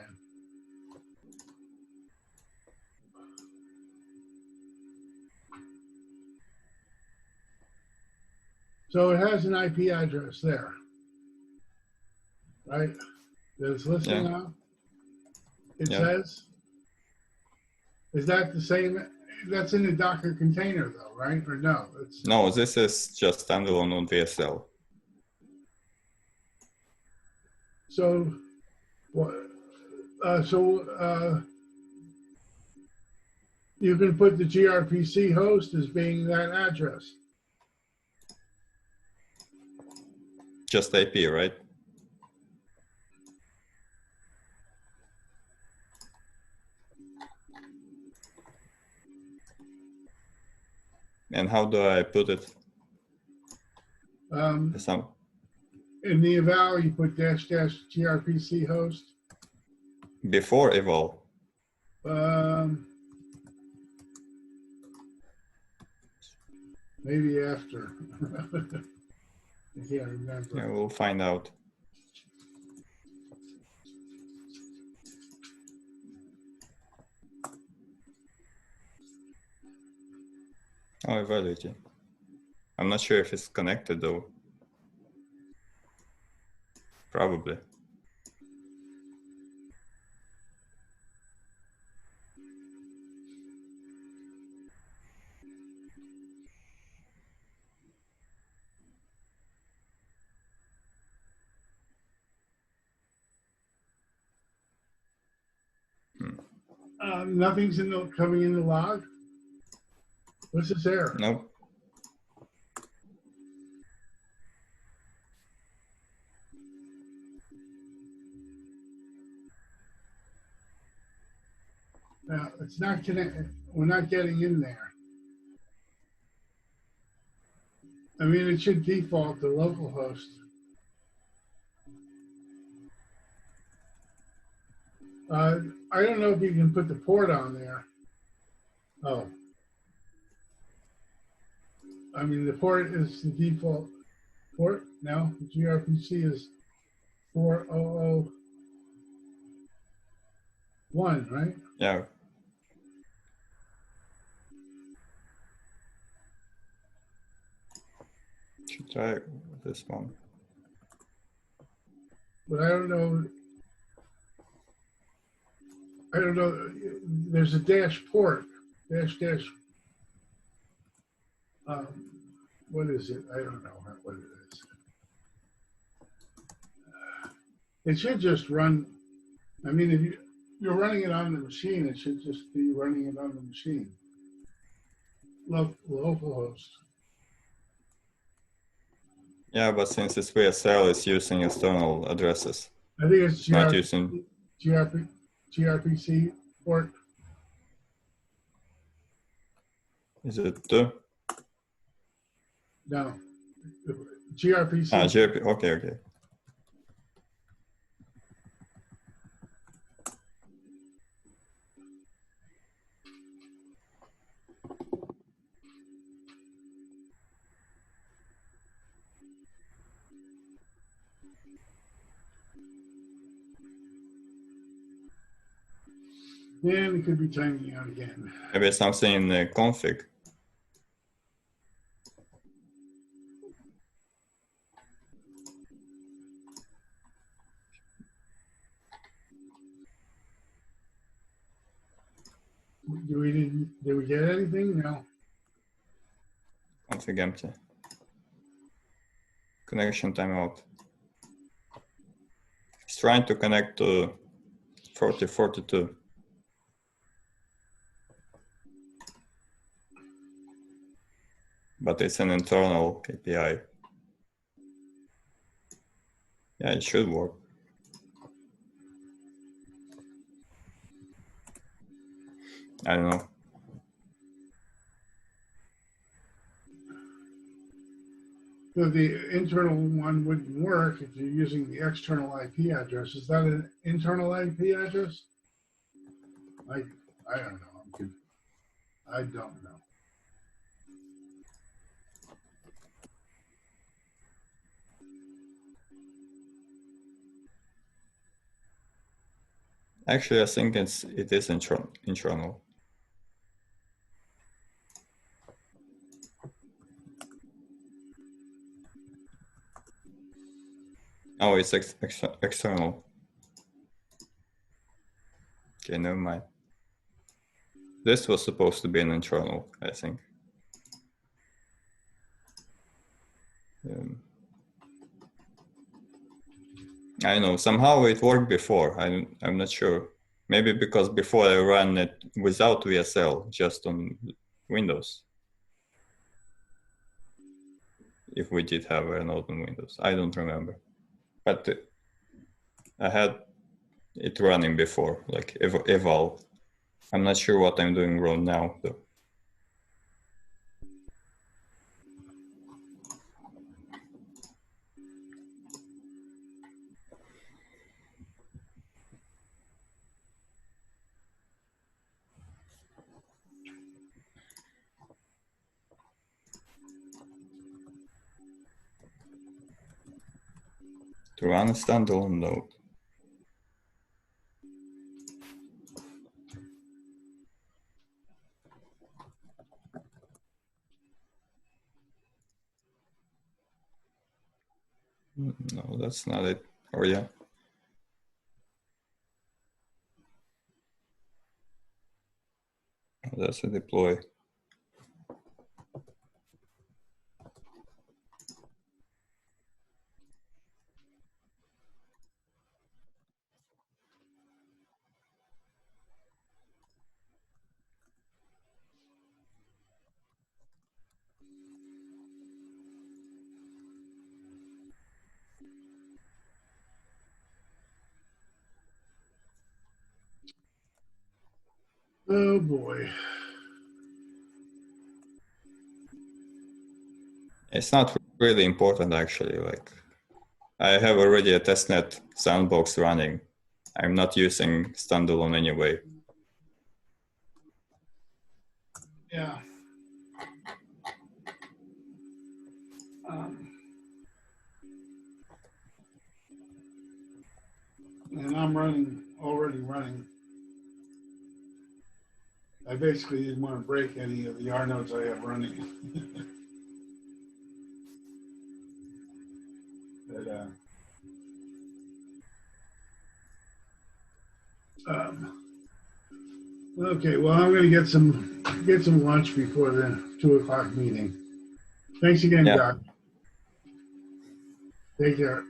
So it has an IP address there, right? That it's listening Yeah. on. It Yeah. says. Is that the same? That's in the Docker container, though, right? Or no? It's No, this is just standalone on VSL. so. What? You can put the gRPC host as being that address. Just IP, right? And how do I put it? Some. In the eval, you put -- gRPC host. Before eval. Maybe after. I can't remember. Yeah, we'll find out. Oh, evaluate. I'm not sure if it's connected though. Probably. Nothing's coming in the log. What's this error? Nope. No, it's not connected. We're not getting in there. I mean, it should default to localhost. I don't know if you can put the port on there. Oh. I mean, the port is the default port now. gRPC is 4001, right? Yeah. Should try this one. But I don't know. There's a dash port, dash. What is it? I don't know what it is. It should just run. I mean, if you're running it on the machine, it should just be running it on the machine. Localhost. Yeah, but since it's VSL, it's using external addresses. I think it's Not using gRPC port. Is it 2? No. gRPC. gRPC. Okay. And it could be timing out again. Maybe something in the config. Did we get anything? No. Config empty. Connection timeout. It's trying to connect to 4042. But it's an internal API. Yeah, it should work. I don't know. So the internal one wouldn't work if you're using the external IP address. Is that an internal IP address? I don't know. I don't know. Actually, I think it is internal. Oh, it's external. Okay, never mind. This was supposed to be an internal, I think. I don't know, somehow it worked before. I'm not sure. Maybe because before I ran it without VSL, just on Windows. If we did have a node on Windows, I don't remember. But I had it running before, like eval. I'm not sure what I'm doing wrong now, though. To run a standalone node. No, that's not it. Or yeah. That's a deploy. Oh boy. It's not really important, actually. Like, I have already a testnet sandbox running. I'm not using standalone anyway. Yeah. And I'm already running. I basically didn't want to break any of the R nodes I have running. But, okay, well, I'm going to get some lunch before the 2 o'clock meeting. Thanks again, Yeah. Doc. Take care.